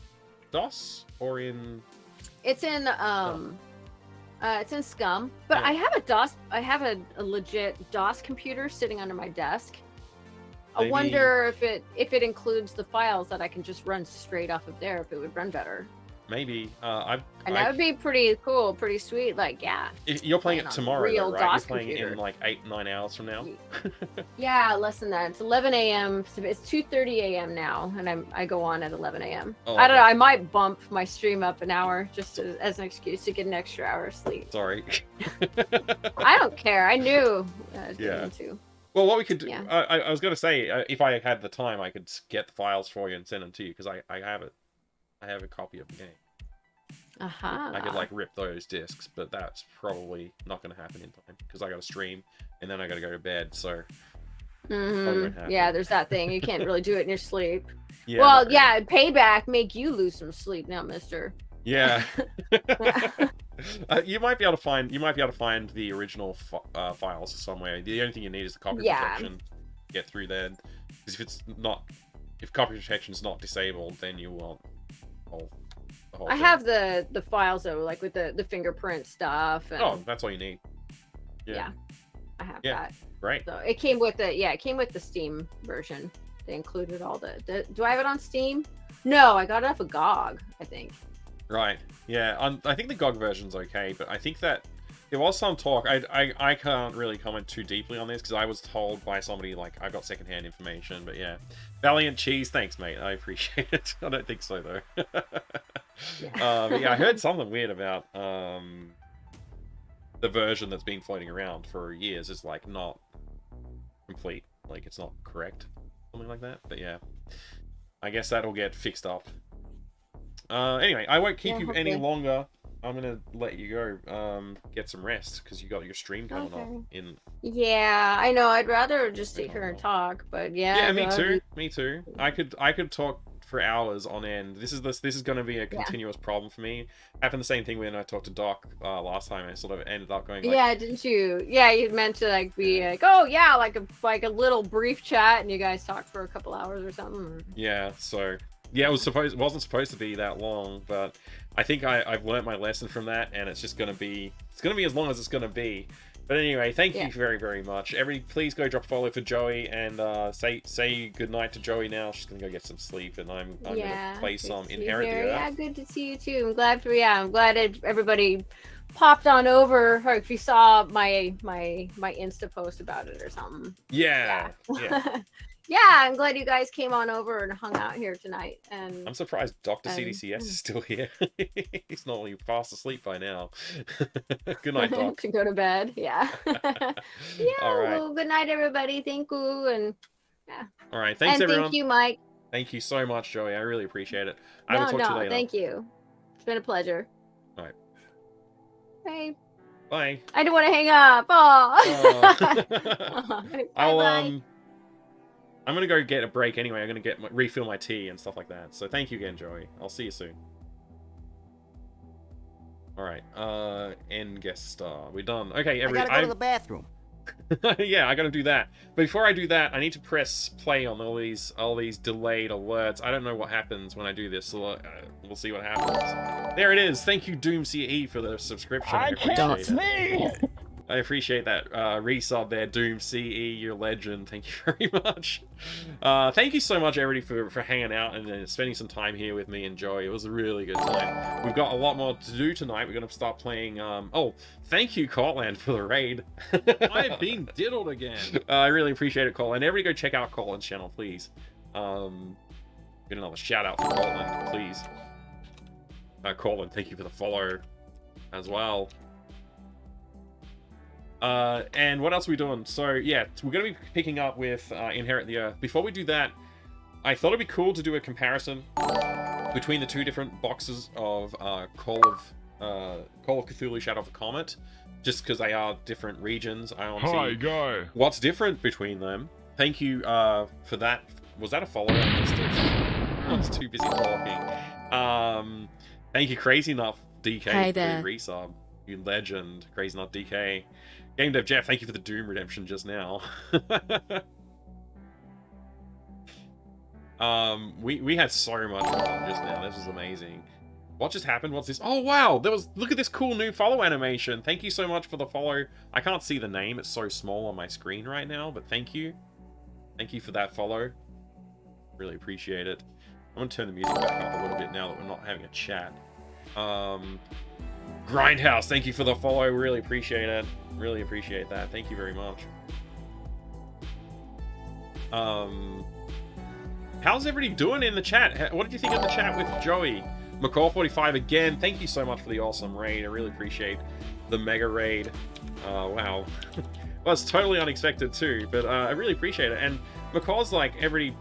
A: DOS or in?
B: It's in Scum, but I have a DOS. I have a legit DOS computer sitting under my desk. I wonder if it includes the files that I can just run straight off of there. If it would run better.
A: Maybe.
B: And that would be pretty cool, pretty sweet. Like, yeah.
A: You're playing it tomorrow,
B: real
A: though, right?
B: DOS
A: You're playing
B: computer.
A: it in like 8-9 hours from now.
B: Yeah, less than that. It's 11 a.m. It's 2:30 a.m. now, and I go on at 11 a.m.
A: Oh,
B: I don't know. I might bump my stream up an hour just as an excuse to get an extra hour of sleep.
A: Sorry.
B: I don't care. I knew I was going to.
A: Well, what we could do,
B: Yeah.
A: I was going to say, if I had the time, I could get the files for you and send them to you, because I have it. I have a copy of the game. I could, like, rip those discs, but that's probably not going to happen in time, because I got to stream, and then I got to go to bed, so...
B: Yeah, there's that thing. You can't really do it in your sleep.
A: Yeah,
B: well, yeah, payback make you lose some sleep now, mister.
A: Yeah. You might be able to find the original files somewhere. The only thing you need is the copy protection to get through there. Because if copy protection is not disabled, then you want the whole
B: I
A: thing.
B: have the files though, like with the fingerprint stuff. And,
A: that's all you need. Yeah.
B: I have that.
A: Right.
B: So it came with the Steam version. They included all the do I have it on Steam? No, I got it off of GOG, I think.
A: Right. Yeah. I think the GOG version's okay, but I think that there was some talk. I can't really comment too deeply on this because I was told by somebody like I got secondhand information. But yeah, Valiant Cheese, thanks, mate. I appreciate it. I don't think so though. But yeah, I heard something weird about the version that's been floating around for years is like not complete, like it's not correct, something like that. But yeah, I guess that'll get fixed up. Anyway, I won't keep you any longer. I'm gonna let you go get some rest because you got your stream coming up in.
B: Yeah, I know. I'd rather just sit here and talk, but yeah.
A: Yeah, me too. I could talk for hours on end. This is going to be a continuous problem for me. Happened the same thing when I talked to Doc last time. I sort of ended up going like,
B: yeah, didn't you? Yeah, you meant to like be like, oh yeah, like a little brief chat, and you guys talked for a couple hours or something.
A: Yeah, so yeah, it wasn't supposed to be that long, but I think I've learned my lesson from that, and it's just gonna be as long as it's gonna be. But anyway, thank you very, very much. Please go drop a follow for Joey and say goodnight to Joey now. She's gonna go get some sleep, and I'm gonna play some Inherit the Earth.
B: Yeah, good to see you too. I'm glad everybody popped on over, or if you saw my Insta post about it or something.
A: Yeah.
B: Yeah, I'm glad you guys came on over and hung out here tonight. And
A: I'm surprised Dr. CDCS is still here. He's normally fast asleep by now. Good night, Doc.
B: To go to bed. Yeah.
A: All right.
B: Well, good night, everybody. Thank you. And
A: all right. Thanks, everyone.
B: Thank you, Mike.
A: Thank you so much, Joey. I really appreciate it. I will talk to you later.
B: Thank you. It's been a pleasure.
A: All right.
B: Bye.
A: Bye.
B: I didn't want to hang up. Bye.
A: I'm gonna go get a break anyway. I'm gonna refill my tea and stuff like that. So thank you again, Joey. I'll see you soon. All right. End guest star. We're done. Okay,
D: I gotta go to the bathroom.
A: Yeah, I gotta do that. But before I do that, I need to press play on all these delayed alerts. I don't know what happens when I do this. So we'll see what happens. There it is. Thank you, DoomCE, for the subscription. I appreciate that resub there, DoomCE, you're a legend. Thank you very much. Thank you so much, everybody, for hanging out and spending some time here with me and Joey. It was a really good time. We've got a lot more to do tonight. We're going to start playing... Oh, thank you, Cortland, for the raid.
E: I've been diddled again.
A: I really appreciate it, Cortland. Everybody go check out Cortland's channel, please. Get another shout out for Cortland, please. Cortland, thank you for the follow as well. And what else are we doing? So yeah, we're going to be picking up with Inherit the Earth. Before we do that, I thought it'd be cool to do a comparison between the two different boxes of Call of Cthulhu Shadow of the Comet, just because they are different regions. I want to see
D: guy.
A: what's different between them. Thank you for that. Was that a follow? I missed it. I was too busy talking. Thank you, Crazy Enough DK,
C: Hey
A: for
C: there.
A: the resub. You legend, Crazy Enough DK. Game Dev Jeff, thank you for the Doom redemption just now. We had so much fun just now. This was amazing. What just happened? What's this? Oh wow! Look at this cool new follow animation. Thank you so much for the follow. I can't see the name; it's so small on my screen right now. But thank you. Thank you for that follow. Really appreciate it. I'm gonna turn the music back up a little bit now that we're not having a chat. Grindhouse, thank you for the follow. Really appreciate it. Really appreciate that. Thank you very much. How's everybody doing in the chat? What did you think of the chat with Joey? McCall45 again, thank you so much for the awesome raid. I really appreciate the mega raid. Wow. Well, it's totally unexpected too, but I really appreciate it. And McCall's like every...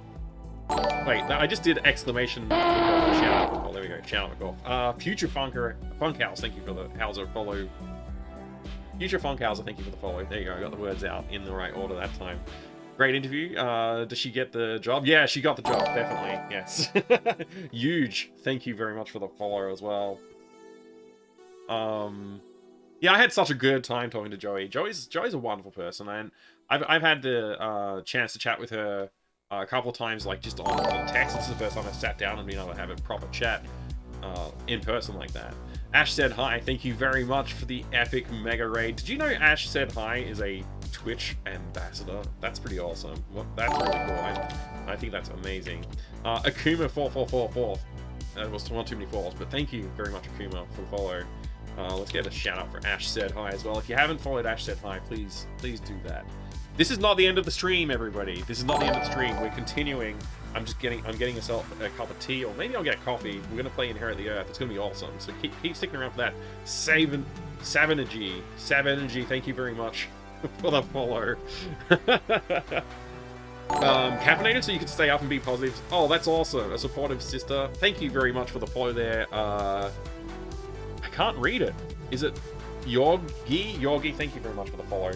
A: Wait, I just did exclamation McCall. Shout out McCall. There we go. Shout out McCall. Future Funkhouse, thank you for the Hauser follow. Future Funkhauser, thank you for the follow. There you go. I got the words out in the right order that time. Great interview. Does she get the job? Yeah, she got the job, definitely. Yes. Huge. Thank you very much for the follow as well. Yeah, I had such a good time talking to Joey. Joey's a wonderful person, and I've had the chance to chat with her a couple of times, like just on text. This is the first time I sat down and been able to have a proper chat in person like that. Ash said hi. Thank you very much for the epic mega raid. Did you know Ash said hi is a Twitch ambassador? That's pretty awesome. Well, that's really cool. I think that's amazing. Akuma4444. That was one too many falls, but thank you very much, Akuma, for the follow. Let's get a shout out for Ash said hi as well. If you haven't followed Ash said hi, please do that. This is not the end of the stream, everybody. This is not the end of the stream. We're continuing. I'm getting myself a cup of tea, or maybe I'll get coffee. We're gonna play Inherit the Earth. It's gonna be awesome. So keep sticking around for that. Savenergy, thank you very much for the follow. Caffeinated, so you can stay up and be positive. Oh, that's awesome. A supportive sister. Thank you very much for the follow there. I can't read it. Is it Yorgi? Yorgi, thank you very much for the follow.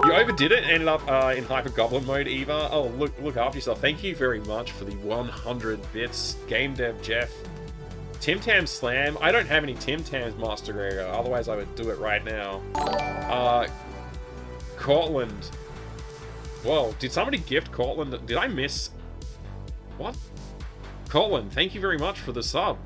A: You overdid it, ended up in Hyper Goblin mode, Eva. Oh, look after yourself. Thank you very much for the 100 bits. Game Dev Jeff. Tim Tam Slam. I don't have any Tim Tams, Master Gregor. Otherwise, I would do it right now. Cortland. Whoa, did somebody gift Cortland? Did I miss? What? Cortland, thank you very much for the sub.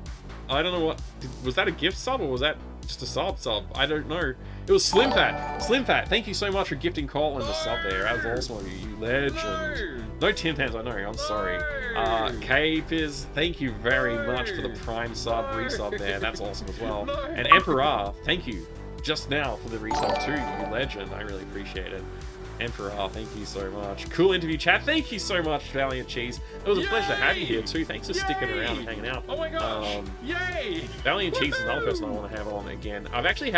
A: I don't know what... was that a gift sub or was that just a sub? I don't know. It was Slim Fat. Slim Fat, thank you so much for gifting Cortland the sub there. That was awesome of you, you legend. No Tim Tams, I know, I'm sorry. K-Piz, thank you very much for the Prime sub, resub there. That's awesome as well. And Emperor, thank you just now for the resub too, you legend. I really appreciate it. Emperor, thank you so much. Cool interview chat. Thank you so much, Valiant Cheese. It was a pleasure to have you here too. Thanks for sticking around and hanging out.
E: Oh my gosh! Yay!
A: Valiant Cheese is another person I want to have on again. I've actually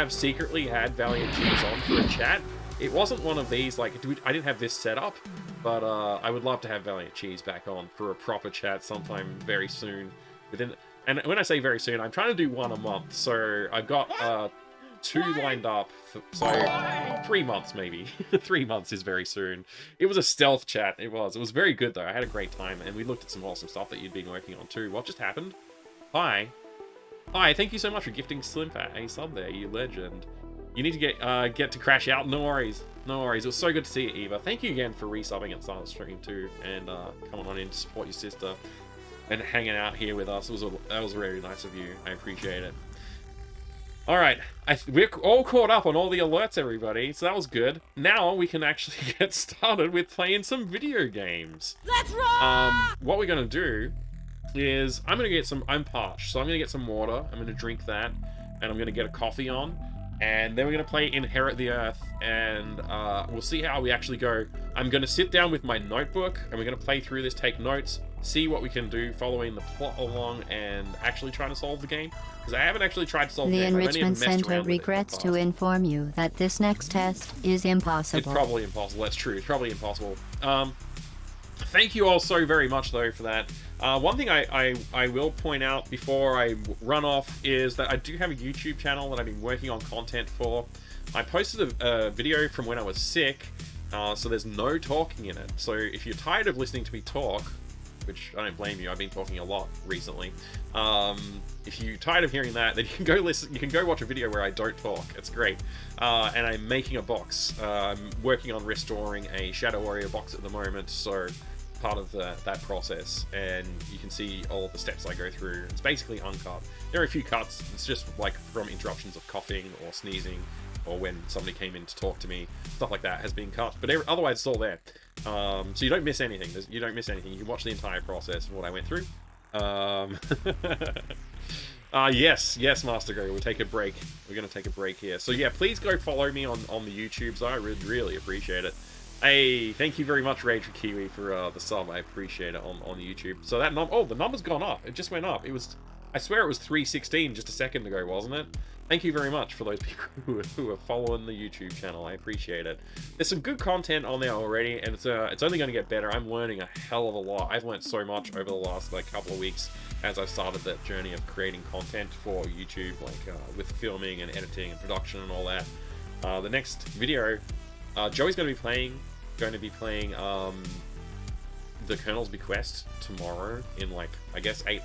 A: secretly had Valiant Cheese on for a chat. It wasn't one of these, like, I didn't have this set up, but I would love to have Valiant Cheese back on for a proper chat sometime very soon. And when I say very soon, I'm trying to do one a month. So I've got 2 lined up, so 3 months maybe. 3 months is very soon. It was a stealth chat. It was very good though. I had a great time, and we looked at some awesome stuff that you'd been working on too. What just happened? Hi, thank you so much for gifting Slim Fat a sub there, you legend. You need to get to crash out. No worries. It was so good to see you, Eva. Thank you again for resubbing at the start of the stream too, and coming on in to support your sister and hanging out here with us. That was very nice of you. I appreciate it. All right, we're all caught up on all the alerts, everybody, so that was good. Now we can actually get started with playing some video games. Let's rock! What we're gonna do is I'm parched, so I'm gonna get some water. I'm gonna drink that, and I'm gonna get a coffee on, and then we're gonna play Inherit the Earth, and we'll see how we actually go. I'm gonna sit down with my notebook, and we're gonna play through this, take notes, see what we can do following the plot along and actually trying to solve the game. Because I haven't actually tried to solve the
D: The
A: game.
D: Enrichment Center regrets to inform you that this next test is impossible.
A: It's probably impossible. That's true. It's probably impossible. Thank you all so very much, though, for that. One thing I will point out before I run off is that I do have a YouTube channel that I've been working on content for. I posted a video from when I was sick, so there's no talking in it. So if you're tired of listening to me talk, which I don't blame you, I've been talking a lot recently. If you're tired of hearing that, then you can go listen. You can go watch a video where I don't talk. It's great. And I'm making a box. I'm working on restoring a Shadow Warrior box at the moment, so part of that process. And you can see all of the steps I go through. It's basically uncut. There are a few cuts. It's just like from interruptions of coughing or sneezing, or when somebody came in to talk to me, stuff like that has been cut. But otherwise, it's all there. So you don't miss anything. You don't miss anything. You can watch the entire process of what I went through. Yes, Master Go. We'll take a break. We're going to take a break here. So yeah, please go follow me on the YouTubes. I would really appreciate it. Hey, thank you very much, Rage for Kiwi, for the sub. I appreciate it on the YouTube. So that the number's gone up. It just went up. It was, I swear it was 316 just a second ago, wasn't it? Thank you very much for those people who are following the YouTube channel. I appreciate it. There's some good content on there already, and it's only going to get better. I'm learning a hell of a lot. I've learned so much over the last couple of weeks as I started that journey of creating content for YouTube, with filming and editing and production and all that. The next video, Joey's going to be playing the Colonel's Bequest tomorrow in I guess 8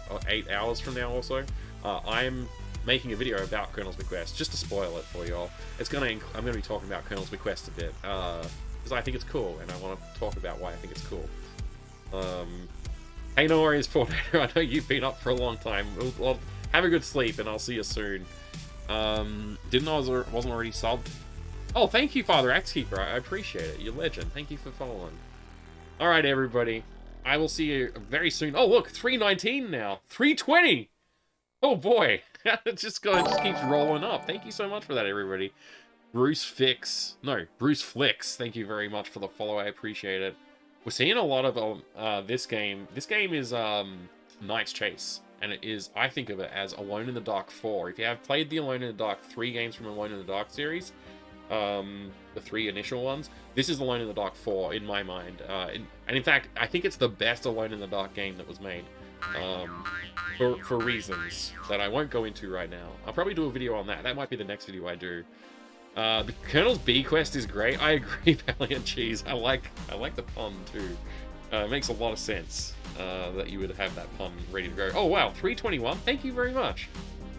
A: hours from now or so. I'm making a video about Colonel's Bequest, just to spoil it for y'all. I'm gonna be talking about Colonel's Bequest a bit, because I think it's cool, and I want to talk about why I think it's cool. Hey, no worries, Tornado. I know you've been up for a long time. Well, have a good sleep, and I'll see you soon. Wasn't already subbed? Oh, thank you, Father Axekeeper. I appreciate it. You're a legend. Thank you for following. All right, everybody. I will see you very soon. Oh, look, 319 now. 320. Oh boy. It just keeps rolling up. Thank you so much for that, everybody. Bruce Flicks. Thank you very much for the follow. I appreciate it. We're seeing a lot of this game. This game is Knight's Chase, and it is, I think of it as Alone in the Dark 4. If you have played the Alone in the Dark 3 games from Alone in the Dark series, the 3 initial ones, this is Alone in the Dark 4 in my mind. And in fact, I think it's the best Alone in the Dark game that was made. For reasons that I won't go into right now. I'll probably do a video on that. That might be the next video I do. The Colonel's Bequest is great. I agree, Belly and Cheese. I like the pun too. It makes a lot of sense that you would have that pun ready to go. Oh wow, 321. Thank you very much.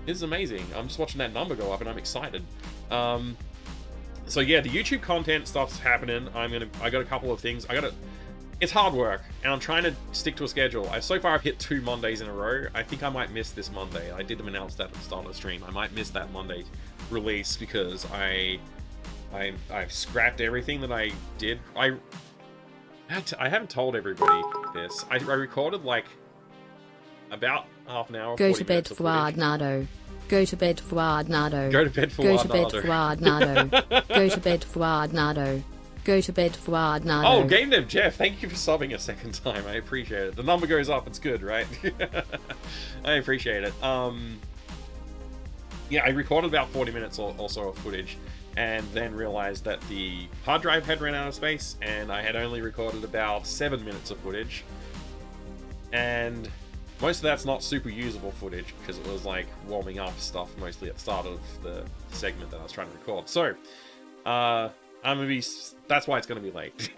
A: This is amazing. I'm just watching that number go up and I'm excited. So yeah, the YouTube content stuff's happening. I got a couple of things. It's hard work, and I'm trying to stick to a schedule. So far I've hit 2 Mondays in a row. I think I might miss this Monday. I did announce that at the start of the stream. I might miss that Monday release because I've scrapped everything that I did. I haven't told everybody this. I recorded about half an hour.
C: Go to bed, Fuad Nardo. Go to bed, Fuad Nardo.
A: Go to bed, Fuad Nardo.
C: Go to bed, Fuad Nardo. Go to bed, Fuad Nardo. Go to bed, Fuad Nardo.
A: Oh, Game Dev Jeff, thank you for subbing a second time. I appreciate it. The number goes up. It's good, right? I appreciate it. Yeah, I recorded about 40 minutes or so of footage, and then realized that the hard drive had run out of space, and I had only recorded about 7 minutes of footage. And most of that's not super usable footage, because it was warming up stuff mostly at the start of the segment that I was trying to record. So, that's why it's gonna be late.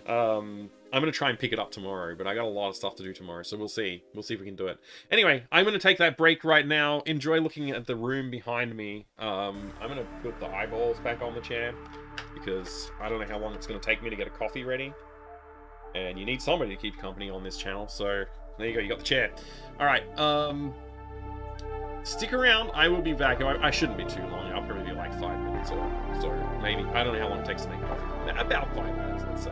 A: I'm gonna try and pick it up tomorrow, but I got a lot of stuff to do tomorrow, so we'll see if we can do it. Anyway, I'm gonna take that break right now. Enjoy looking at the room behind me. I'm gonna put the eyeballs back on the chair because I don't know how long it's gonna take me to get a coffee ready, and you need somebody to keep company on this channel. So there you go, you got the chair. All right, stick around. I will be back. I shouldn't be too long. I'll probably be 5 minutes or so. Maybe. I don't know how long it takes to make coffee. About 5 minutes, let's say.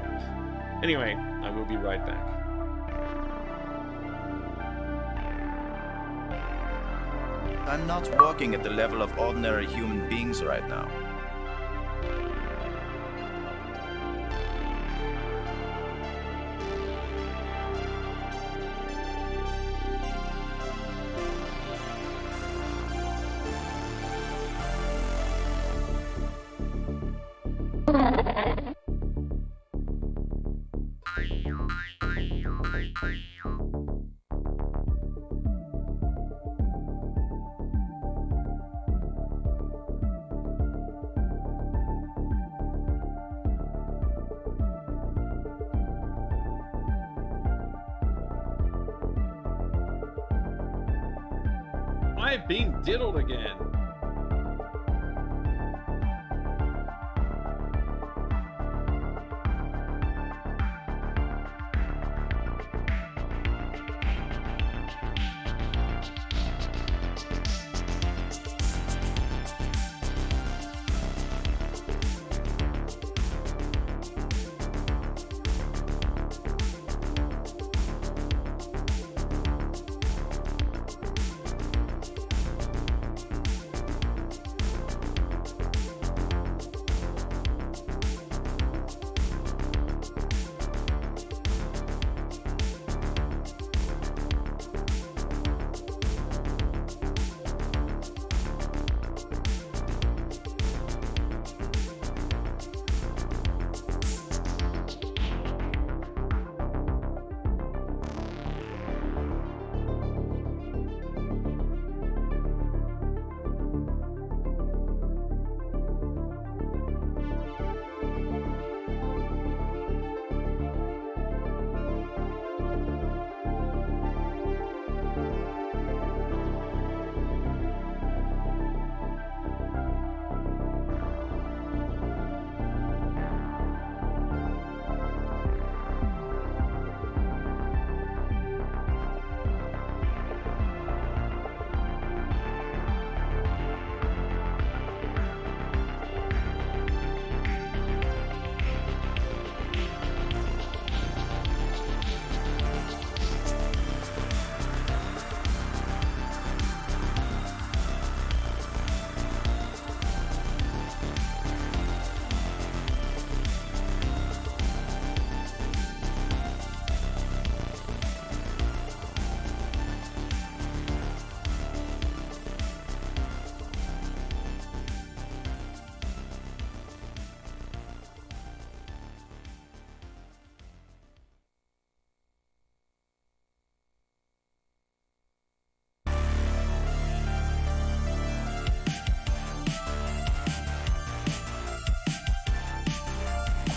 A: Anyway, I will be right back.
F: I'm not working at the level of ordinary human beings right now.
A: I've been diddled again.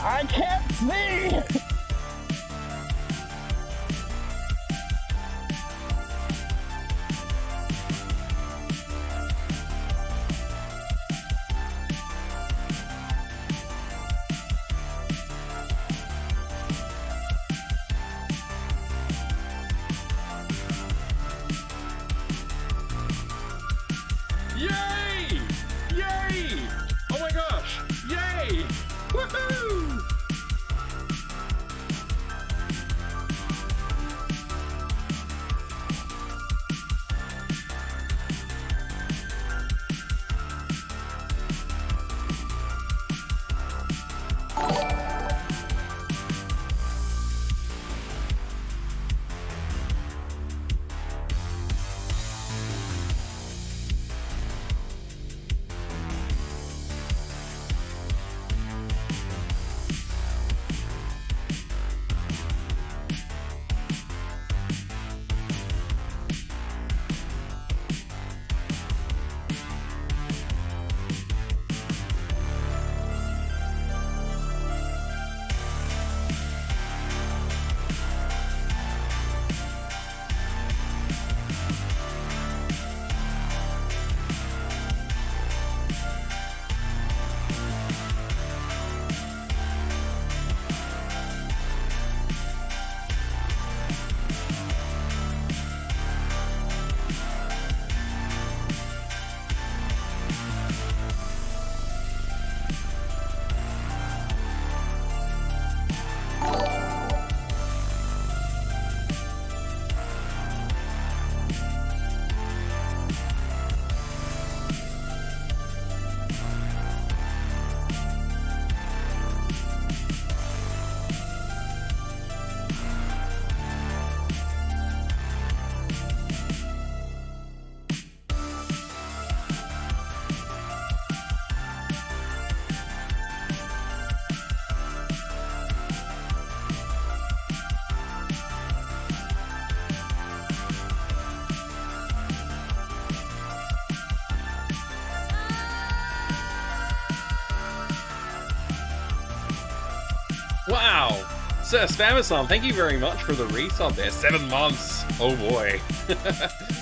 G: I can't see!
E: Yay! Yay! Oh my gosh! Yay! Woohoo!
A: Wow! Sir Spamasom, thank you very much for the resub there. 7 months! Oh boy.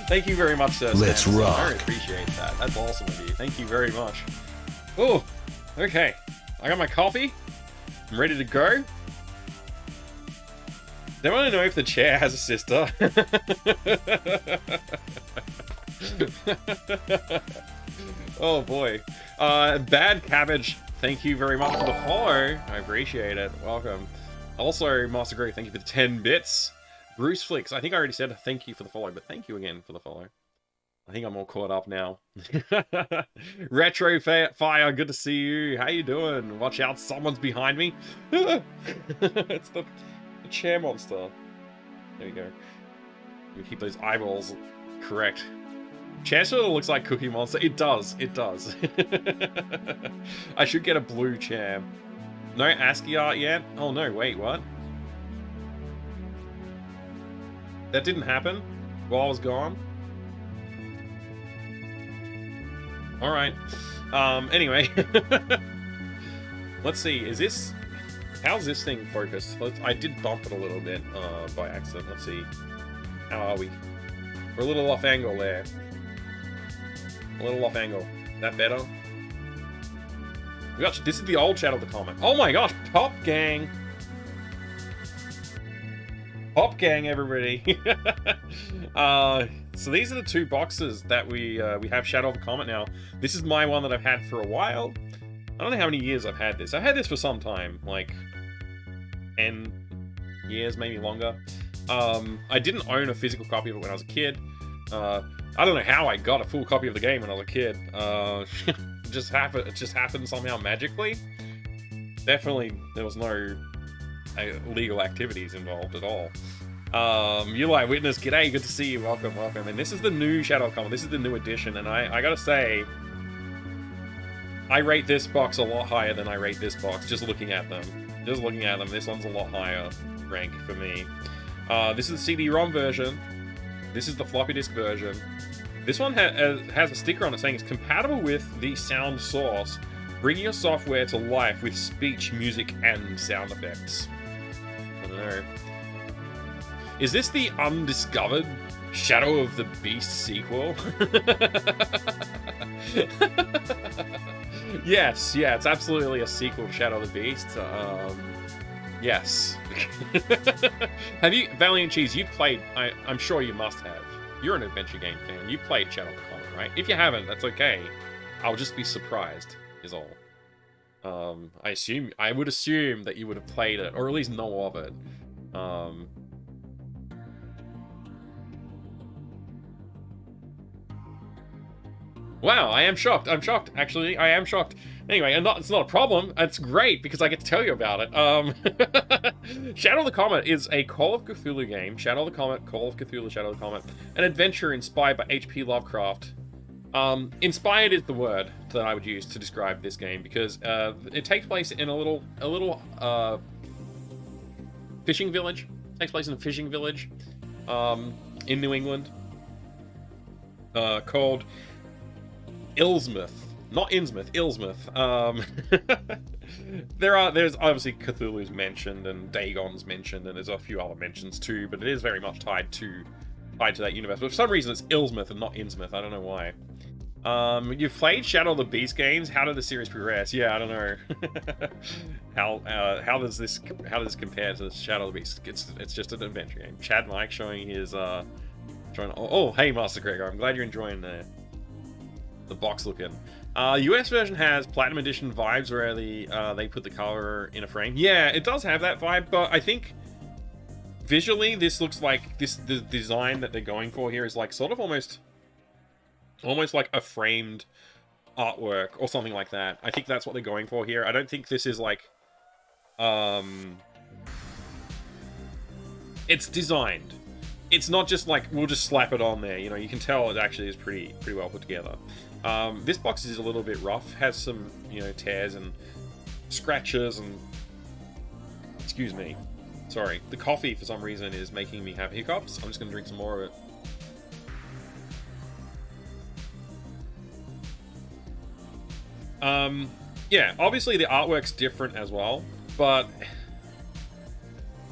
A: Thank you very much, Sir
H: Let's
A: Spamasom.
H: rock.
A: I really appreciate that. That's awesome of you. Thank you very much. Oh, okay. I got my coffee. I'm ready to go. They want to know if the chair has a sister. Oh boy. Bad Cabbage, thank you very much for the follow. I appreciate it. Welcome. Also, Master Greg, thank you for the 10 bits. Bruce Flicks, I think I already said thank you for the follow, but thank you again for the follow. I think I'm all caught up now. Retro Fire, good to see you. How you doing? Watch out, someone's behind me. It's the chair monster. There you go. You keep those eyeballs correct. Chair sort of looks like Cookie Monster. It does. It does. I should get a blue chair. No ASCII art yet? Oh no, wait, what? That didn't happen while I was gone? Alright. Anyway. Let's see, is this... How's this thing focused? I did bump it a little bit by accident. Let's see. How are we? We're a little off angle there. A little off angle. That better? We got, this is the old Shadow of the Comet. Oh my gosh, Pop Gang! Pop Gang, everybody! So these are the 2 boxes that we have Shadow of the Comet now. This is my one that I've had for a while. I don't know how many years I've had this. I've had this for some time, like 10 years, maybe longer. I didn't own a physical copy of it when I was a kid. I don't know how I got a full copy of the game when I was a kid. It just happened somehow magically. Definitely, there was no legal activities involved at all. You like Witness, g'day, good to see you. Welcome, welcome. And this is the new Shadow of Comet. This is the new edition, and I gotta say, I rate this box a lot higher than I rate this box. Just looking at them, this one's a lot higher rank for me. This is the CD-ROM version. This is the floppy disk version. This one has a sticker on it saying it's compatible with the sound source. Bring your software to life with speech, music, and sound effects. I don't know. Is this the undiscovered Shadow of the Beast sequel? Yes, yeah, it's absolutely a sequel to Shadow of the Beast. Yes. Have you, Valiant Cheese, you played, I'm sure you must have. You're an adventure game fan. You played Shadow of the Comet, right? If you haven't, that's okay. I'll just be surprised, is all. I would assume that you would have played it, or at least know of it. Wow, I am shocked. I'm shocked, actually. I am shocked. Anyway, and it's not a problem. It's great because I get to tell you about it. Shadow of the Comet is a Call of Cthulhu game. Shadow of the Comet, Call of Cthulhu, Shadow of the Comet. An adventure inspired by H.P. Lovecraft. Inspired is the word that I would use to describe this game because it takes place in a little fishing village. It takes place in a fishing village in New England called Ilsmouth. Not Innsmouth, Ilsmouth. There's obviously Cthulhu's mentioned and Dagon's mentioned, and there's a few other mentions too, but it is very much tied to that universe. But for some reason it's Ilsmouth and not Innsmouth. I don't know why. You've played Shadow of the Beast games. How did the series progress? Yeah, I don't know. how does this compare to Shadow of the Beast? It's just an adventure game. Chad Mike showing his oh hey Master Gregor, I'm glad you're enjoying the box looking. US version has Platinum Edition vibes where they put the color in a frame. Yeah, it does have that vibe, but I think visually this looks like the design that they're going for here is like sort of almost like a framed artwork or something like that. I think that's what they're going for here. I don't think this is like it's designed. It's not just like we'll just slap it on there, you know. You can tell it actually is pretty well put together. This box is a little bit rough, has some, you know, tears and scratches and... Excuse me. Sorry. The coffee, for some reason, is making me have hiccups. I'm just going to drink some more of it. Yeah, obviously the artwork's different as well, but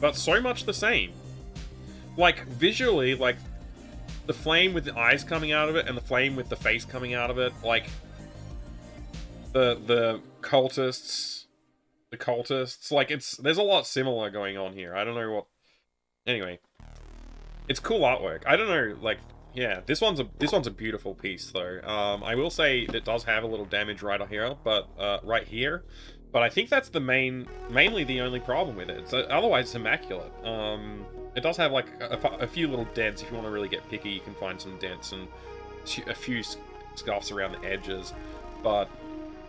A: but so much the same. Like, visually, like, the flame with the eyes coming out of it and the flame with the face coming out of it, like, the cultists, like, there's a lot similar going on here. I don't know what, anyway, it's cool artwork. I don't know, like, yeah, this one's a beautiful piece though. I will say it does have a little damage right here, but I think that's mainly the only problem with it. So otherwise, it's immaculate. It does have like a few little dents. If you want to really get picky, you can find some dents and a few scuffs around the edges. But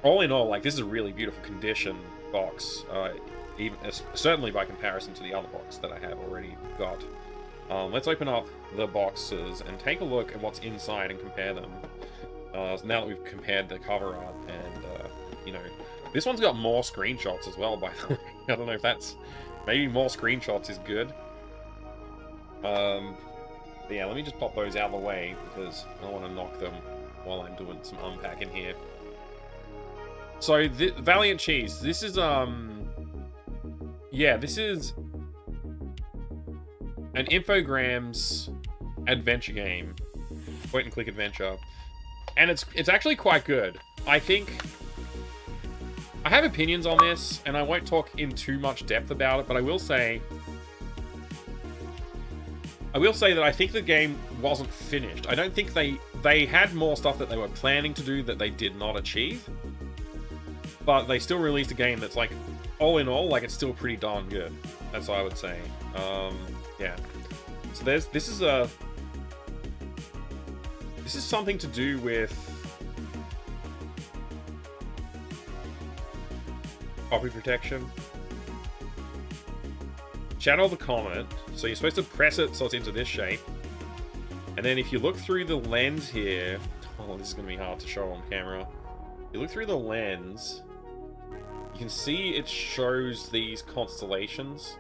A: all in all, like, this is a really beautiful condition box. Certainly by comparison to the other box that I have already got. Let's open up the boxes and take a look at what's inside and compare them. So now that we've compared the cover art and, you know, this one's got more screenshots as well, by the way. I don't know if that's... Maybe more screenshots is good. But yeah, let me just pop those out of the way, because I don't want to knock them while I'm doing some unpacking here. So, Valiant Cheese. This is, yeah, this is an Infogrames adventure game. Point-and-click adventure. And it's actually quite good. I think... I have opinions on this, and I won't talk in too much depth about it, but I will say that I think the game wasn't finished. I don't think they had more stuff that they were planning to do that they did not achieve. But they still released a game that's, like, all in all, like, it's still pretty darn good. That's what I would say. Yeah. So this is something to do with copy protection. Shadow of the Comet. So you're supposed to press it so it's into this shape. And then if you look through the lens here... Oh, this is going to be hard to show on camera. If you look through the lens, you can see it shows these constellations.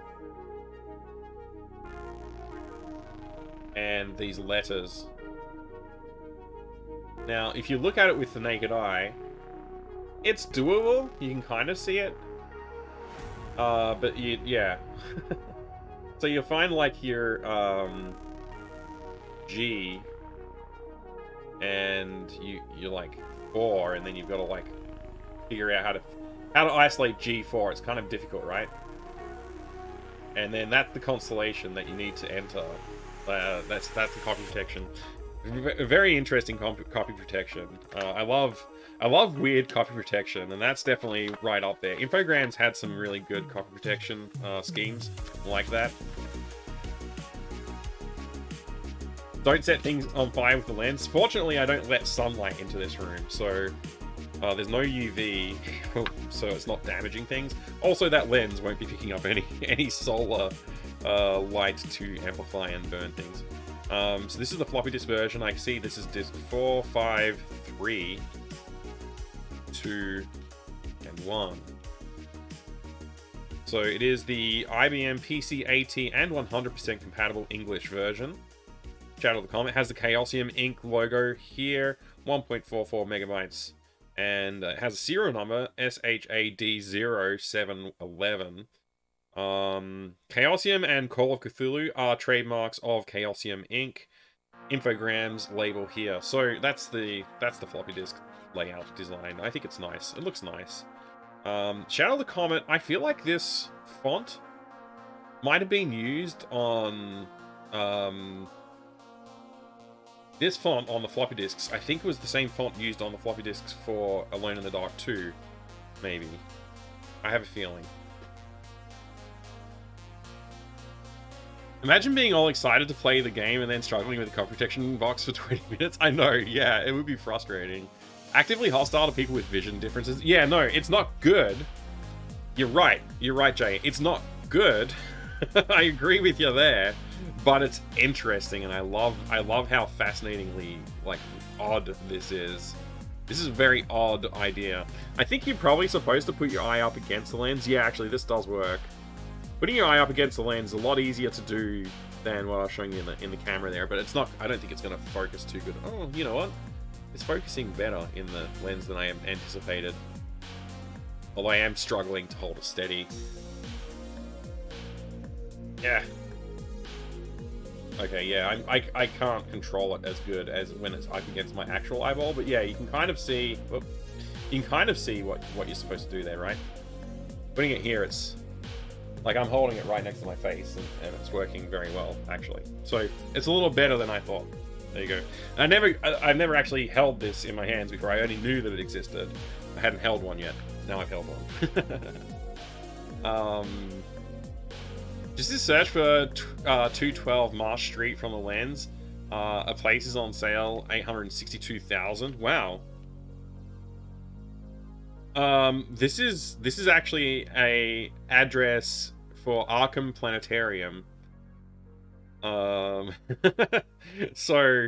A: And these letters. Now, if you look at it with the naked eye, it's doable. You can kind of see it. But yeah. So you'll find like your G, and you're like 4, and then you've got to like figure out how to isolate G4. It's kind of difficult, right? And then that's the constellation that you need to enter. That's the copy protection. Very interesting copy protection. I love weird copy protection, and that's definitely right up there. Infogrames had some really good copy protection schemes like that. Don't set things on fire with the lens. Fortunately, I don't let sunlight into this room, so there's no UV, so it's not damaging things. Also, that lens won't be picking up any solar light to amplify and burn things. So this is the floppy disk version. I see this is disk 4, 5, 3, 2, and 1. So it is the IBM PC-AT and 100% compatible English version. Shadow of the Comet has the Chaosium Inc. logo here, 1.44 megabytes, and it has a serial number, SHAD0711. Chaosium and Call of Cthulhu are trademarks of Chaosium Inc. Infogrames label here. So that's the floppy disk layout design. I think it's nice. It looks nice. Shadow of the Comet, I feel like this font might have been used on this font on the floppy disks. I think it was the same font used on the floppy disks for Alone in the Dark 2, maybe. I have a feeling. Imagine being all excited to play the game and then struggling with the copy protection box for 20 minutes. I know, yeah, it would be frustrating. Actively hostile to people with vision differences. Yeah, no, it's not good. You're right, Jay. It's not good. I agree with you there. But it's interesting, and I love how fascinatingly, like, odd this is. This is a very odd idea. I think you're probably supposed to put your eye up against the lens. Yeah, actually, this does work. Putting your eye up against the lens is a lot easier to do than what I was showing you in the camera there, but it's not. I don't think it's going to focus too good. Oh, you know what? It's focusing better in the lens than I anticipated. Although I am struggling to hold it steady. Yeah. Okay, yeah, I can't control it as good as when it's up against my actual eyeball, but yeah, you can kind of see, whoop, you can kind of see what you're supposed to do there, right? Putting it here, it's like I'm holding it right next to my face, and it's working very well, actually. So it's a little better than I thought. There you go. And I've never actually held this in my hands before. I only knew that it existed. I hadn't held one yet. Now I've held one. Just this search for 212 Marsh Street from the lens. A place is on sale, 862,000. Wow. This is actually a address for Arkham Planetarium. So,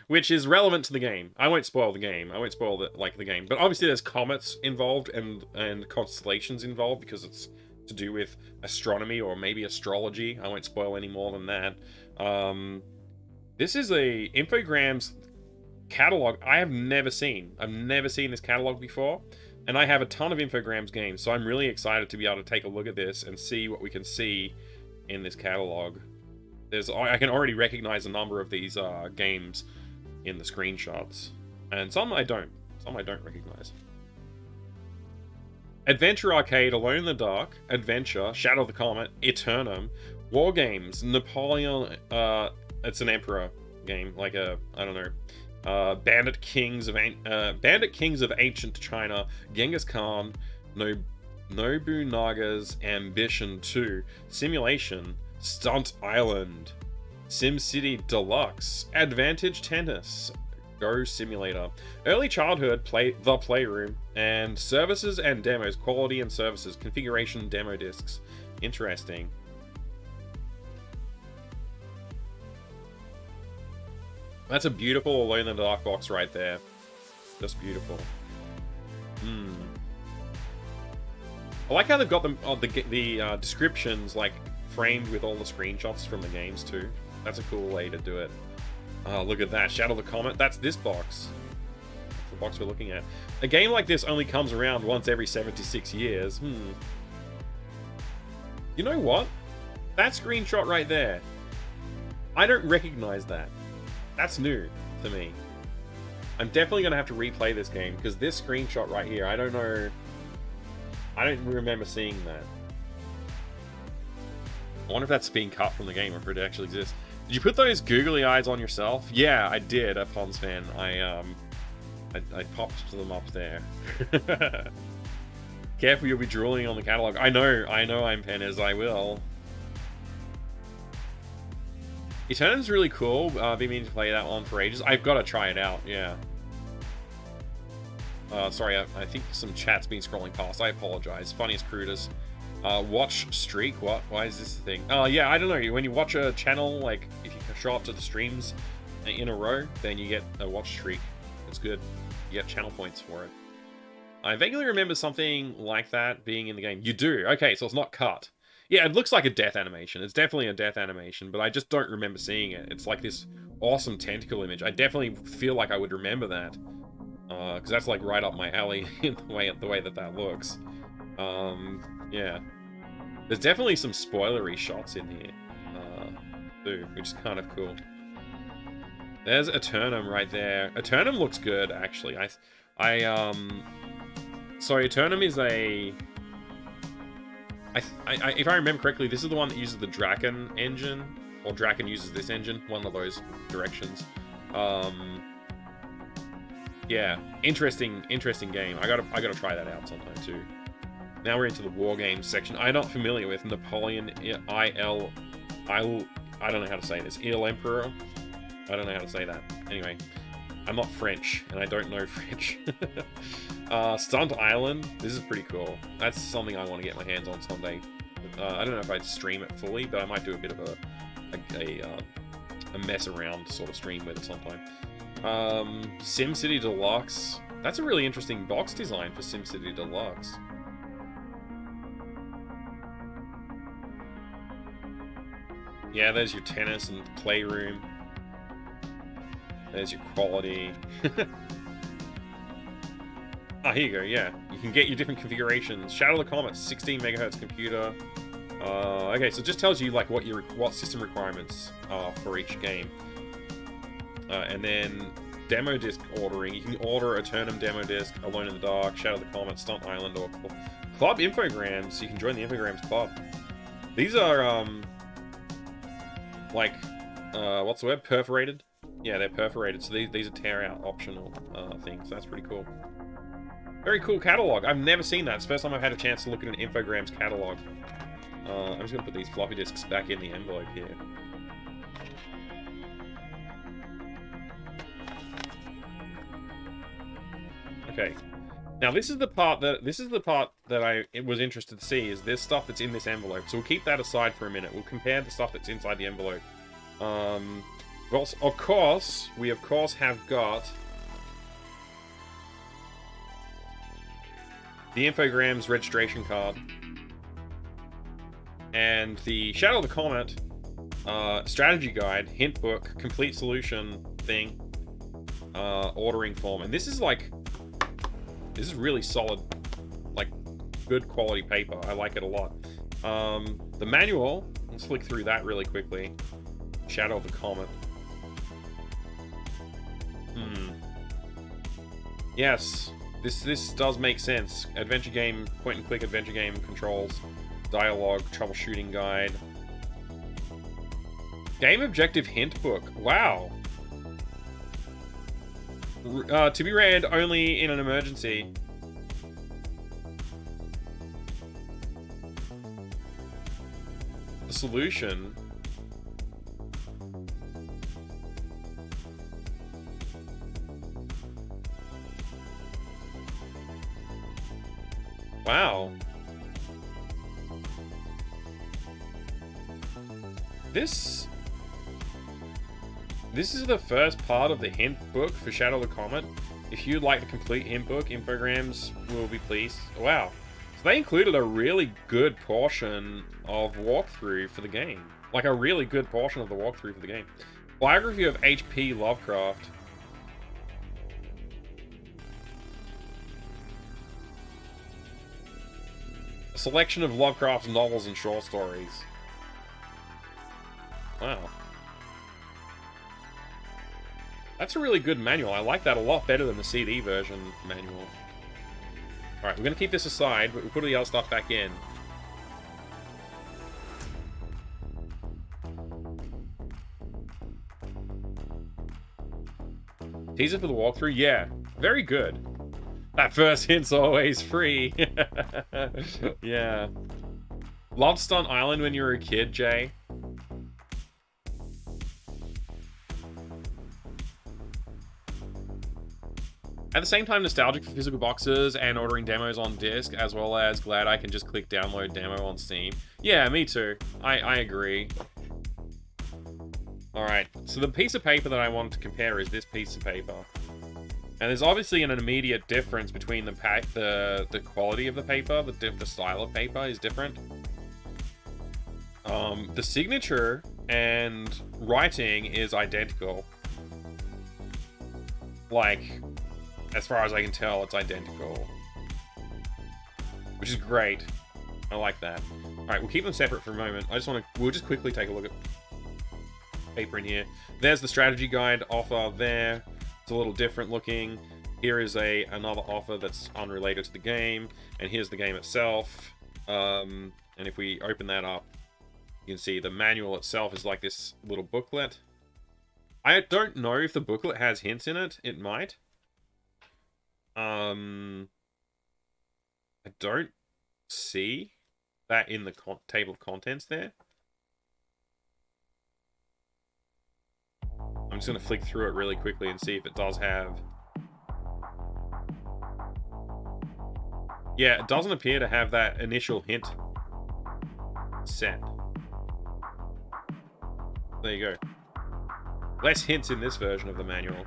A: which is relevant to the game. I won't spoil the game. I won't spoil the game. But obviously, there's comets involved and constellations involved because it's to do with astronomy or maybe astrology. I won't spoil any more than that. This is a Infogrames catalog I have never seen. I've never seen this catalog before, and I have a ton of Infogrames games, so I'm really excited to be able to take a look at this and see what we can see in this catalog. I can already recognize a number of these games in the screenshots, and some I don't. Some I don't recognize. Adventure Arcade, Alone in the Dark, Adventure, Shadow of the Comet, Eternum, War Games, Napoleon, it's an Emperor game, like a, I don't know, Bandit Kings of Ancient China, Genghis Khan, Nobunaga's Ambition 2, Simulation, Stunt Island, SimCity Deluxe, Advantage Tennis, Go Simulator, Early Childhood, The Playroom, and Services and Demos, Quality and Services, Configuration Demo Discs. Interesting. That's a beautiful Alone in the Dark box right there. Just beautiful. I like how they've got them the descriptions like framed with all the screenshots from the games too. That's a cool way to do it. Oh, look at that. Shadow of the Comet. That's this box. That's the box we're looking at. A game like this only comes around once every 76 years. You know what? That screenshot right there. I don't recognize that. That's new to me. I'm definitely going to have to replay this game because this screenshot right here, I don't know. I don't remember seeing that. I wonder if that's being cut from the game or if it actually exists. Did you put those googly eyes on yourself? Yeah, I did, a Pons fan. I popped them up there. Careful, you'll be drooling on the catalog. I know, I'm Penners, I will. Eternum's really cool. I've been meaning to play that one for ages. I've got to try it out, yeah. Sorry, I think some chat's been scrolling past. I apologize. Funniest Crudas. Watch streak, what? Why is this a thing? Yeah, I don't know. When you watch a channel, like, if you show up to the streams in a row, then you get a watch streak. It's good. You get channel points for it. I vaguely remember something like that being in the game. You do? Okay, so it's not cut. Yeah, it looks like a death animation. It's definitely a death animation, but I just don't remember seeing it. It's like this awesome tentacle image. I definitely feel like I would remember that. Because that's like right up my alley in the way that looks. Yeah. There's definitely some spoilery shots in here, too, which is kind of cool. There's Eternum right there. Eternum looks good, actually. So Eternum is a... if I remember correctly, this is the one that uses the Draken engine, or Draken uses this engine, one of those directions. Yeah, interesting game. I gotta try that out sometime too. Now we're into the war games section. I'm not familiar with Napoleon I don't know how to say this. Il Emperor. I don't know how to say that. Anyway, I'm not French, and I don't know French. Stunt Island. This is pretty cool. That's something I want to get my hands on someday. I don't know if I'd stream it fully, but I might do a bit of a mess around sort of stream with it sometime. SimCity Deluxe. That's a really interesting box design for SimCity Deluxe. Yeah, there's your tennis and playroom. There's your quality. Ah, here you go, yeah. You can get your different configurations. Shadow of the Comet, 16 megahertz computer. Okay, so it just tells you like what system requirements are for each game. And then demo disc ordering. You can order Eternum demo disc, Alone in the Dark, Shadow of the Comet, Stunt Island, or Club Infograms. You can join the Infograms Club. These are like what's the word? Perforated. Yeah, they're perforated. So these are tear out optional things. That's pretty cool. Very cool catalog. I've never seen that. It's the first time I've had a chance to look at an Infograms catalog. I'm just gonna put these floppy disks back in the envelope here. Okay. Now this is the part that I was interested to see, is this stuff that's in this envelope. So we'll keep that aside for a minute. We'll compare the stuff that's inside the envelope. Well, of course, we have got the Infograms registration card and the Shadow of the Comet strategy guide, hint book, complete solution thing, ordering form. And this is really solid, like good quality paper. I like it a lot. The manual, let's flick through that really quickly. Shadow of the Comet. Yes, this does make sense. Adventure game, point and click adventure game controls, dialogue, troubleshooting guide. Game objective hint book. Wow. To be read only in an emergency. The solution. Wow. This is the first part of the hint book for Shadow of the Comet. If you'd like the complete hint book, Infograms will be pleased. Wow. So they included a really good portion of walkthrough for the game. Like a really good portion of the walkthrough for the game. Biography of H.P. Lovecraft. A selection of Lovecraft's novels and short stories. Wow. That's a really good manual. I like that a lot better than the CD version manual. Alright, we're going to keep this aside, but we'll put all the other stuff back in. Teaser for the walkthrough? Yeah, very good. That first hint's always free. Yeah. Loved Stunt Island when you were a kid, Jay? At the same time, nostalgic for physical boxes and ordering demos on disc, as well as glad I can just click download demo on Steam. Yeah, me too. I agree. Alright, so the piece of paper that I wanted to compare is this piece of paper. And there's obviously an immediate difference between the quality of the paper, the style of paper is different. The signature and writing is identical. Like, as far as I can tell, it's identical. Which is great. I like that. Alright, we'll keep them separate for a moment. We'll just quickly take a look at paper in here. There's the strategy guide offer there. It's a little different looking. Here is another offer that's unrelated to the game. And here's the game itself. And if we open that up, you can see the manual itself is like this little booklet. I don't know if the booklet has hints in it. It might. I don't see that in the table of contents there. I'm just going to flick through it really quickly and see if it does have... Yeah, it doesn't appear to have that initial hint set. There you go. Less hints in this version of the manual.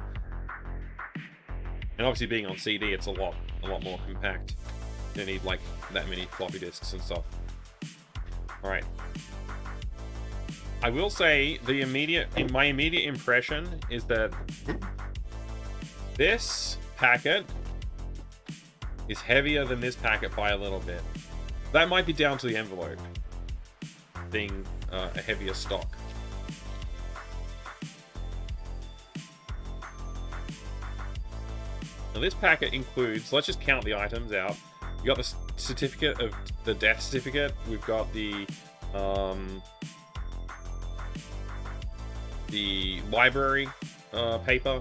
A: And obviously being on CD, it's a lot more compact. You don't need like that many floppy disks and stuff. Alright. I will say my immediate impression is that this packet is heavier than this packet by a little bit. That might be down to the envelope. something, a heavier stock. Now this packet includes, let's just count the items out. You got the certificate of the death certificate. We've got the library paper,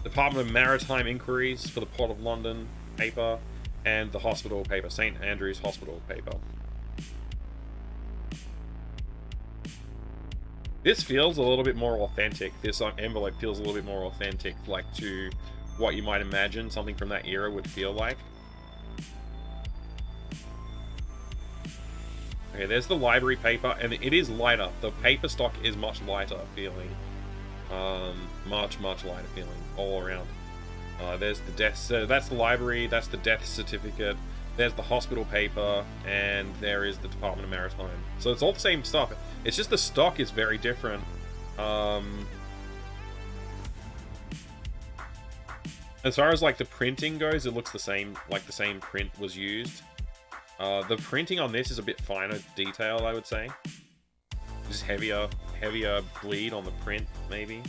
A: Department of Maritime Inquiries for the Port of London paper, and the hospital paper, St. Andrew's Hospital paper. This feels a little bit more authentic. This envelope feels a little bit more authentic, like to what you might imagine something from that era would feel like. Okay, there's the library paper, and it is lighter. The paper stock is much lighter feeling. Much lighter feeling all around. There's the death, so that's the library, that's the death certificate, there's the hospital paper, and there is the Department of Maritime. So it's all the same stuff. It's just the stock is very different. As far as like the printing goes, it looks the same, like the same print was used. The printing on this is a bit finer detailed, I would say. Just heavier bleed on the print, maybe.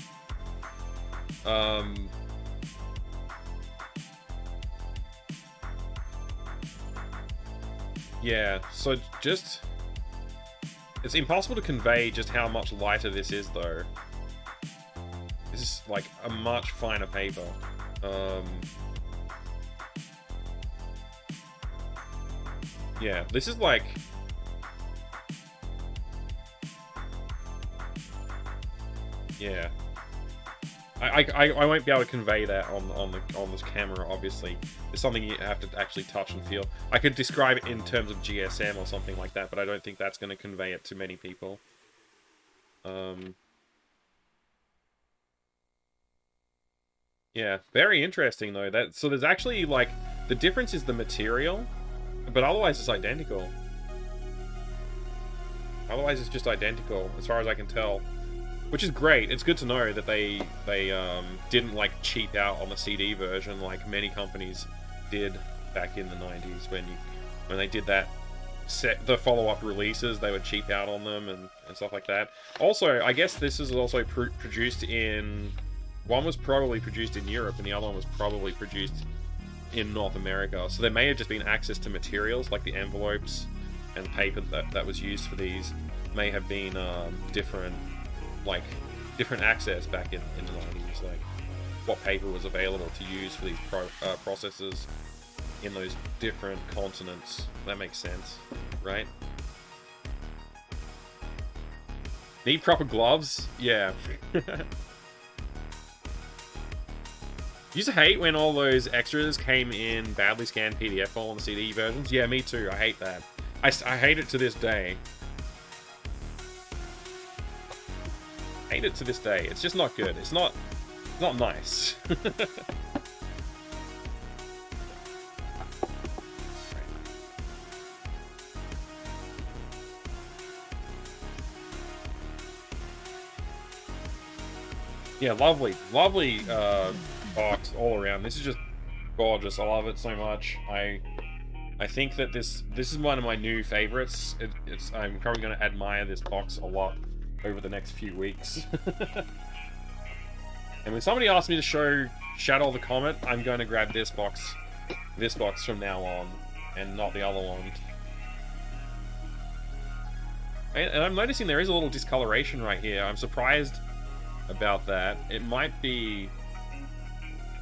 A: Yeah, so just... It's impossible to convey just how much lighter this is, though. This is, like, a much finer paper. Yeah, this is, like... Yeah. I won't be able to convey that on this camera, obviously. It's something you have to actually touch and feel. I could describe it in terms of GSM or something like that, but I don't think that's going to convey it to many people. Yeah, very interesting though. So there's actually like the difference is the material, but otherwise it's identical. Otherwise it's just identical as far as I can tell. Which is great. It's good to know that they didn't like cheap out on the CD version like many companies did back in the 90s when they did that the follow-up releases. They would cheap out on them and stuff like that. Also, I guess this is also produced in... One was probably produced in Europe and the other one was probably produced in North America. So there may have just been access to materials like the envelopes and the paper that was used for these may have been different access back in the 90s, like what paper was available to use for these processes in those different continents. That makes sense, right? Need proper gloves? Yeah. Used to hate when all those extras came in badly scanned PDF file on the CD versions. Yeah, me too. I hate that. I hate it to this day. Hate it to this day. It's just not good. It's not nice. Yeah, lovely box all around. This is just gorgeous. I love it so much. I think that this is one of my new favorites. I'm probably going to admire this box a lot over the next few weeks. And when somebody asks me to show Shadow the Comet, I'm going to grab this box from now on, and not the other one. And I'm noticing there is a little discoloration right here. I'm surprised about that. It might be...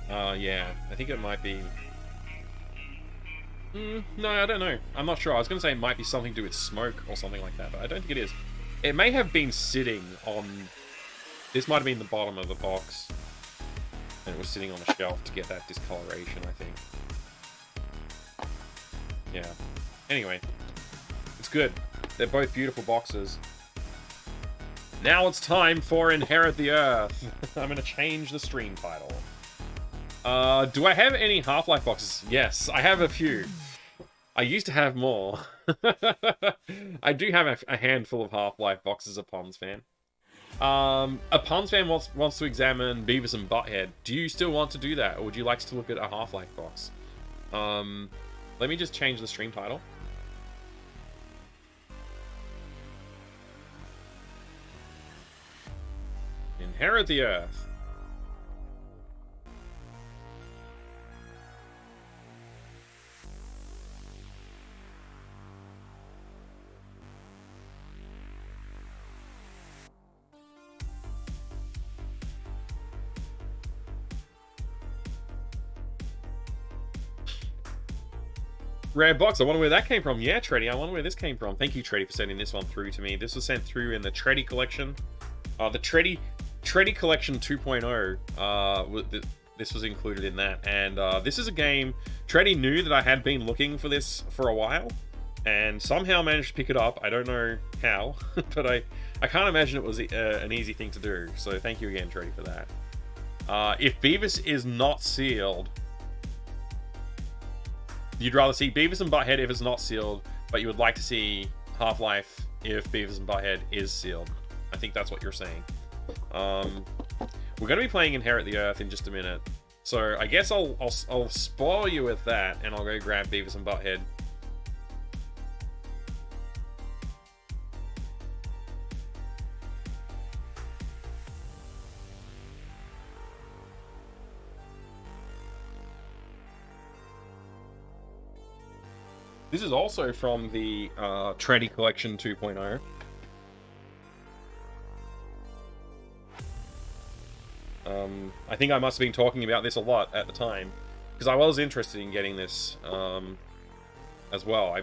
A: yeah, I think it might be... no, I don't know. I'm not sure. I was going to say it might be something to do with smoke or something like that, but I don't think it is. It may have been sitting on... This might have been the bottom of the box. And it was sitting on the shelf to get that discoloration, I think. Yeah. Anyway. It's good. They're both beautiful boxes. Now it's time for Inherit the Earth. I'm going to change the stream title. Do I have any Half-Life boxes? Yes, I have a few. I used to have more. I do have a handful of Half-Life boxes, a Pons fan. A Pons fan wants to examine Beavis and Butthead. Do you still want to do that, or would you like to look at a Half-Life box? Let me just change the stream title. Inherit the Earth. Rare box, I wonder where that came from. Yeah, Treddy, I wonder where this came from. Thank you, Treddy, for sending this one through to me. This was sent through in the Treddy collection. The Treddy collection 2.0. This was included in that. And this is a game, Treddy knew that I had been looking for this for a while. And somehow managed to pick it up. I don't know how, but I can't imagine it was an easy thing to do. So thank you again, Treddy, for that. If Beavis is not sealed... You'd rather see Beavis and Butthead if it's not sealed, but you would like to see Half-Life if Beavis and Butthead is sealed. I think that's what you're saying. We're going to be playing Inherit the Earth in just a minute. So I guess I'll spoil you with that, and I'll go grab Beavis and Butthead. This is also from the Treddy Collection 2.0. I think I must have been talking about this a lot at the time, because I was interested in getting this as well.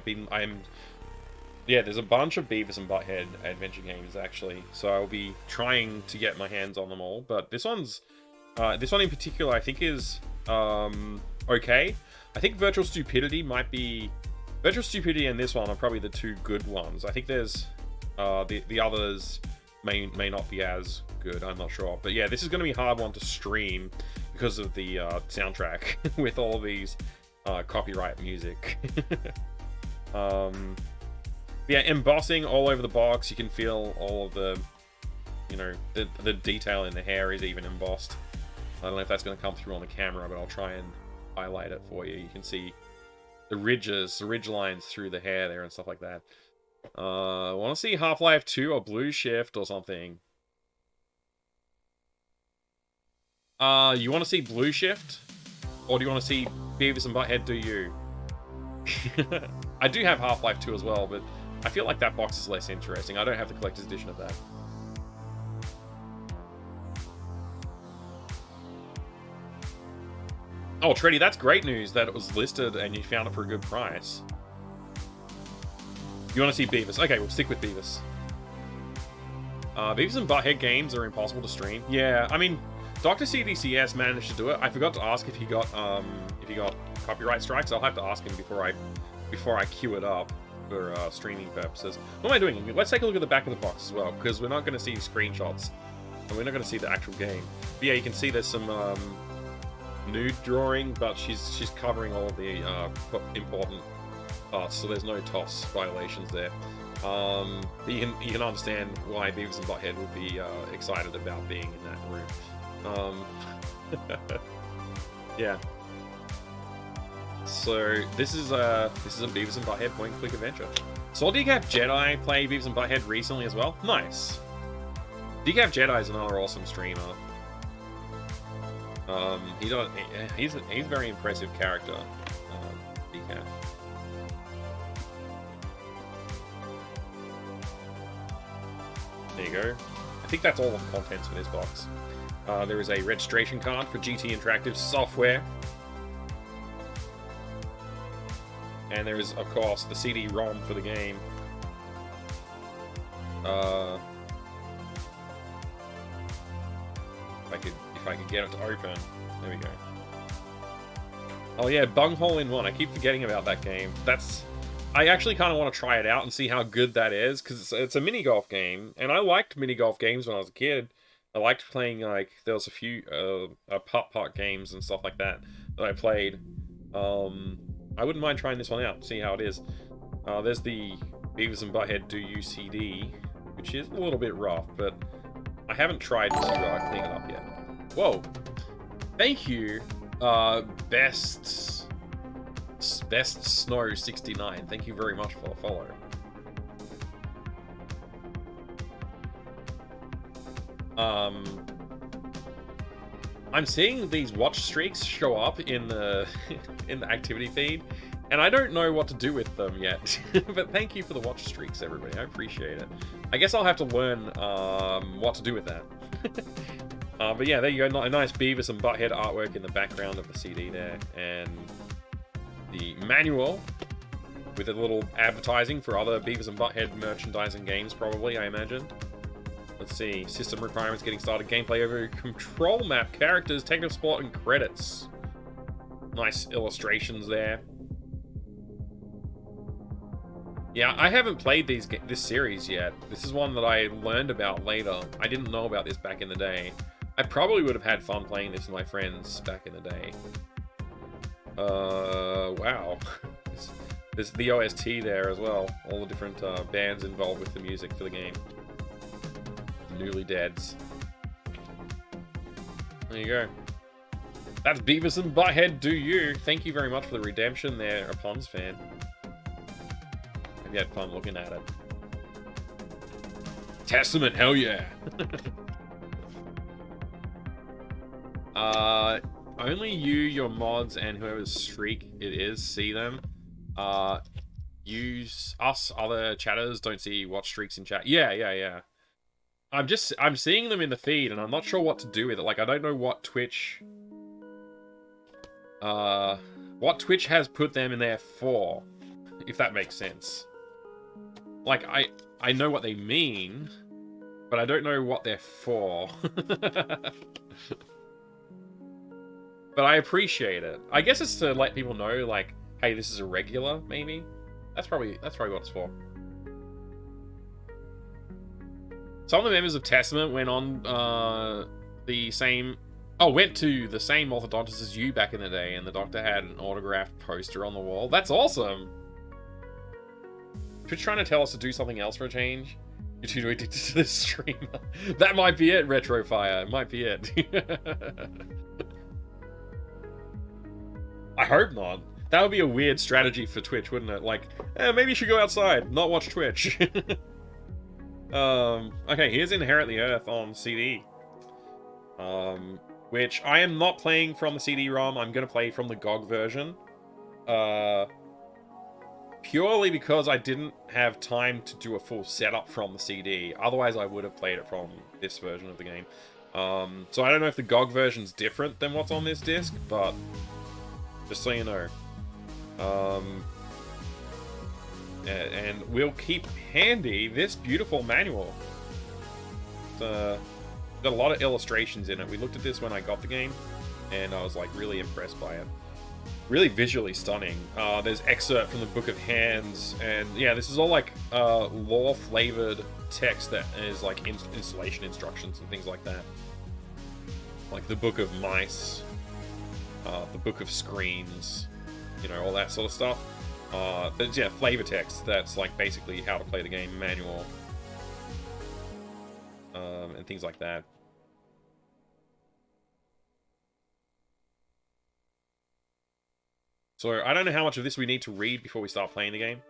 A: Yeah, there's a bunch of Beavis and Butthead adventure games actually, so I'll be trying to get my hands on them all. But this one in particular, I think is okay. I think Virtual Stupidity might be. Virtual Stupidity and this one are probably the two good ones. I think there's the others may not be as good. I'm not sure, but yeah, this is going to be a hard one to stream because of the soundtrack with all these copyright music. Yeah, embossing all over the box. You can feel all of the, you know, the detail in the hair is even embossed. I don't know if that's going to come through on the camera, but I'll try and highlight it for you. You can see the ridge lines through the hair there and stuff like that. Want to see Half-Life 2 or Blue Shift or something? You want to see Blue Shift? Or do you want to see Beavis and Butthead Do You? I do have Half-Life 2 as well, but I feel like that box is less interesting. I don't have the collector's edition of that. Oh, Treddy, that's great news that it was listed and you found it for a good price. You want to see Beavis? Okay, we'll stick with Beavis. Beavis and Butthead games are impossible to stream. Yeah, I mean, Dr. CDCS managed to do it. I forgot to ask if he got copyright strikes. I'll have to ask him before I queue it up for streaming purposes. What am I doing? Let's take a look at the back of the box as well, because we're not going to see screenshots and we're not going to see the actual game. But yeah, you can see there's some nude drawing, but she's covering all of the important parts, so there's no TOS violations there. But you can understand why Beavis and Butthead would be excited about being in that room. Yeah. So this is a Beavis and Butthead point-and-click adventure. Saw Decaf Jedi play Beavis and Butthead recently as well. Nice. Decaf Jedi is another awesome streamer. He's a very impressive character, Decaf. There you go. I think that's all of the contents for this box. There is a registration card for GT Interactive software. And there is, of course, the CD-ROM for the game. If I could get it to open. There we go. Oh yeah, Bunghole in One. I keep forgetting about that game. I actually kind of want to try it out and see how good that is, because it's a mini golf game, and I liked mini golf games when I was a kid. I liked playing, like, there was a few putt-putt games and stuff like that I played. I wouldn't mind trying this one out, see how it is. There's the Beavis and Butthead Do You CD, which is a little bit rough, but I haven't tried to clean it up yet. Whoa! Thank you, Best Snow 69. Thank you very much for the follow. I'm seeing these watch streaks show up in the in the activity feed, and I don't know what to do with them yet. But thank you for the watch streaks, everybody. I appreciate it. I guess I'll have to learn what to do with that. But yeah, there you go. A nice Beavis and Butthead artwork in the background of the CD there, and the manual with a little advertising for other Beavis and Butthead merchandising games, probably, I imagine. Let's see. System requirements, getting started, gameplay over, control map, characters, technical support, and credits. Nice illustrations there. Yeah, I haven't played this series yet. This is one that I learned about later. I didn't know about this back in the day. I probably would have had fun playing this with my friends back in the day. Wow. There's the OST there as well. All the different bands involved with the music for the game. Newly Deads. There you go. That's Beavis and Butthead Do You. Thank you very much for the redemption there, a Pons fan. Hope you had fun looking at it. Testament, hell yeah. Only you, your mods, and whoever's streak it is see them. Us other chatters don't see watch streaks in chat. Yeah. I'm seeing them in the feed, and I'm not sure what to do with it. Like, I don't know what Twitch has put them in there for, if that makes sense. Like, I know what they mean, but I don't know what they're for. But I appreciate it. I guess it's to let people know, like, hey, this is a regular, maybe. That's probably what it's for. Some of the members of Testament went on went to the same orthodontist as you back in the day, and the doctor had an autographed poster on the wall. That's awesome. Twitch trying to tell us to do something else for a change. You're too addicted to this streamer. That might be it, Retrofire. It might be it. I hope not. That would be a weird strategy for Twitch, wouldn't it? Like, maybe you should go outside, not watch Twitch. Okay, here's Inherit the Earth on CD. Which I am not playing from the CD-ROM. I'm going to play from the GOG version. Purely because I didn't have time to do a full setup from the CD. Otherwise, I would have played it from this version of the game. So I don't know if the GOG version's different than what's on this disc, but just so you know. And we'll keep handy this beautiful manual. Got a lot of illustrations in it. We looked at this when I got the game, and I was like really impressed by it. Really visually stunning. There's excerpt from the Book of Hands, and yeah, this is all like lore-flavored text that is like installation instructions and things like that. Like the Book of Mice, the Book of Screens, you know, all that sort of stuff. But yeah, flavor text that's like basically how to play the game manual, and things like that. So I don't know how much of this we need to read before we start playing the game.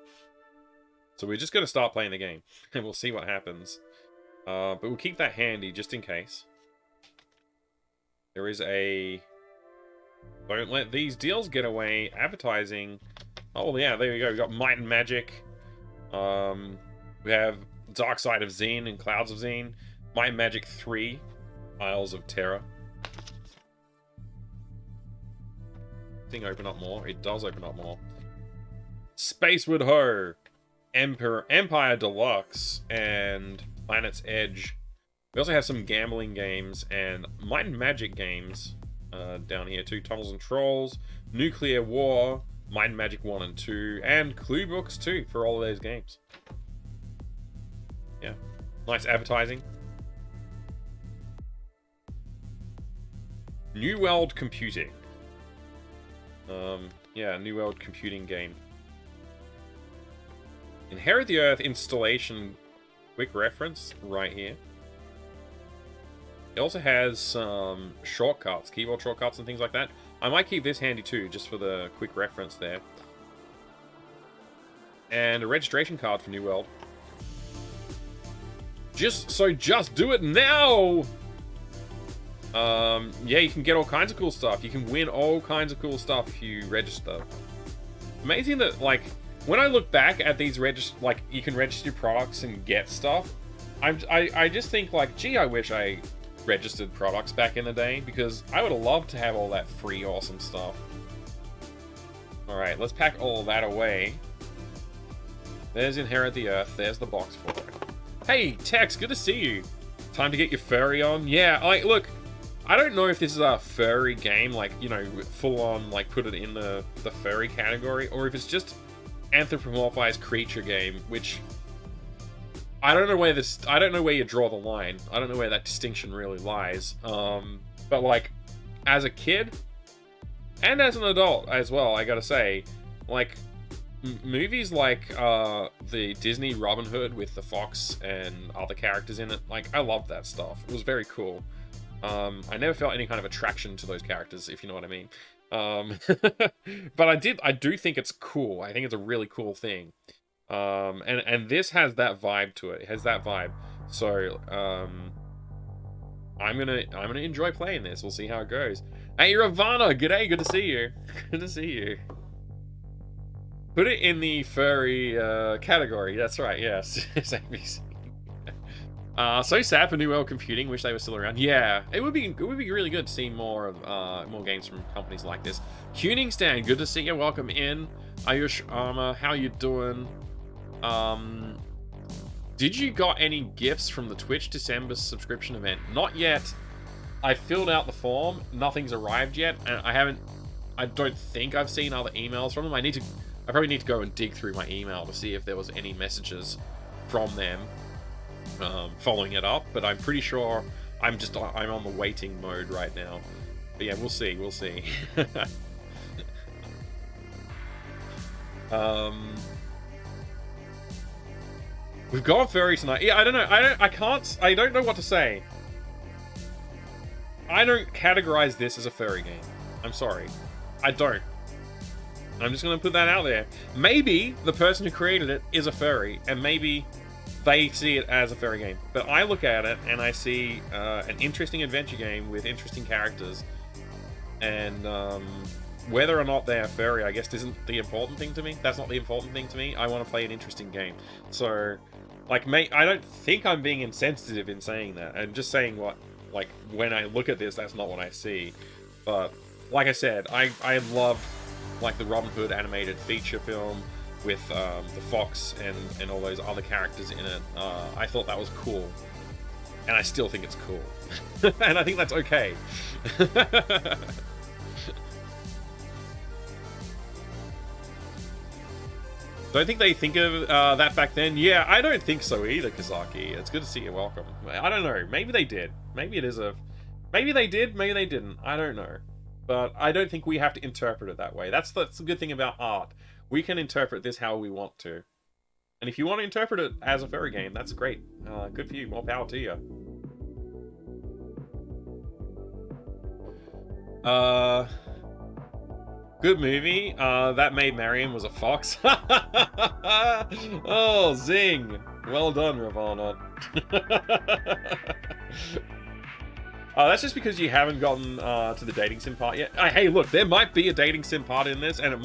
A: So we're just going to start playing the game, and we'll see what happens. But we'll keep that handy just in case. There is a "Don't let these deals get away" advertising. Oh yeah, there we go. We got Might and Magic. We have Dark Side of Zine and Clouds of Zine. Might and Magic 3, Isles of Terror. Thing open up more. It does open up more. Spacewood Ho, Empire Deluxe, and Planet's Edge. We also have some gambling games and Might and Magic games down here too. Tunnels and Trolls, Nuclear War, Might and Magic 1 and 2, and clue books too for all of those games. Yeah, nice advertising. New World Computing. Yeah, New World Computing game. Inherit the Earth installation quick reference right here. It also has some shortcuts, keyboard shortcuts and things like that. I might keep this handy too, just for the quick reference there. And a registration card for New World. Just do it now! Yeah, you can get all kinds of cool stuff. You can win all kinds of cool stuff if you register. Amazing that, like, when I look back at these you can register products and get stuff, I just think, like, gee, I wish I registered products back in the day, because I would have loved to have all that free awesome stuff. Alright, let's pack all of that away. There's Inherit the Earth. There's the box for it. Hey, Tex, good to see you. Time to get your furry on. Yeah, like, look, I don't know if this is a furry game, like, you know, full on, like, put it in the furry category, or if it's just anthropomorphized creature game, which I don't know where you draw the line. I don't know where that distinction really lies. But, like, as a kid and as an adult as well, I gotta say, like, movies like the Disney Robin Hood with the fox and other characters in it, like, I loved that stuff. It was very cool. I never felt any kind of attraction to those characters, if you know what I mean. But I do think it's cool. I think it's a really cool thing. And this has that vibe to it. It has that vibe. So, I'm gonna enjoy playing this. We'll see how it goes. Hey, Ravana, g'day, good to see you. Good to see you. Put it in the furry category. That's right. Yes. So sad for New World Computing. Wish they were still around. Yeah, it would be really good to see more games from companies like this. Tuning Stand, good to see you. Welcome in. Ayush Arma, how you doing? Did you got any gifts from the Twitch December subscription event? Not yet. I filled out the form. Nothing's arrived yet, and I don't think I've seen other emails from them. I probably need to go and dig through my email to see if there was any messages from them following it up, but I'm pretty sure I'm on the waiting mode right now. But yeah, we'll see. We've gone furry tonight. Yeah, I don't know. I don't know what to say. I don't categorize this as a furry game. I'm sorry. I don't. I'm just going to put that out there. Maybe the person who created it is a furry, and maybe they see it as a furry game. But I look at it, and I see an interesting adventure game with interesting characters. And whether or not they're furry, I guess, isn't the important thing to me. That's not the important thing to me. I want to play an interesting game. So, like, I don't think I'm being insensitive in saying that. I'm just saying what, like, when I look at this, that's not what I see. But, like I said, I love, like, the Robin Hood animated feature film with the fox and all those other characters in it. I thought that was cool. And I still think it's cool. And I think that's okay. Don't think they think of that back then? Yeah, I don't think so either, Kazaki. It's good to see you. Welcome. I don't know. Maybe they did. Maybe it is a... Maybe they did, maybe they didn't. I don't know. But I don't think we have to interpret it that way. That's the good thing about art. We can interpret this how we want to. And if you want to interpret it as a furry game, that's great. Good for you. More power to you. Good movie. That Maid Marian was a fox. Oh, zing. Well done, Ravana. That's just because you haven't gotten to the dating sim part yet. Hey, look, there might be a dating sim part in this, and it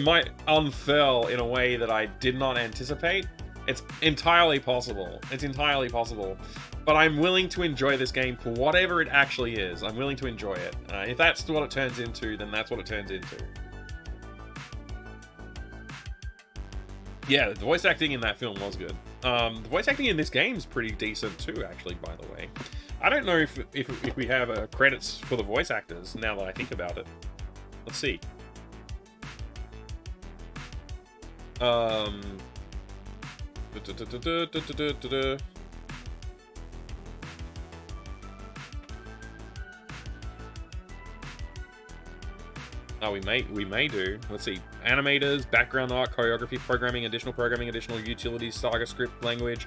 A: might unfurl in a way that I did not anticipate. It's entirely possible. It's entirely possible. But I'm willing to enjoy this game for whatever it actually is. I'm willing to enjoy it. If that's what it turns into, then that's what it turns into. Yeah, the voice acting in that film was good. The voice acting in this game is pretty decent too, actually, by the way. I don't know if we have credits for the voice actors, now that I think about it. Let's see. Oh, we may do. Let's see. Animators, background art, choreography, programming, additional utilities, saga script, language,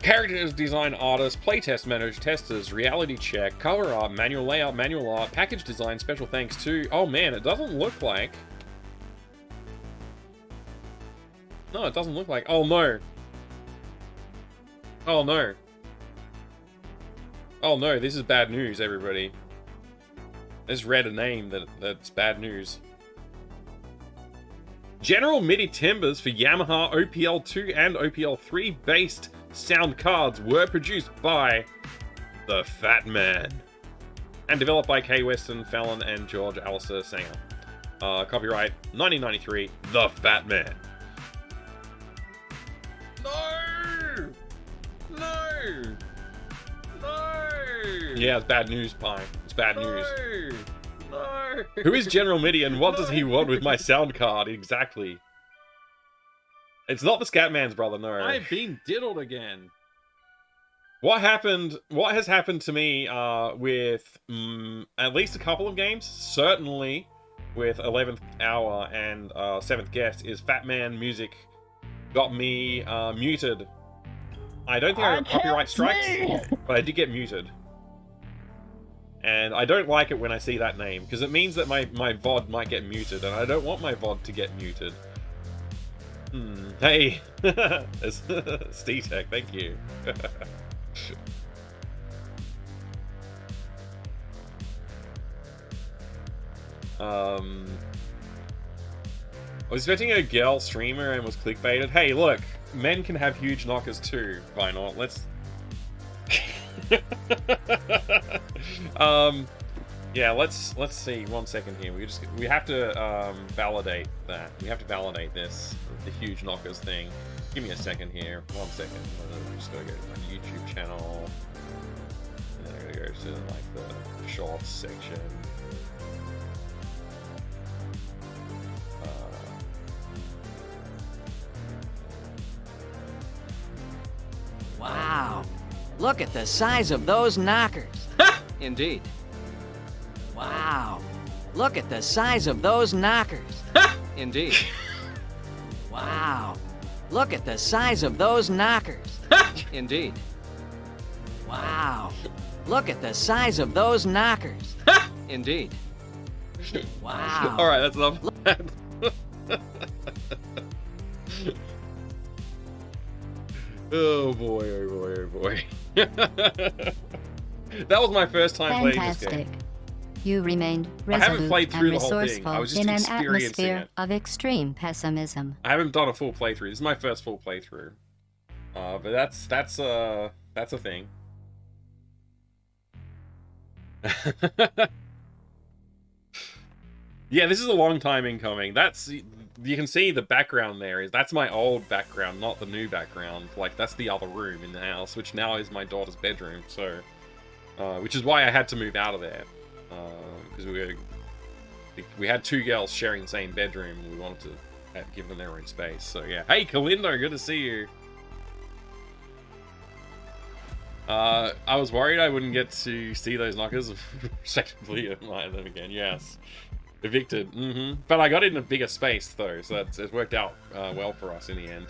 A: characters, design, artists, playtest managers, testers, reality check, cover art, manual layout, manual art, package design, special thanks to... Oh man, it doesn't look like... No, it doesn't look like... Oh no. Oh no. Oh no, this is bad news, everybody. I just read a name that's bad news. General MIDI timbers for Yamaha OPL2 and OPL3 based sound cards were produced by the Fat Man and developed by Kay Weston, Fallon, and George Alistair Sanger. Copyright 1993, The Fat Man. No! No! No! Yeah, it's bad news, Pie. It's bad news. No! Who is General MIDI and what does he want with my sound card? Exactly. It's not the Scatman's brother, no.
E: I've been diddled again.
A: What happened? What has happened to me with at least a couple of games, certainly with 11th Hour and 7th Guest, is Fat Man Music got me muted. I don't think I have copyright strikes, but I did get muted. And I don't like it when I see that name, because it means that my VOD might get muted, and I don't want my VOD to get muted. Hey! SteeTech, thank you. I was expecting a girl streamer and was clickbaited. Hey, look, men can have huge knockers too. Why not? Let's... yeah, let's see. 1 second here. We have to validate that. We have to validate this, the huge knockers thing. Give me a second here. 1 second. I'm just gonna go to my YouTube channel, and then I'm gonna go to like the shorts section.
H: Wow. Look at the size of those knockers. Indeed. Wow. Look at the size of those knockers. Indeed. Wow. Look at the size of those knockers. Indeed. Wow. Look at the size of those knockers. Indeed. Wow.
A: All right, that's enough. Oh boy, oh boy, oh boy. That was my first time playing this game.
D: Fantastic. You remained
A: I haven't
D: resolute
A: played
D: and
A: through the whole thing.
D: resourceful
A: I was just
D: in an
A: experiencing
D: atmosphere
A: it.
D: of extreme pessimism.
A: I haven't done a full playthrough. This is my first full playthrough. But that's a thing. Yeah, this is a long time in coming. You can see the background there. That's my old background, not the new background. Like, that's the other room in the house, which now is my daughter's bedroom. So, which is why I had to move out of there. Because we had two girls sharing the same bedroom, and we wanted to give them their own space. So yeah. Hey, Kalindo, good to see you. I was worried I wouldn't get to see those knockers, respectively, admire them again. Yes. Evicted. But I got in a bigger space, though, so it worked out well for us in the end.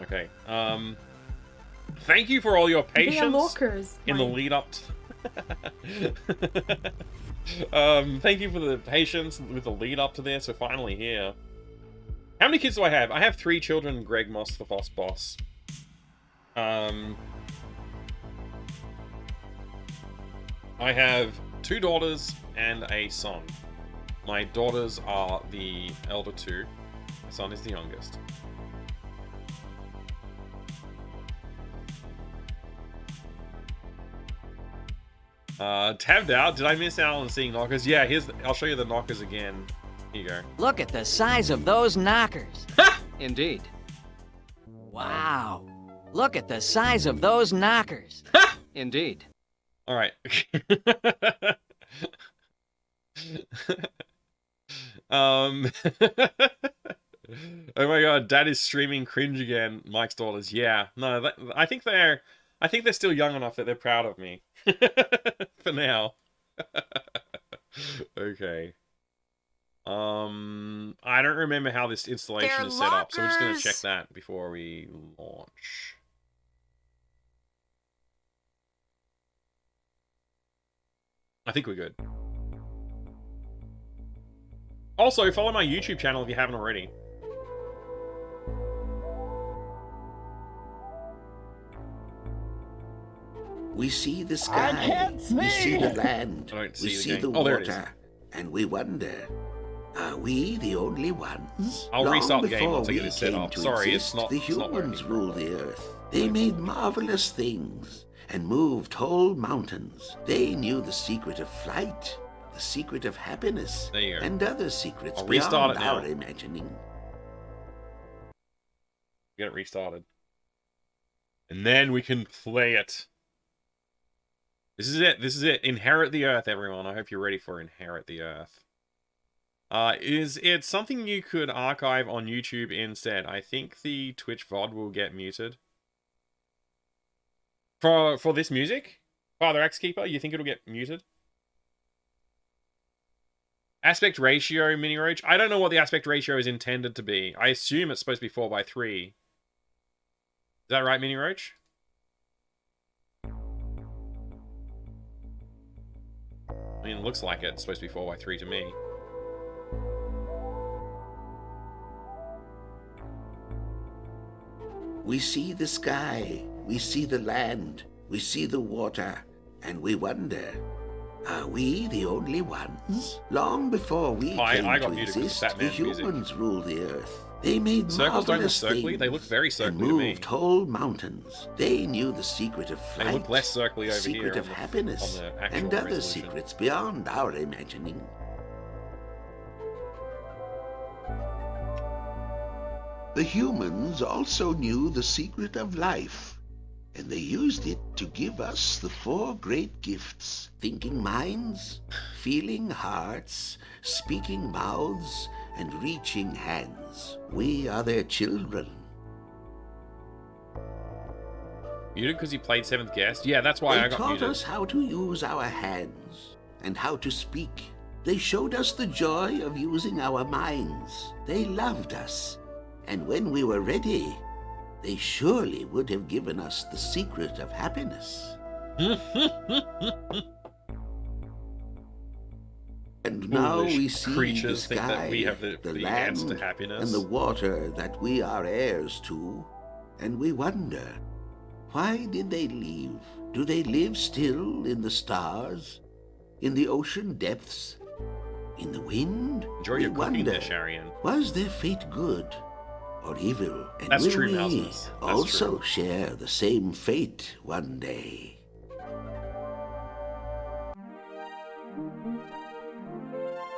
A: Okay. Thank you for all your patience in the lead up to... thank you for the patience with the lead up to this. We're finally here. How many kids do I have? I have 3 children, Greg Moss, the Foss Boss. I have 2 daughters and a son. My daughters are the elder 2. My son is the youngest. Tabbed out. Did I miss out on seeing knockers? Yeah, I'll show you the knockers again. Here you go.
H: Look at the size of those knockers. Indeed. Wow. Look at the size of those knockers. Indeed.
A: All right. Oh my god, Dad is streaming cringe again. Mike's daughters. Yeah. No, I think they're still young enough that they're proud of me. For now. Okay. I don't remember how this installation is set up, so we're just gonna check that before we launch. I think we're good. Also, follow my YouTube channel if you haven't already.
I: We see the
G: I
I: sky,
G: can't see.
I: we see the land,
A: I don't
I: we
A: see
I: see
A: the
I: the
A: game. Oh, there it is.
I: water, and we wonder, are we the only ones?
A: I'll
I: Long
A: restart the game
I: before
A: once I get
I: we
A: this set
I: came
A: up.
I: to
A: Sorry,
I: exist,
A: it's
I: the
A: not
I: humans
A: working.
I: ruled the earth. They made marvelous things and moved whole mountains. They knew the secret of flight, the secret of happiness,
A: There you go.
I: and other secrets
A: I'll restart
I: beyond
A: it now.
I: our imagining.
A: Get it restarted. And then we can play it. This is it. This is it. Inherit the Earth, everyone. I hope you're ready for Inherit the Earth. Is it something you could archive on YouTube instead? I think the Twitch VOD will get muted. For this music? Father X Keeper, you think it'll get muted? Aspect ratio, Mini Roach? I don't know what the aspect ratio is intended to be. I assume it's supposed to be 4:3. Is that right, Mini Roach? I mean, it looks like it's supposed to be 4:3 to me.
I: We see the sky, we see the land, we see the water, and we wonder, are we the only ones? Long before we came
A: I got
I: to
A: muted because
I: exist,
A: of
I: the
A: Batman's music.
I: humans ruled the earth. They made
A: Circles don't look
I: marvelous
A: circly.
I: things
A: They look very
I: and
A: circly to me.
I: moved whole mountains. They knew the secret of flight,
A: They look less circly
I: the
A: over
I: secret
A: here
I: of
A: on the-
I: happiness,
A: on the actual
I: and other
A: resolution.
I: secrets beyond our imagining. The humans also knew the secret of life, and they used it to give us the four great gifts: thinking minds, feeling hearts, speaking mouths, and reaching hands. We are their children.
A: Muted because you played 7th Guest? Yeah, that's why
I: They
A: I got
I: taught
A: muted.
I: us how to use our hands and how to speak. They showed us the joy of using our minds. They loved us. And when we were ready, they surely would have given us the secret of happiness. And now
A: Foolish
I: we see the
A: creatures think that
I: sky,
A: we have the answer to
I: land,
A: happiness.
I: and the water that we are heirs to, and we wonder, why did they leave? Do they live still in the stars, in the ocean depths, in the wind?
A: Enjoy
I: We
A: your cooking there,
I: wonder,
A: Sharian.
I: was their fate good or evil? And
A: That's
I: will
A: true,
I: we
A: Mouses. That's
I: also
A: true.
I: share the same fate one day?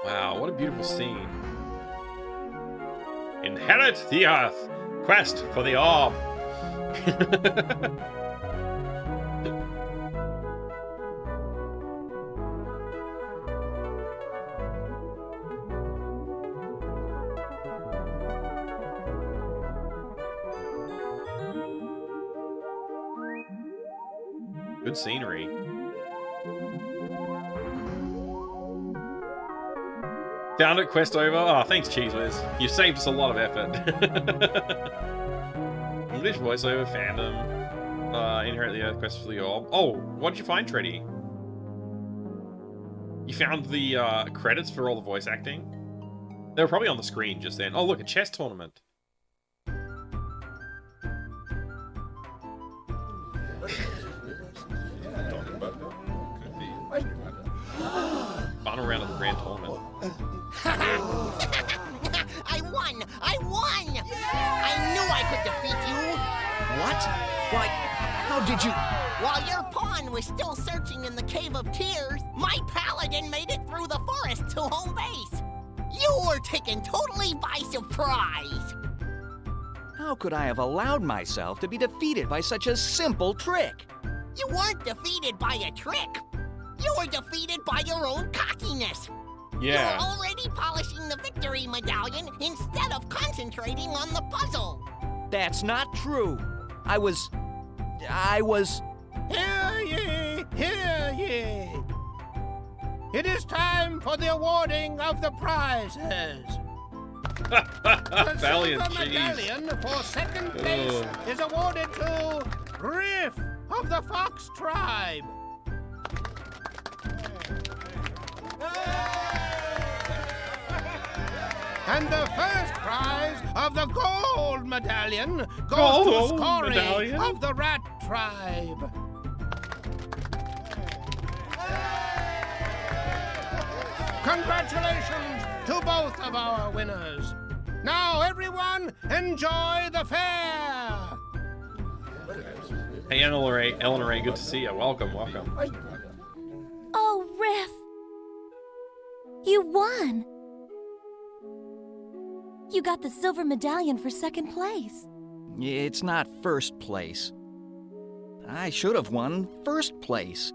A: Wow, what a beautiful scene. Inherit the Earth! Quest for the orb! Good scenery. Found it, quest over. Oh, thanks, Cheese Whiz. You saved us a lot of effort. English voiceover, fandom. Inherit the Earth, quest for the orb. Oh, what did you find, Treddy? You found the credits for all the voice acting? They were probably on the screen just then. Oh, look, a chess tournament. Final round of the grand tournament.
J: I won! I won! I knew I could defeat you!
H: What? Why, how did you...
J: While your pawn was still searching in the Cave of Tears, my paladin made it through the forest to home base. You were taken totally by surprise.
H: How could I have allowed myself to be defeated by such a simple trick?
J: You weren't defeated by a trick. You were defeated by your own cockiness.
A: Yeah.
J: You're already polishing the victory medallion instead of concentrating on the puzzle.
H: That's not true. I was...
G: Hear ye! Hear ye! It is time for the awarding of the prizes. The
A: Valiant
G: silver
A: cheese.
G: medallion for second place is awarded to Riff of the Fox Tribe. And the first prize of the gold medallion goes to
A: Gold
G: Scory
A: medallion?
G: of the Rat Tribe. Congratulations to both of our winners. Now, everyone, enjoy the fair.
A: Hey, Eleanor Ray, good to see you. Welcome.
K: Oh, Riff. You won. You got the silver medallion for second place.
H: It's not first place. I should have won first place.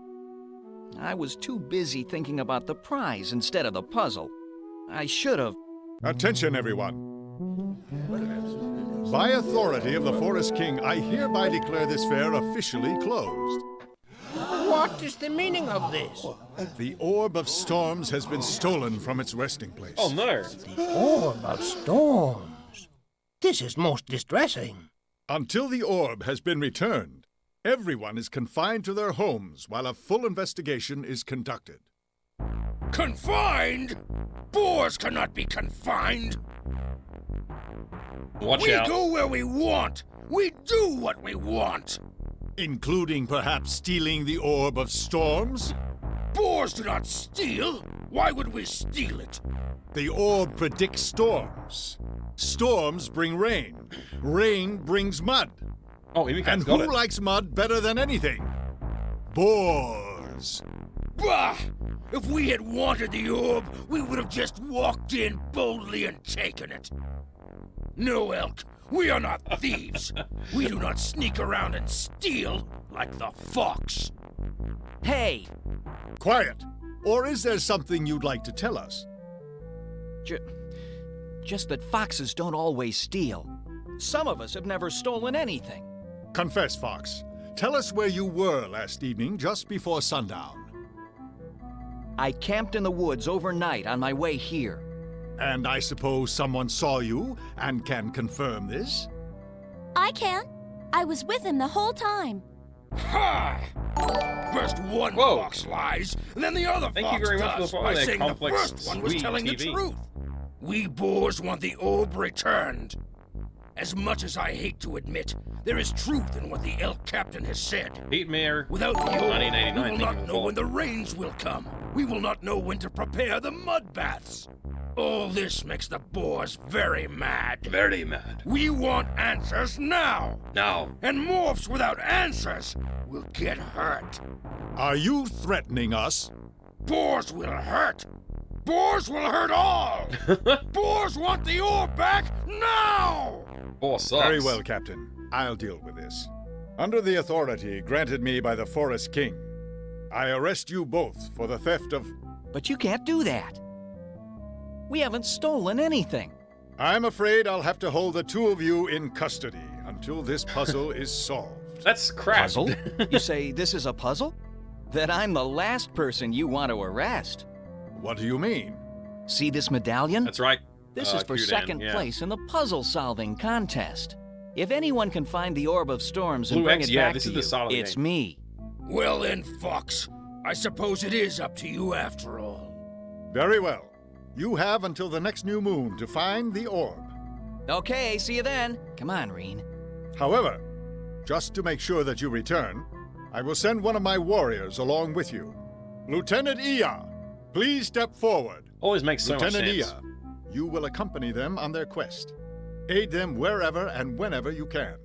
H: I was too busy thinking about the prize instead of the puzzle. I should have...
L: Attention, everyone. By authority of the Forest King, I hereby declare this fair officially closed.
G: What is the meaning of this?
L: The Orb of Storms has been stolen from its resting place.
A: Oh, no.
G: The Orb of Storms. This is most distressing.
L: Until the orb has been returned, everyone is confined to their homes while a full investigation is conducted.
M: Confined? Boars cannot be confined.
A: Watch out.
M: We go where we want. We do what we want.
L: Including perhaps stealing the Orb of Storms?
M: Boars do not steal. Why would we steal it?
L: The orb predicts storms. Storms bring rain. Rain brings mud.
A: Oh,
L: and who likes mud better than anything? Boars.
M: Bah! If we had wanted the orb, we would have just walked in boldly and taken it. No, Elk, we are not thieves. We do not sneak around and steal like the fox.
H: Hey!
L: Quiet! Or is there something you'd like to tell us?
H: Just that foxes don't always steal. Some of us have never stolen anything.
L: Confess, Fox. Tell us where you were last evening just before sundown.
H: I camped in the woods overnight on my way here.
L: And I suppose someone saw you and can confirm this?
K: I can. I was with him the whole time.
M: Ha! First one fox lies, then the other
A: Thank
M: fox
A: you very much
M: does
A: for
M: by
A: that
M: saying
A: complex,
M: the first one was
A: sweet
M: telling the
A: TV.
M: truth. We boars want the orb returned. As much as I hate to admit, there is truth in what the elk captain has said.
A: Pete Mayer,
M: Without the orb, we
A: 1989,
M: will not know when the rains will come. We will not know when to prepare the mud baths. All this makes the boars very mad.
A: Very mad.
M: We want answers now.
A: Now.
M: And morphs without answers will get hurt.
L: Are you threatening us?
M: Boars will hurt. Boars will hurt all. Boars want the orb back now.
A: Boar sucks.
L: Very well, Captain. I'll deal with this. Under the authority granted me by the Forest King, I arrest you both for the theft of...
H: But you can't do that. We haven't stolen anything.
L: I'm afraid I'll have to hold the two of you in custody until this puzzle is solved.
A: That's crap.
H: Puzzle? You say this is a puzzle? Then I'm the last person you want to arrest.
L: What do you mean?
H: See this medallion?
A: That's right.
H: This is for
A: Q-Dan,
H: second
A: yeah.
H: place in the puzzle-solving contest. If anyone can find the Orb of Storms and
A: Blue
H: bring
A: X,
H: it
A: yeah,
H: back
A: this
H: to
A: is the
H: you,
A: start of the
H: it's
A: game.
H: me.
M: Well then, Fox, I suppose it is up to you after all.
L: Very well. You have until the next new moon to find the orb.
H: Okay, see you then. Come on, Reen.
L: However, just to make sure that you return, I will send one of my warriors along with you. Lieutenant Iya, please step forward.
A: Always makes so much
L: Lieutenant
A: sense.
L: Iya, you will accompany them on their quest. Aid them wherever and whenever you can.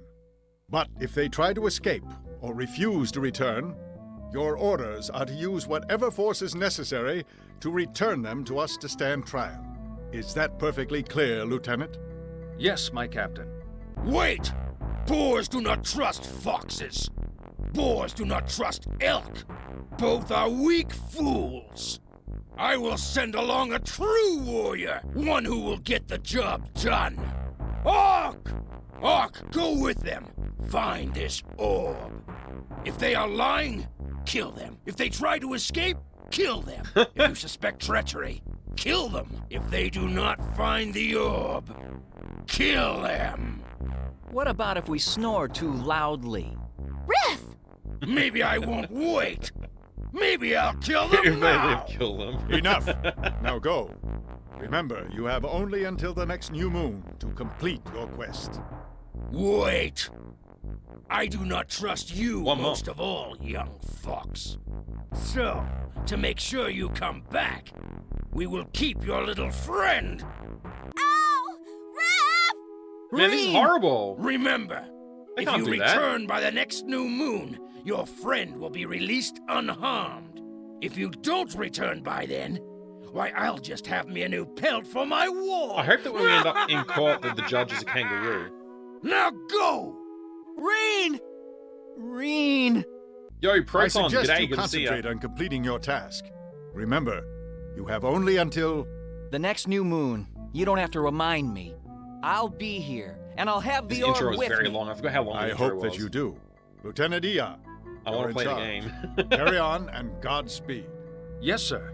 L: But if they try to escape or refuse to return, your orders are to use whatever force is necessary to return them to us to stand trial. Is that perfectly clear, Lieutenant?
M: Yes, my captain. Wait! Boars do not trust foxes. Boars do not trust elk. Both are weak fools. I will send along a true warrior, one who will get the job done. Hawk! Hawk, go with them. Find this orb. If they are lying, kill them. If they try to escape, kill them. If you suspect treachery, kill them. If they do not find the orb, kill them.
H: What about if we snore too loudly?
K: Riff!
M: Maybe I won't wait. Maybe I'll kill them now.
A: Kill them.
L: Enough. Now go. Remember, you have only until the next new moon to complete your quest.
M: Wait. I do not trust you most of all, young fox. So, to make sure you come back, we will keep your little friend.
K: Ow! Raph!
A: Man, this is horrible.
M: Remember,
A: I
M: if
A: can't
M: you
A: do that.
M: return by the next new moon, your friend will be released unharmed. If you don't return by then, why, I'll just have me a new pelt for my wall.
A: I hope that when we end up in court that the judge is a kangaroo.
M: Now go!
H: Reen! Reen!
A: Yo,
L: I
A: Proton,
L: suggest
A: g'day,
L: you
A: good to see ya.
L: concentrate on completing your task. Remember, you have only until...
H: The next new moon. You don't have to remind me. I'll be here, and I'll have the
A: This
H: orb
A: intro is
H: with
A: very
H: me.
A: long. I forgot how long the
L: I
A: intro
L: hope
A: was.
L: that you do. Lieutenant Ia,
A: I want to play the game.
L: Carry on and Godspeed.
M: Yes, sir.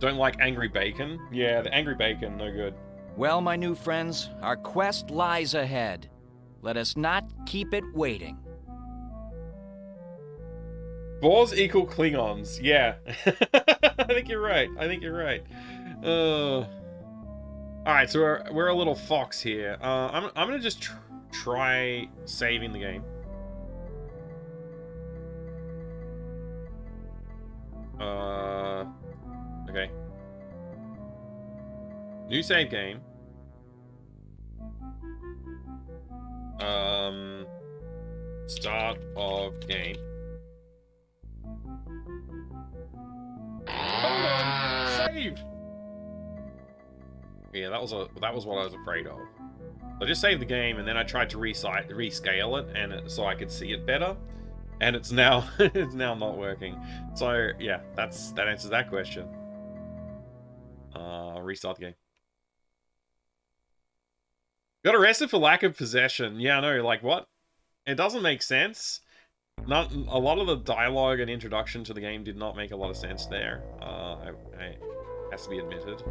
A: Don't like angry bacon? Yeah, the angry bacon, no good.
H: Well, my new friends, our quest lies ahead. Let us not keep it waiting.
A: Boars equal Klingons. Yeah. I think you're right. I think you're right. Alright, so we're a little fox here. I'm gonna just try saving the game. Okay. New save game. Start of game. Hold on! Save! Yeah, that was what I was afraid of. I just saved the game and then I tried to rescale it and so I could see it better. And it's now it's now not working. So yeah, that answers that question. Restart the game. Got arrested for lack of possession. Yeah, I know, like what? It doesn't make sense. Not a lot of the dialogue and introduction to the game did not make a lot of sense there. Has to be admitted.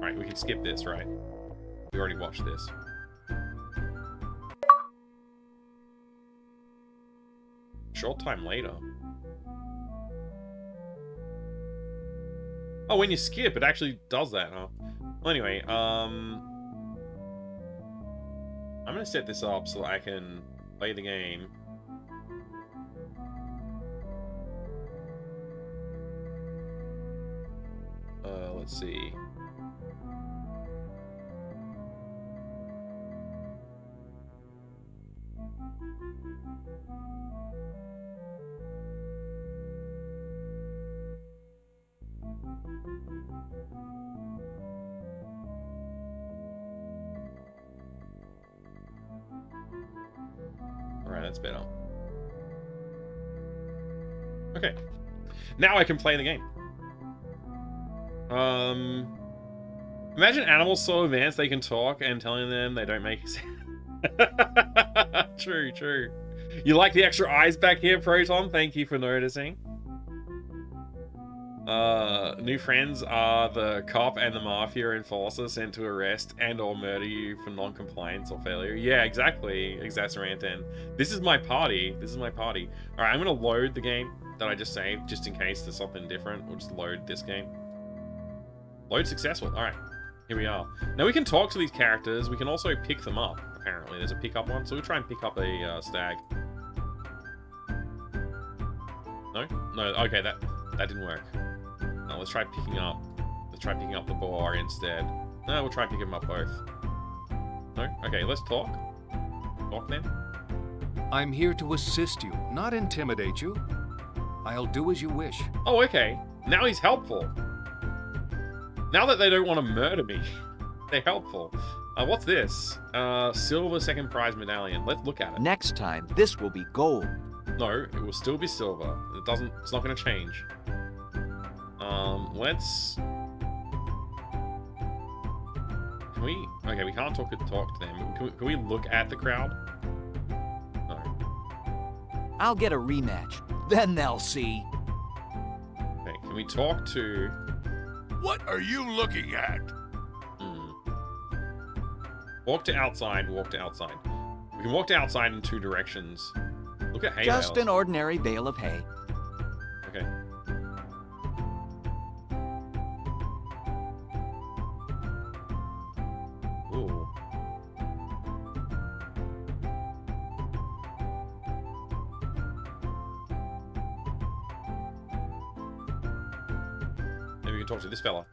A: Right, we can skip this, right? We already watched this. Short time later. Oh, when you skip, it actually does that, huh? Well, anyway, I'm gonna set this up so I can play the game. Let's see. Alright, that's better. Okay. Now I can play the game. Imagine animals so advanced they can talk and telling them they don't make sense. True, true. You like the extra eyes back here, Proton? Thank you for noticing. New friends are the cop and the mafia enforcer sent to arrest and or murder you for non-compliance or failure. Yeah, exactly, Exacerantan. This is my party. This is my party. Alright, I'm gonna load the game that I just saved, just in case there's something different. We'll just load this game. Load successful. Alright, here we are. Now we can talk to these characters. We can also pick them up, apparently. There's a pickup one, so we'll try and pick up a stag. No? No, okay, that didn't work. No, let's try picking up the boar instead. No, we'll try picking them up both. No? Okay, let's talk. Talk then.
N: I'm here to assist you, not intimidate you. I'll do as you wish.
A: Oh, okay. Now he's helpful. Now that they don't want to murder me, they're helpful. What's this? Silver second prize medallion. Let's look at it.
H: Next time, this will be gold.
A: No, it will still be silver. It's not going to change. Let's... Can we... Okay, we can't talk to them. Can we look at the crowd? No.
H: I'll get a rematch. Then they'll see.
A: Okay, can we talk to...
M: What are you looking at?
A: Walk to outside, walk to outside. We can walk to outside in two directions. Look at hay
H: Just
A: bales.
H: an ordinary bale of hay.
A: Okay. talk to this fella.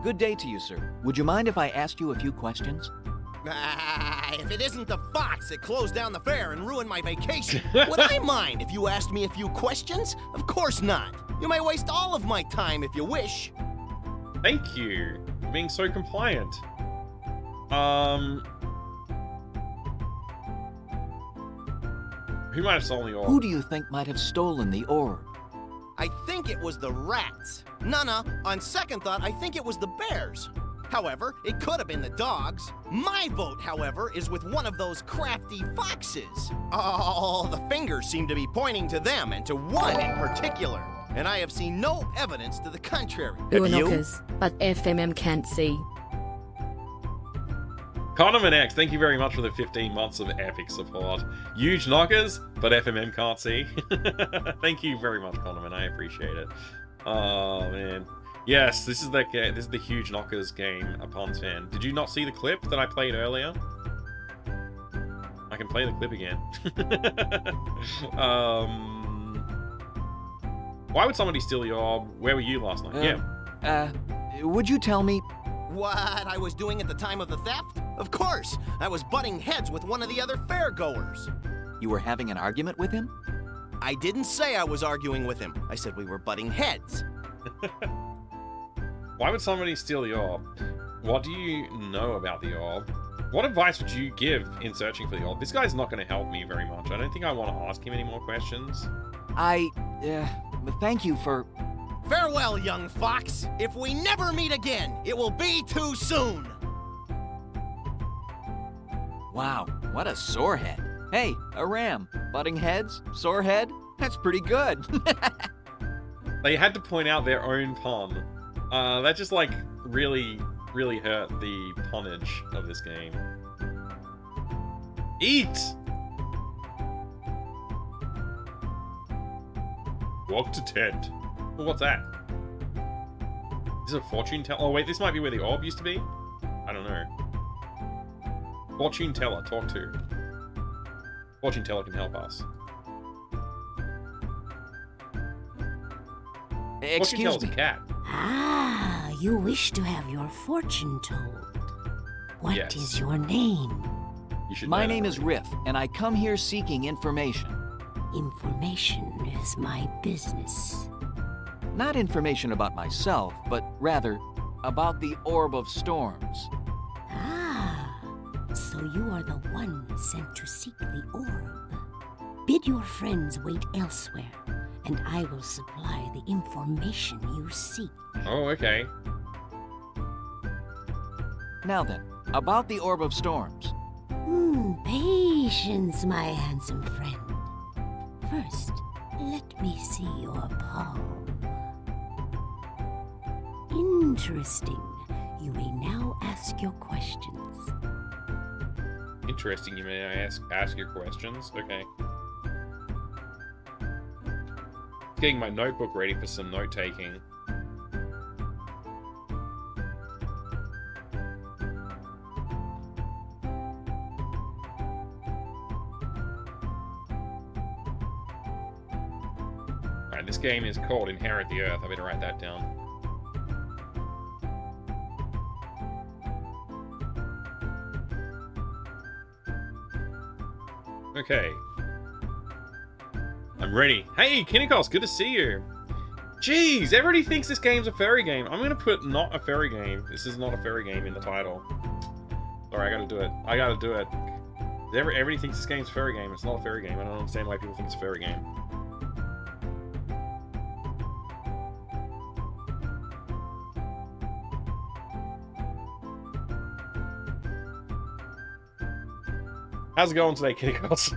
H: Good day to you, sir. Would you mind if I asked you a few questions?
J: If it isn't the fox that closed down the fair and ruined my vacation, would I mind if you asked me a few questions? Of course not. You may waste all of my time if you wish.
A: Thank you for being so compliant. Who might have stolen the orb?
H: Who do you think might have stolen the orb?
J: I think it was the rats. No, on second thought, I think it was the bears. However, it could have been the dogs. My vote, however, is with one of those crafty foxes. All the fingers seem to be pointing to them and to one in particular. And I have seen no evidence to the contrary.
C: Have you? Knockers, but FMM can't see.
A: Comet X, thank you very much for the 15 months of epic support. Huge knockers, but FMM can't see. Thank you very much, Comet, I appreciate it. Oh man. Yes, this is the huge knockers game, a Pons fan. Did you not see the clip that I played earlier? I can play the clip again. Why would somebody steal your orb? Where were you last night?
H: Would you tell me
J: what I was doing at the time of the theft? Of course, I was butting heads with one of the other fairgoers.
H: You were having an argument with him?
J: I didn't say I was arguing with him. I said we were butting heads.
A: Why would somebody steal the orb? What do you know about the orb? What advice would you give in searching for the orb? This guy's not going to help me very much. I don't think I want to ask him any more questions.
H: Thank you for...
J: Farewell, young fox. If we never meet again, it will be too soon.
H: Wow, what a sore head. Hey, a ram. Butting heads? Sore head? That's pretty good.
A: They had to point out their own pun. That just, like, really, really hurt the punnage of this game. Eat! Walk to tent. Well, what's that? Is it a fortune teller? Oh, wait, this might be where the orb used to be? I don't know. Fortune teller, talk to. Fortune teller can help us.
H: Excuse me.
A: A cat.
O: Ah, you wish to have your fortune told. What is your name?
H: My name is Riff, and I come here seeking information.
O: Information is my business.
H: Not information about myself, but rather about the Orb of Storms.
O: Ah, so you are the one sent to seek the orb. Bid your friends wait elsewhere, and I will supply the information you seek.
A: Oh, okay.
H: Now then, about the Orb of Storms.
O: Patience, my handsome friend. First, let me see your palm. Interesting. You may now ask your questions.
A: Interesting, you may ask your questions. Okay. Getting my notebook ready for some note-taking. Alright, this game is called Inherit the Earth. I better write that down. Okay. I'm ready. Hey, Kinnikos, good to see you. Jeez, everybody thinks this game's a furry game. I'm gonna put not a furry game. This is not a furry game in the title. Sorry, I gotta do it. I gotta do it. Everybody thinks this game's a furry game. It's not a furry game. I don't understand why people think it's a furry game. How's it going today, Kinnikos?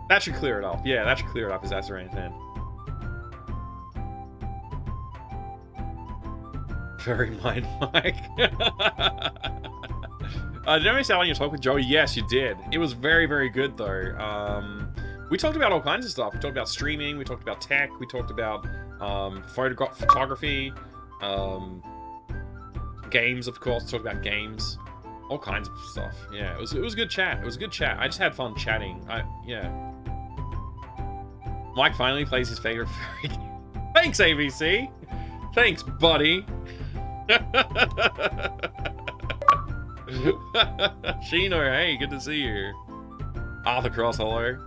A: That should clear it up. Yeah, that should clear it up, as Azaran said. Very mind, Mike. Did I miss out on your talk with Joey? Yes, you did. It was very, very good, though. We talked about all kinds of stuff. We talked about streaming, we talked about tech, we talked about photography. Games, of course. Talked about games. All kinds of stuff. Yeah, it was a good chat. It was a good chat. I just had fun chatting. Yeah. Mike finally plays his favorite furry game. Thanks, ABC. Thanks, buddy. Shino, hey, good to see you. Arthur Cross, hello.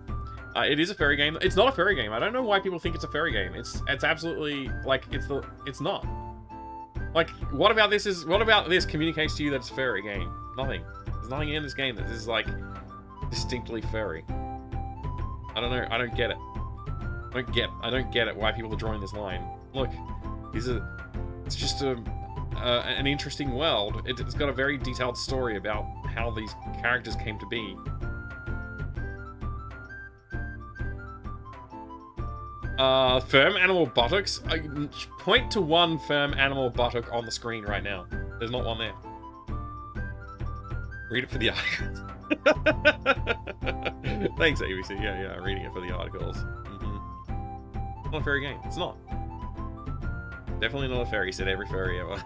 A: It is a furry game. It's not a furry game. I don't know why people think it's a furry game. It's absolutely like it's not. Like, what about this communicates to you that it's a furry game? Nothing. There's nothing in this game that is like distinctly furry. I don't know. I don't get it. I don't get it why people are drawing this line. Look, it's just an interesting world. It's got a very detailed story about how these characters came to be. Firm animal buttocks? Point to one firm animal buttock on the screen right now. There's not one there. Read it for the articles. Thanks, ABC. Yeah, reading it for the articles. Not a furry game. It's not. Definitely not a furry, said every furry ever.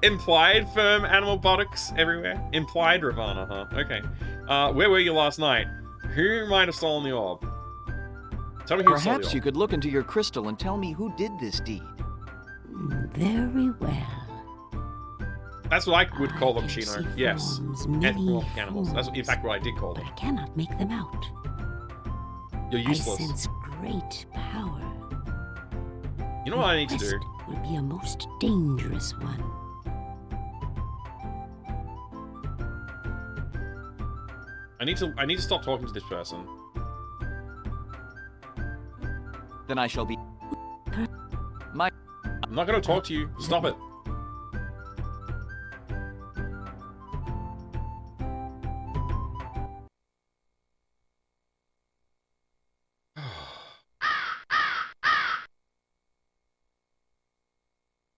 A: Implied firm animal buttocks everywhere? Implied Ravana, huh? Okay. Where were you last night? Who might have stolen the orb? Tell me who stole the orb.
H: Perhaps you could look into your crystal and tell me who did this deed.
O: Very well.
A: That's what I would call them, Shino. Yes. Anthropomorphic animals. That's in fact what I did call them.
O: I cannot make them out.
A: You're useless.
O: I sense great power.
A: You know what I need to do?
O: Will be a most dangerous one.
A: I need to stop talking to this person.
H: Then I shall be.
A: I'm not going to talk to you. Stop it.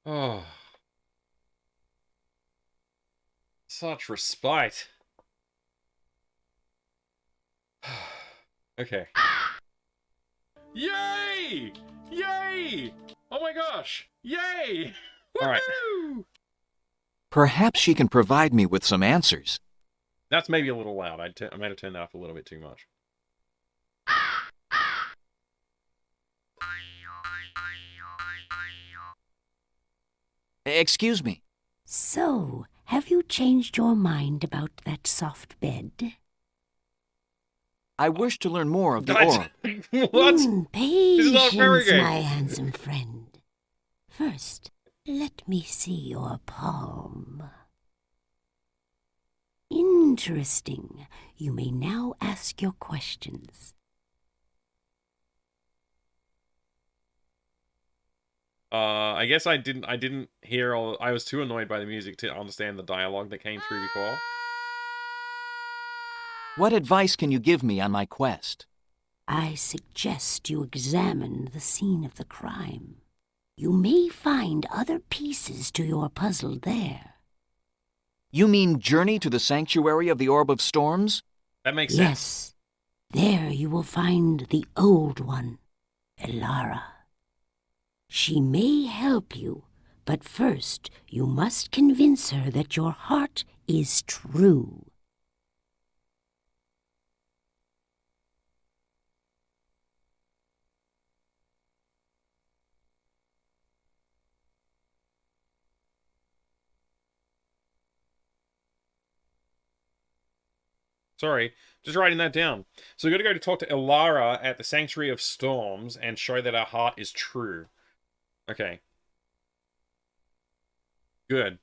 A: Oh. Such respite. Okay. Yay! Yay! Oh my gosh! Yay! All right.
H: Perhaps she can provide me with some answers.
A: That's maybe a little loud. I might have turned that up a little bit too much.
H: Excuse me.
O: So, have you changed your mind about that soft bed?
H: I wish to learn more of the orb.
A: What?
O: Patience,
A: This is not a furry game.
O: my handsome friend. First, let me see your palm. Interesting. You may now ask your questions.
A: I guess I didn't hear all. I was too annoyed by the music to understand the dialogue that came through before.
H: What advice can you give me on my quest?
O: I suggest you examine the scene of the crime. You may find other pieces to your puzzle there.
H: You mean journey to the sanctuary of the Orb of Storms?
A: That makes sense.
O: Yes. There you will find the old one, Elara. She may help you, but first you must convince her that your heart is true.
A: Sorry, just writing that down. So we've got to go to talk to Elara at the Sanctuary of Storms and show that our heart is true. Okay. Good.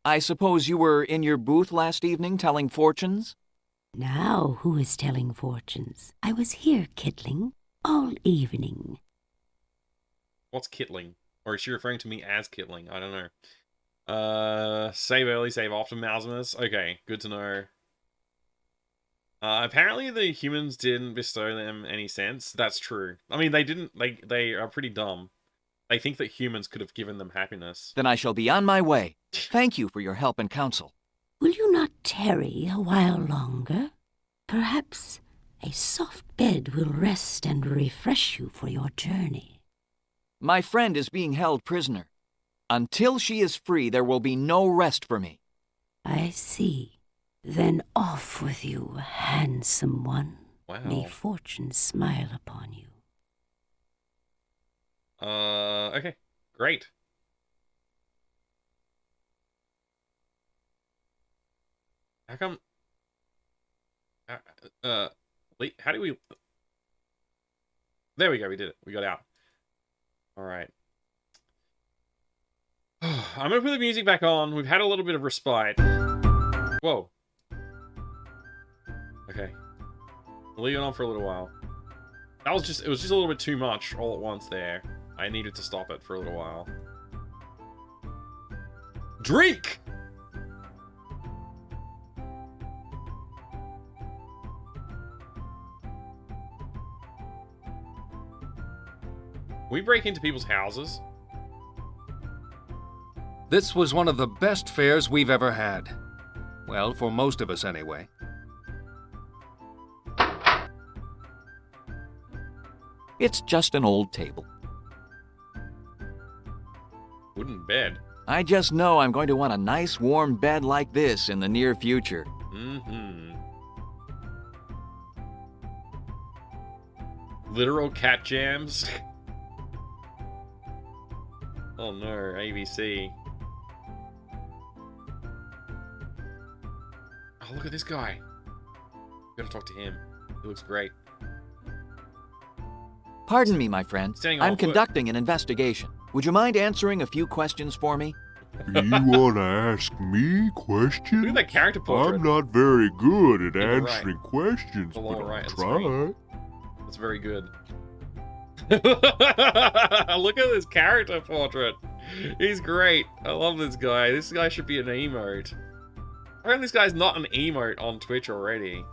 H: I suppose you were in your booth last evening telling fortunes?
O: Now who is telling fortunes? I was here, Kittling, all evening.
A: What's Kittling? Or is she referring to me as Kittling? I don't know. Save early, save often, Mausmas. Okay, good to know. Apparently the humans didn't bestow them any sense. That's true. I mean, they didn't. They are pretty dumb. They think that humans could have given them happiness.
H: Then I shall be on my way. Thank you for your help and counsel.
O: Will you not tarry a while longer? Perhaps a soft bed will rest and refresh you for your journey.
H: My friend is being held prisoner. Until she is free, there will be no rest for me.
O: I see. Then off with you, handsome one.
A: Wow.
O: May fortune smile upon you.
A: Okay. Great. How come... how do we... There we go, we did it. We got out. Alright. I'm gonna put the music back on. We've had a little bit of respite. Whoa. Okay. We'll leave it on for a little while. It was just a little bit too much all at once there. I needed to stop it for a little while. Drink! We break into people's houses.
N: This was one of the best fairs we've ever had. Well, for most of us anyway.
H: It's just an old table.
A: Wooden bed.
H: I just know I'm going to want a nice warm bed like this in the near future.
A: Mm-hmm. Literal cat jams. Oh no, ABC. Oh, look at this guy. Gotta talk to him. He looks great.
H: Pardon me, my friend.
A: Standing
H: I'm
A: on foot.
H: conducting an investigation. Would you mind answering a few questions for me?
P: You want to ask me questions?
A: Look at that character portrait.
P: I'm not very good at
A: In the right.
P: answering questions,
A: The
P: but
A: lower
P: I'll
A: right of the
P: try.
A: screen. That's very good. Look at this character portrait. He's great. I love this guy. This guy should be an emote. How come this guy's not an emote on Twitch already?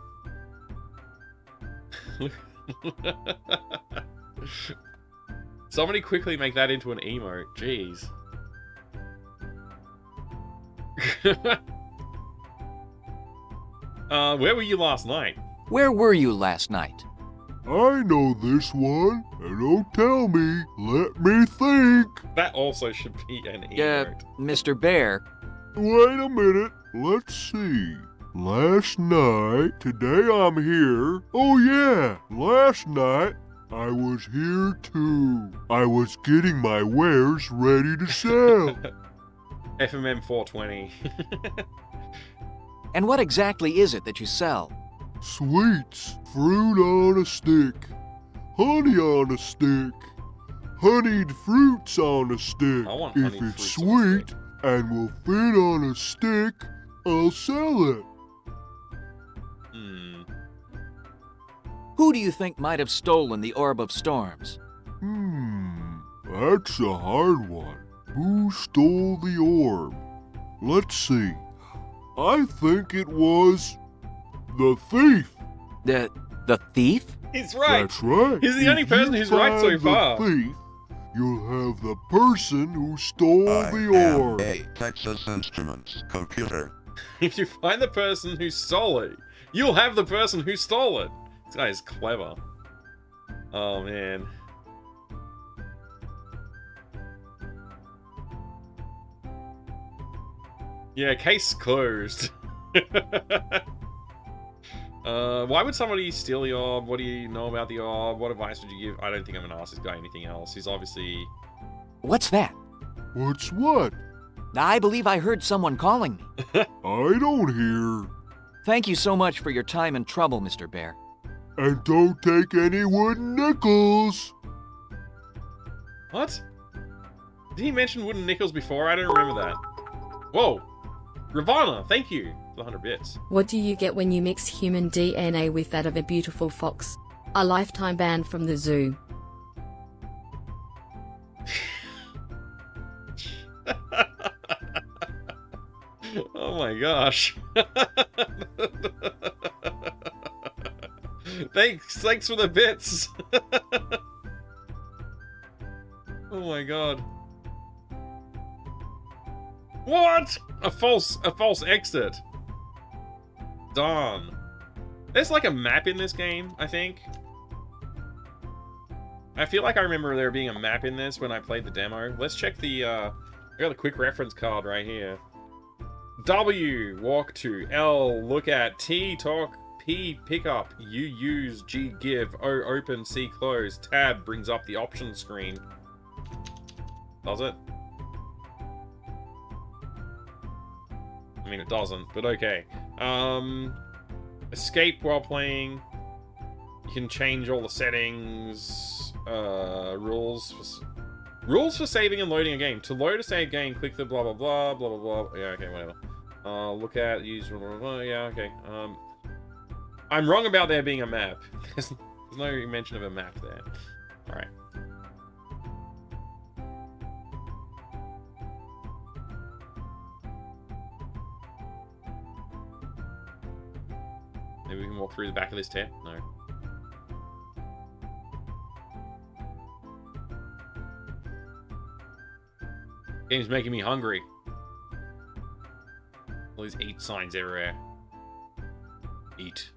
A: Somebody quickly make that into an emote. Jeez. Where were you last night?
H: Where were you last night?
P: I know this one, and don't tell me. Let me think.
A: That also should be an emote.
H: Mr. Bear.
P: Wait a minute. Let's see. Last night, today I'm here. Oh yeah, last night I was here too. I was getting my wares ready to sell.
A: FMM 420.
H: And what exactly is it that you sell?
P: Sweets, fruit on a stick, honey on a stick, honeyed fruits on a stick.
A: I want
P: If
A: honeyed
P: it's
A: fruits on a
P: sweet and will fit on a stick, I'll sell it.
H: Who do you think might have stolen the Orb of Storms?
P: That's a hard one. Who stole the orb? Let's see. I think it was the thief.
H: The thief?
A: He's right.
P: That's right.
A: He's the only
P: If
A: person
P: you
A: who's right so
P: find
A: far.
P: The thief, you'll have the person who stole the orb.
Q: A Texas Instruments computer.
A: If you find the person who stole it, you'll have the person who stole it. This guy is clever. Oh, man. Yeah, case closed. Why would somebody steal the orb? What do you know about the orb? What advice would you give? I don't think I'm gonna ask this guy anything else. He's obviously...
H: What's that?
P: What's what?
H: I believe I heard someone calling me.
P: I don't hear.
H: Thank you so much for your time and trouble, Mr. Bear.
P: And don't take any wooden nickels.
A: What? Did he mention wooden nickels before? I don't remember that. Whoa! Ravana, thank you for the 100 bits.
C: What do you get when you mix human DNA with that of a beautiful fox? A lifetime ban from the zoo.
A: Oh my gosh. Thanks for the bits. Oh my god. What? A false exit. Darn. There's like a map in this game, I think. I feel like I remember there being a map in this when I played the demo. Let's check the I got a quick reference card right here. W, walk to. L, look at. T, talk. P, pick up. U, use. G, give. O, open. C, close. Tab brings up the options screen. Does it? I mean, it doesn't, but okay. Escape while playing. You can change all the settings. Rules for saving and loading a game. To load a save game, click the blah blah blah blah blah blah. Yeah, okay, whatever. Look at, use blah blah blah. Yeah, okay. I'm wrong about there being a map. There's no mention of a map there. All right. Maybe we can walk through the back of this tent? No. Game's making me hungry. All these eat signs everywhere. Eat.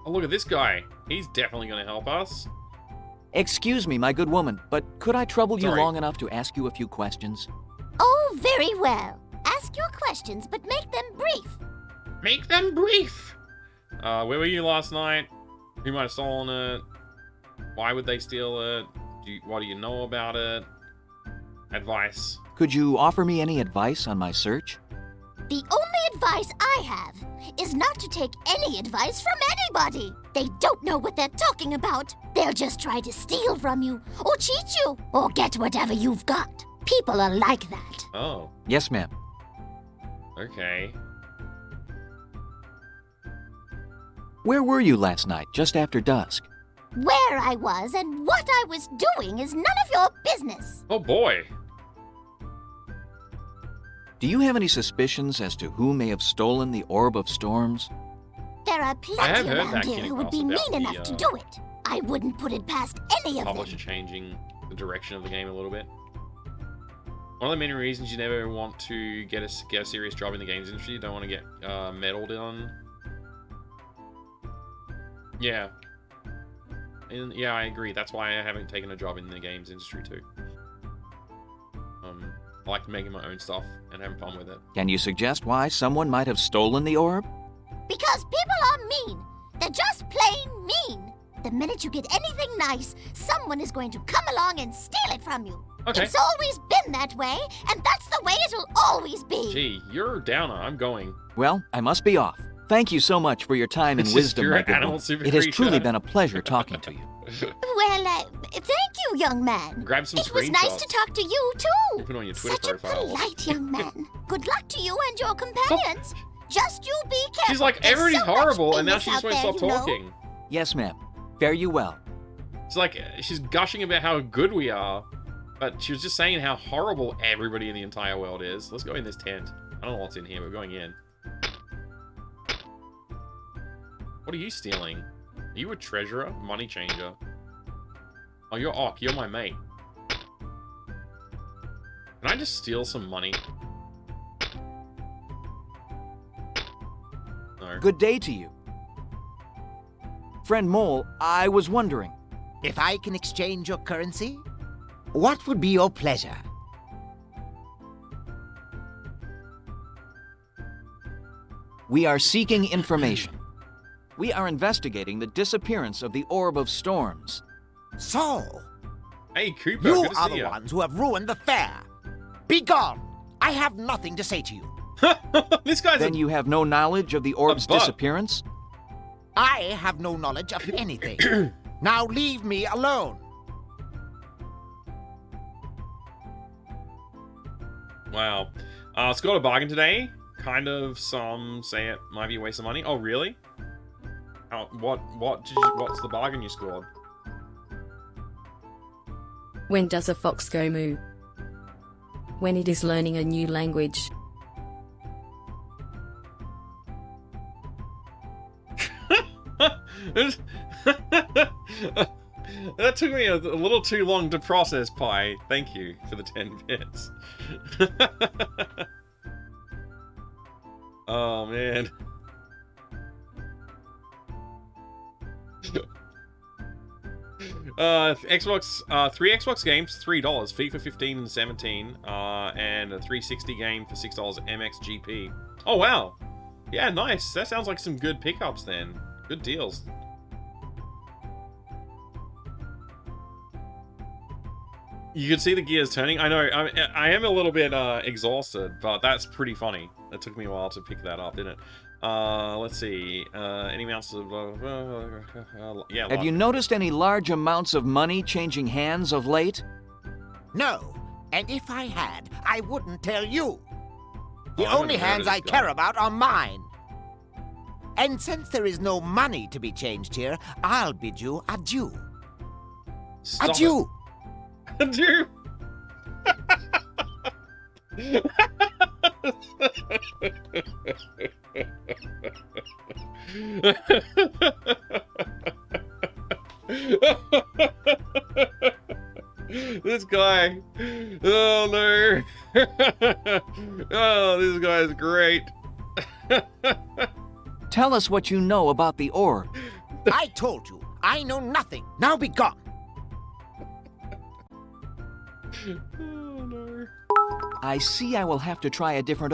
A: Oh, look at this guy. He's definitely going to help us.
H: Excuse me, my good woman, but could I trouble you
A: Sorry.
H: long enough to ask you a few questions?
K: Oh, very well. Ask your questions, but make them brief.
A: Make them brief! Where were you last night? Who might have stolen it? Why would they steal it? What do you know about it? Advice.
H: Could you offer me any advice on my search?
K: The only advice I have is not to take any advice from anybody. They don't know what they're talking about. They'll just try to steal from you, or cheat you, or get whatever you've got. People are like that.
A: Oh.
H: Yes, ma'am.
A: Okay.
H: Where were you last night, just after dusk?
K: Where I was and what I was doing is none of your business.
A: Oh boy.
H: Do you have any suspicions as to who may have stolen the Orb of Storms?
K: There are
A: I have
K: plenty
A: heard
K: around
A: that
K: here
A: came
K: who would be
A: across
K: mean
A: about
K: enough
A: the,
K: to do it. I wouldn't put it past any of them.
A: Publisher changing the direction of the game a little bit. One of the many reasons you never want to get a serious job in the games industry, you don't want to get meddled on. Yeah. And yeah, I agree. That's why I haven't taken a job in the games industry too. I like making my own stuff and having fun with it.
H: Can you suggest why someone might have stolen the orb?
K: Because people are mean. They're just plain mean. The minute you get anything nice, someone is going to come along and steal it from you.
A: Okay.
K: It's always been that way, and that's the way it'll always be.
A: Gee, you're a downer. I'm going.
H: Well, I must be off. Thank you so much for your time and
A: It's just
H: wisdom,
A: you're
H: my
A: an
H: good
A: animal
H: woman.
A: super
H: It has
A: creature.
H: truly been a pleasure talking to you.
K: Well, thank you, young man.
A: Grab some
K: It was nice
A: screenshots.
K: to talk to you, too.
A: Put it on your Twitter
K: Such
A: profile.
K: a polite young man. Good luck to you and your companions. Just you be careful.
A: She's like,
K: There's
A: everybody's
K: so much
A: horrible, and now
K: famous
A: she just
K: out
A: won't
K: there,
A: stop
K: you know.
A: talking.
H: Yes, ma'am. Fare you well.
A: It's like, she's gushing about how good we are, but she was just saying how horrible everybody in the entire world is. Let's go in this tent. I don't know what's in here, but we're going in. What are you stealing? Are you a treasurer? Money changer? Oh, you're Ock. You're my mate. Can I just steal some money? No.
H: Good day to you. Friend Mole, I was wondering.
J: If I can exchange your currency, what would be your pleasure?
H: We are seeking information. We are investigating the disappearance of the Orb of Storms.
J: So,
A: hey, Cooper,
J: you
A: good to
J: are
A: see
J: the
A: ya.
J: ones who have ruined the fair. Be gone. I have nothing to say to you.
A: This guy's
H: Then you have no knowledge of the orb's
A: butt.
H: disappearance?
J: I have no knowledge of anything. Now leave me alone.
A: Wow. Scored a bargain today. Kind of. Some say it might be a waste of money. Oh, really? What's the bargain you scored?
C: When does a fox go moo? When it is learning a new language.
A: That took me a little too long to process, Pi. Thank you for the 10 bits. Oh, man. Xbox, 3 Xbox games, $3. FIFA 15 and 17, and a 360 game for $6. MXGP. Oh wow, yeah, nice. That sounds like some good pickups then. Good deals. You can see the gears turning. I know. I am a little bit exhausted, but that's pretty funny. It took me a while to pick that up, didn't it? Let's see. Any amounts of... yeah.
H: Have you noticed any large amounts of money changing hands of late?
G: No. And if I had, I wouldn't tell you. The
A: Oh,
G: only hands I care about are mine. And since there is no money to be changed here, I'll bid you adieu.
A: Stop
G: Adieu.
A: it. Adieu. This guy. Oh no. Oh, this guy's great.
H: Tell us what you know about the orb.
G: I told you, I know nothing. Now be gone.
H: I see I will have to try a different approach.